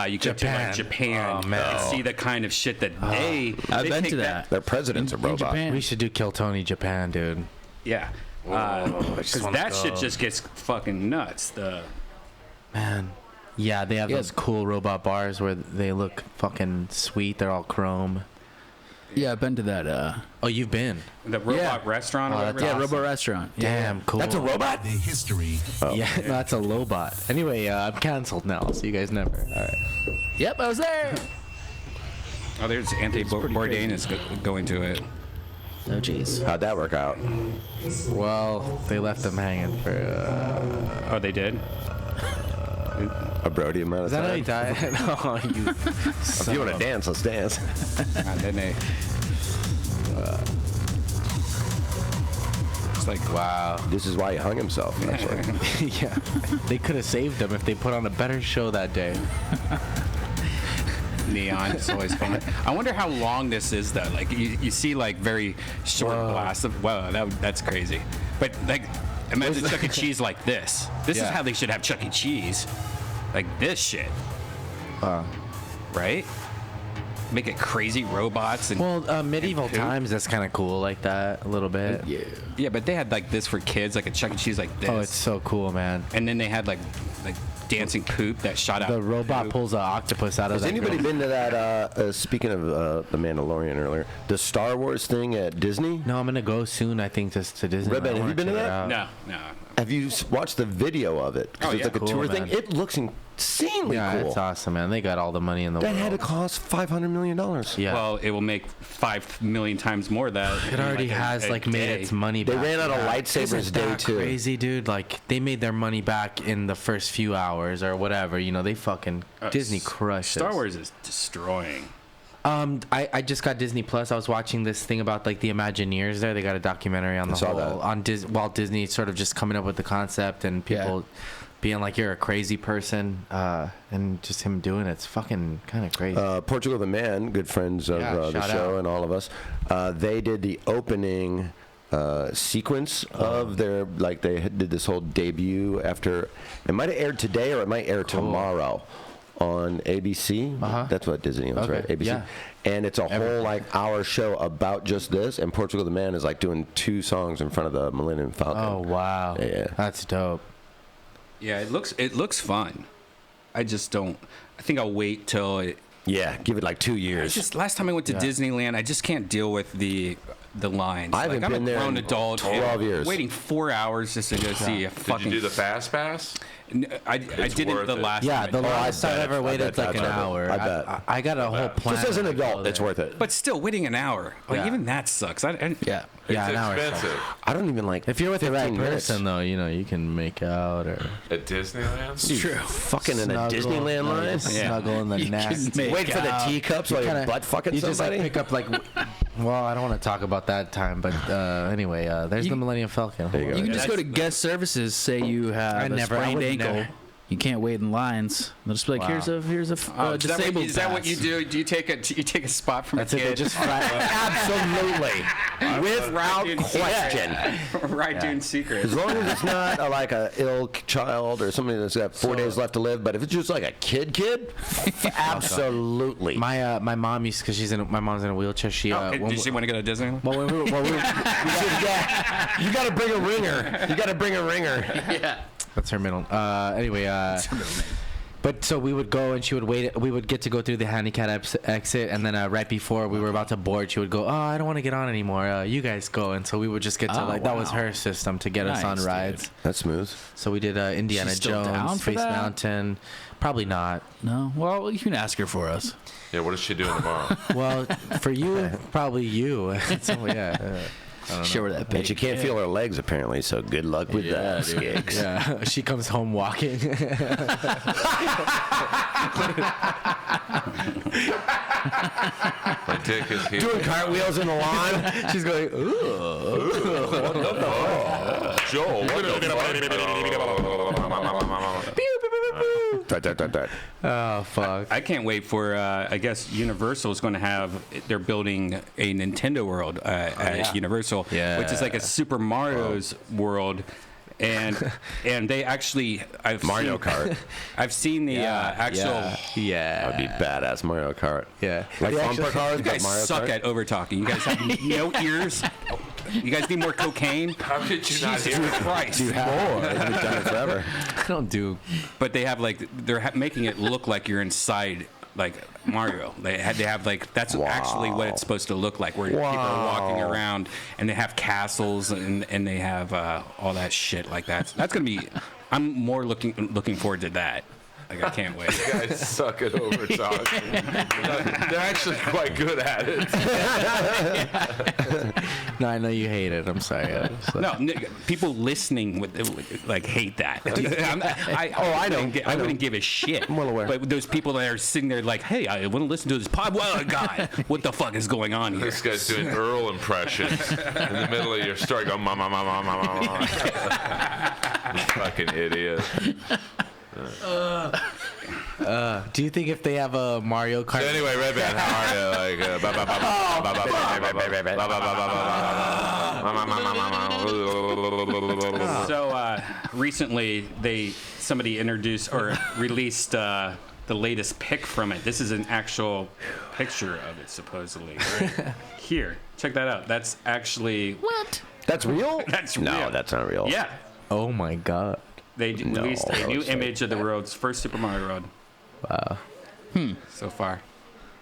you get to like Japan and see the kind of shit that they been take to that. Their president's a robot. Japan. We should do Kill Tony Japan, dude. Yeah. Because that shit just gets fucking nuts. Man. Yeah, they have those cool robot bars where they look fucking sweet. They're all chrome. Yeah, I've been to that. Oh, you've been? The robot restaurant or whatever? Yeah, robot restaurant. Damn, cool. That's a robot? The history. Oh. Yeah, no, that's a lobot. Anyway, I'm canceled now, so you guys never. All right. Yep, I was there. Oh, there's Anthony Bourdain is going to it. Oh, jeez. How'd that work out? Well, they left him hanging for. Oh, they did? A Brody amount of Is that how he time. died? No, you. If you want to dance, let's dance. And then they. It's like, wow. This is why he hung himself. Actually. Yeah. They could have saved him if they put on a better show that day. Neon is always fun. I wonder how long this is though. Like you see like very short blasts of. Whoa, that's crazy. But like, imagine Chuck E. Cheese like this. This is how they should have Chuck E. Cheese. Like this shit. Right? Make it crazy robots and. Well, medieval times, that's kind of cool like that a little bit. Yeah, but they had like this for kids, like a Chuck E. Cheese like this. Oh, it's so cool, man. And then they had like dancing poop that shot out. The robot pulls an octopus out of Has that. anybody been to that, speaking of the Mandalorian earlier, the Star Wars thing at Disney? No, I'm going to go soon, I think, just to Disney. Redban, have you been to that? No. Have you watched the video of it? 'Cause it's like cool, a tour man. thing. It looks insanely Yeah, cool. it's awesome, man. They got all the money in the world. That had to cost $500 million. Yeah. Well, it will make 5 million times more of that. It already has made its money back. They ran out of lightsabers Isn't day that 2. Crazy, dude. Like they made their money back in the first few hours or whatever. You know, they fucking Disney crushed Star us. Wars is destroying. I just got Disney Plus. I was watching this thing about like the Imagineers there. They got a documentary on the whole on Walt Disney sort of just coming up with the concept and people being like, you're a crazy person, and just him doing it. It's fucking kind of crazy. Portugal the Man, good friends of the shout show out. and all of us, they did the opening sequence of their, like they did this whole debut after, it might have aired today or it might air tomorrow on ABC. That's what Disney owns, right? ABC. Yeah. And it's a whole like hour show about just this, and Portugal the Man is like doing 2 songs in front of the Millennium Falcon. Oh wow. Yeah. That's dope. Yeah, it looks fun. I just don't. I think I'll wait till it. Yeah, give it like 2 years. Just last time I went to Disneyland, I just can't deal with the lines. I haven't I'm been a there grown in adult. 12 years. Waiting 4 hours just to go see a fucking. Did you do the fast pass? I did it the last. Yeah, time. the last time I ever waited like an hour. I bet. I got a whole plan. Just as an adult, it's worth it. But still, waiting an hour. Like, Yeah. even that sucks. Yeah. It's an hour. expensive. I don't even like. If you're with the right 15 minutes. person, though, you know, you can make out or At Disneyland? Dude, True. Fucking in a snuggle, Disneyland line. like, snuggle in the You can nest. make Wait for the out. teacups while you're butt fucking You just like somebody. pick up like. Well, I don't want to talk about that time, but anyway, there's the Millennium Falcon. There you go. You can just go to guest services, say you have a sprained ankle. You can't wait in lines. They'll just be like, here's a disabled Is that what pass. you do? Do you take a spot from That's a it. kid? They just Absolutely. Without question. Right, doing secret. As long as it's not like a ill child or somebody that's got 4 days left to live, but if it's just like a kid, absolutely. My mom used, because my mom's in a wheelchair. She Did she want to go to Disneyland? well, You got to bring a ringer. You got to bring a ringer. Yeah. that's her middle. Anyway, but so we would go and she would wait. We would get to go through the handicap exit, and then right before we were about to board, she would go, "Oh, I don't want to get on anymore. You guys go." And so we would just get to that was her system to get us on Nice, rides. dude. That's smooth. So we did Indiana She's still down Jones, for Space that? Mountain. Probably not. No. Well, you can ask her for us. Yeah, what is she doing tomorrow? Well, for you, probably you. So yeah. I don't Show her know. that But pig. she can't feel her legs apparently, so good luck with that, Skakes. Yeah, she comes home walking. My dick is here. Doing cartwheels in the lawn. She's going, ooh. What the fuck? Joel, what the fuck? Oh, fuck. I can't wait for. I guess Universal is going to have. They're building a Nintendo World at Universal, which is like a Super Mario's world, and they actually. Mario Kart. I've seen the actual. Yeah. That'd be badass Mario Kart. Yeah. Like They bumper actually- cars, You but guys Mario suck Kart. at over talking. You guys have no ears. You guys need more cocaine. How did you not Jesus hear? Christ. More. We've done it forever. I don't do. But they have like they're making it look like you're inside like Mario. They have like that's actually what it's supposed to look like, where people are walking around and they have castles and they have all that shit like that. That's gonna be. I'm more looking forward to that. Like, I can't wait. You guys suck at over talking. They're actually quite good at it. No, I know you hate it. I'm sorry. No, people listening with like hate that. I wouldn't give a shit. I'm well aware. But those people that are sitting there like, hey, I want to listen to this pod. Well, God, what the fuck is going on here? This guy's doing Earl impressions in the middle of your story. Go, mama, mama, mama, mama. You fucking idiot. Do you think if they have a Mario Kart? So anyway, Redban, how are you? So recently, somebody introduced or released the latest pic from it. This is an actual picture of it, supposedly. Right? Here, check that out. That's actually what? That's real? That's no, real. that's not real. Yeah. Oh my God. They released a new image of the world's first Super Mario Road. Wow. So far.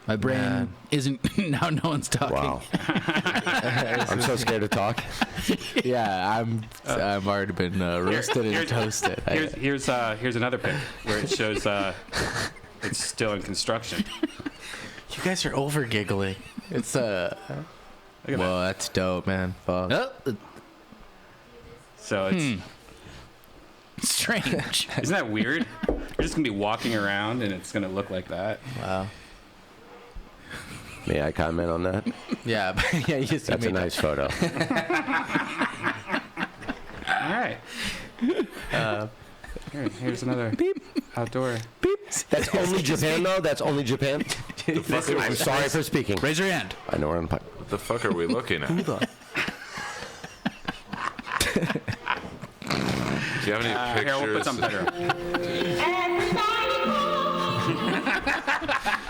My brain isn't. Now no one's talking. Wow. I'm so scared to talk. Yeah, I've already been roasted and toasted. Here's another pic where it shows it's still in construction. You guys are over giggling. It's Well, that's dope, man. Fuck. So it's strange. Isn't that weird? You're just gonna be walking around and it's gonna look like that. Wow. May I comment on that? Yeah, yeah. That's a nice photo. All right. Here's another outdoor. Beep. That's only Japan, though. That's only Japan. I'm sorry for speaking. Raise your hand. I know we're on. What the fuck are we looking at? Do you have any pictures? Here, we'll put something better.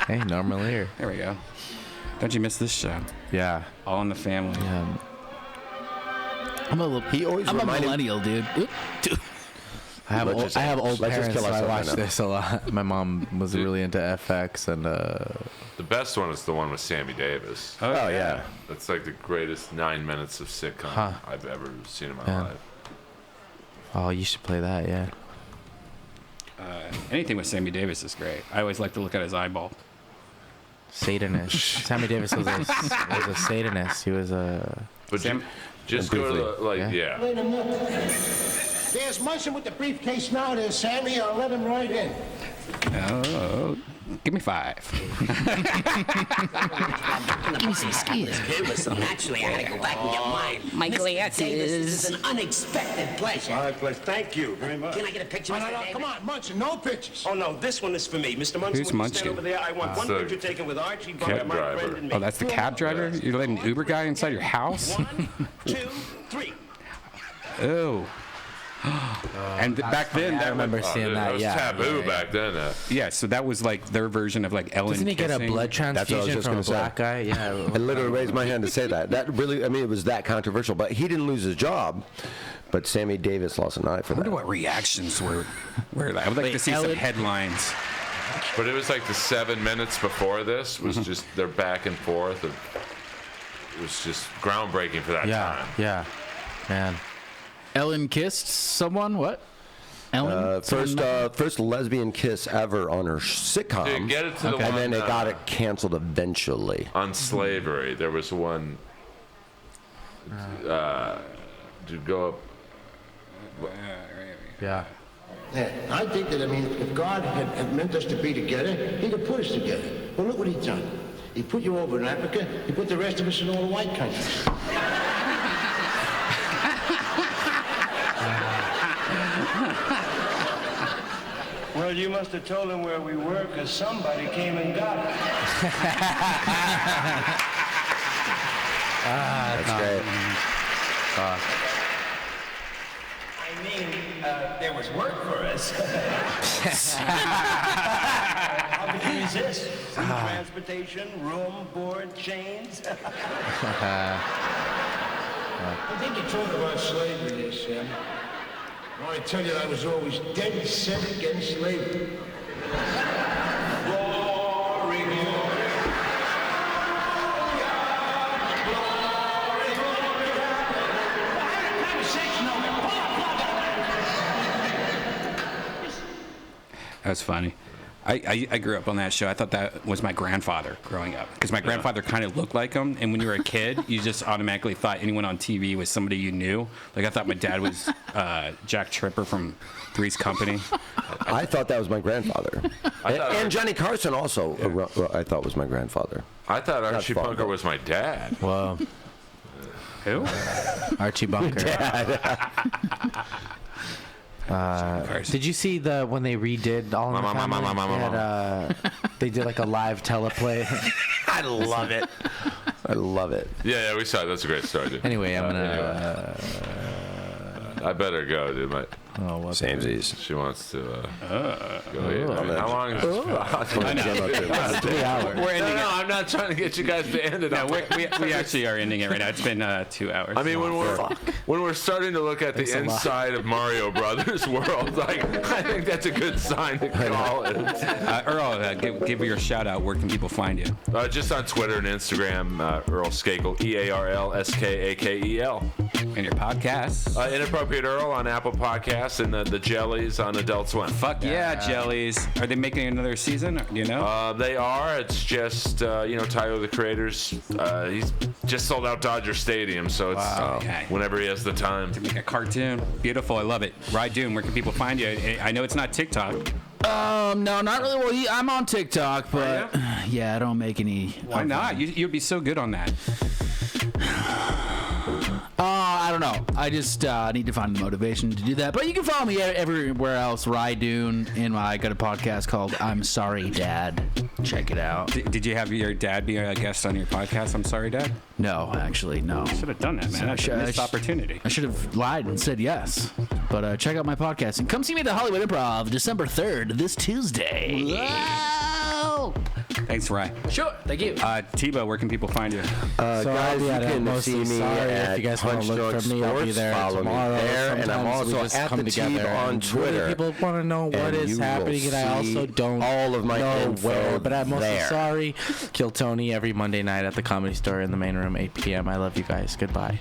Hey, normal here. There we go. Don't you miss this show? Yeah. All in the Family. Yeah. I'm a millennial, dude. I have old parents, so I watch this a lot. My mom was really into FX and. The best one is the one with Sammy Davis. Oh yeah. That's like the greatest 9 minutes of sitcom I've ever seen in my life. Oh, you should play that, yeah. Anything with Sammy Davis is great. I always like to look at his eyeball. Satanist. Sammy Davis was a Satanist. He was a. But just go to the, yeah. Wait a minute. There's Munson with the briefcase now. There's Sammy. I'll let him right in. Oh, give me 5. Give me some skis. Naturally, I had to go back and get mine. My glasses. This is an unexpected pleasure. My pleasure. Thank you very much. Can I get a picture, Mr. Davis? Come on, Munson. No pictures. Oh, no. This one is for me. Mr. Munson, Who's will you stand Munchkin? over there? I want one the picture taken with Archie, cab Bunker, my driver. friend, and me. Oh, that's the cab driver? You're letting an Uber guy inside your house? 1, 2, 3. Oh. And back then, I remember seeing That that. was Yeah. taboo back then. Yeah, so that was like their version of like Ellen. Doesn't he get a kissing. blood That's what I was transfusion just from a gonna say. black guy? Yeah. I literally raised my hand to say that. That really, I mean, it was that controversial. But he didn't lose his job. But Sammy Davis lost an eye for I wonder that. what reactions were. I would like to see some headlines. But it was like the 7 minutes before this was just their back and forth. It was just groundbreaking for that time. Yeah. Man. Ellen kissed someone? What? Ellen? First lesbian kiss ever on her sitcom. Dude, get it to the and one, then they got it canceled eventually. On slavery, there was one. To go up. Yeah. I think that, I mean, if God had meant us to be together, he'd have put us together. Well, look what he's done. He put you over in Africa. He put the rest of us in all the white countries. Well, you must have told him where we were, because somebody came and got us. That's great. I mean, there was work for us. How could you resist? Free transportation, room, board, chains. I think you talk about slavery there, Sam. I want to tell you that I was always dead set against slavery. Glory, glory. That's funny. I grew up on that show. I thought that was my grandfather growing up because my grandfather kind of looked like him. And when you were a kid, you just automatically thought anyone on TV was somebody you knew. Like I thought my dad was Jack Tripper from Three's Company. I thought that was my grandfather. And Johnny Carson also, I thought was my grandfather. I thought Archie Bunker was my dad. Well, who? Archie Bunker. Did you see when they redid All in the Family? They did like a live teleplay. I love it. I love it. Yeah, we saw it. That's a great story, dude. Anyway, I'm gonna. I better go, dude. Samesies. She wants to go eat. I mean, how long is this? 3 hours. We're ending No, I'm not trying to get you guys to end it. No, we actually are ending it right now. It's been 2 hours. I mean, when we're starting to look at the inside of Mario Brothers world, like I think that's a good sign to call it. Earl, give your shout out. Where can people find you? Just on Twitter and Instagram, Earl Skakel, EARL SKAKEL. And your podcasts? Inappropriate Earl on Apple Podcasts and the Jellies on Adult Swim. Fuck yeah, Jellies. Are they making another season? Do you know? They are. It's just, Tyler, the creators, he's just sold out Dodger Stadium, so it's whenever he has the time. To make a cartoon. Beautiful. I love it. Doon, where can people find you? I know it's not TikTok. No, not really. Well, I'm on TikTok, but yeah, I don't make any. Why not? You'd be so good on that. I don't know. I just need to find the motivation to do that. But you can follow me everywhere else. Doon, and I got a podcast called I'm Sorry, Dad. Check it out. Did you have your dad be a guest on your podcast, I'm Sorry, Dad? No, actually, no. You should have done that, man. That's a missed opportunity. I should have lied and said yes. But check out my podcast. And come see me at the Hollywood Improv December 3rd, this Tuesday. Whoa! Thanks, Rye. Sure. Thank you. Thibault, where can people find you? Guys, you can see me at if you guys want to look for me, I'll be there tomorrow. And I'm also at the Teeb on Twitter. People want to know what is happening, and I also don't all of my know info where. But I'm also there. sorry. Kill Tony every Monday night at the Comedy Store in the main room, 8 p.m. I love you guys. Goodbye.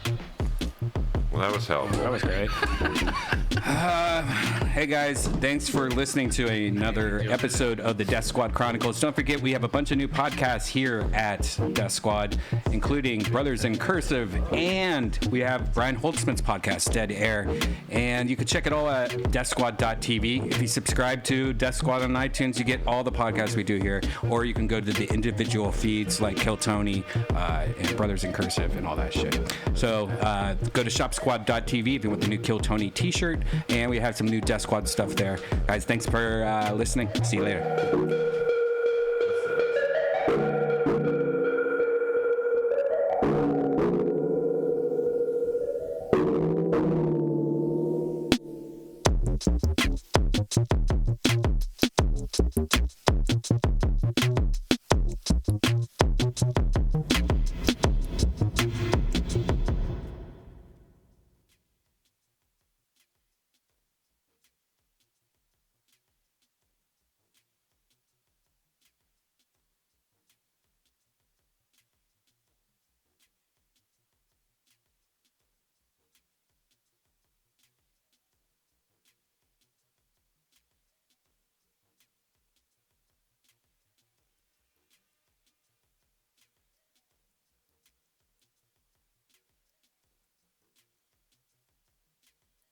Well, that was helpful. That was great. Hey guys, thanks for listening to another episode of the Death Squad Chronicles. Don't forget, we have a bunch of new podcasts here at Death Squad, including Brothers in Cursive, and we have Brian Holtzman's podcast, Dead Air. And you can check it all at deathsquad.tv. If you subscribe to Death Squad on iTunes, you get all the podcasts we do here. Or you can go to the individual feeds like Kill Tony and Brothers in Cursive and all that shit. So go to shopsquad.tv if you want the new Kill Tony t-shirt. And we have some new Death Squad stuff there. Guys, thanks for listening. See you later.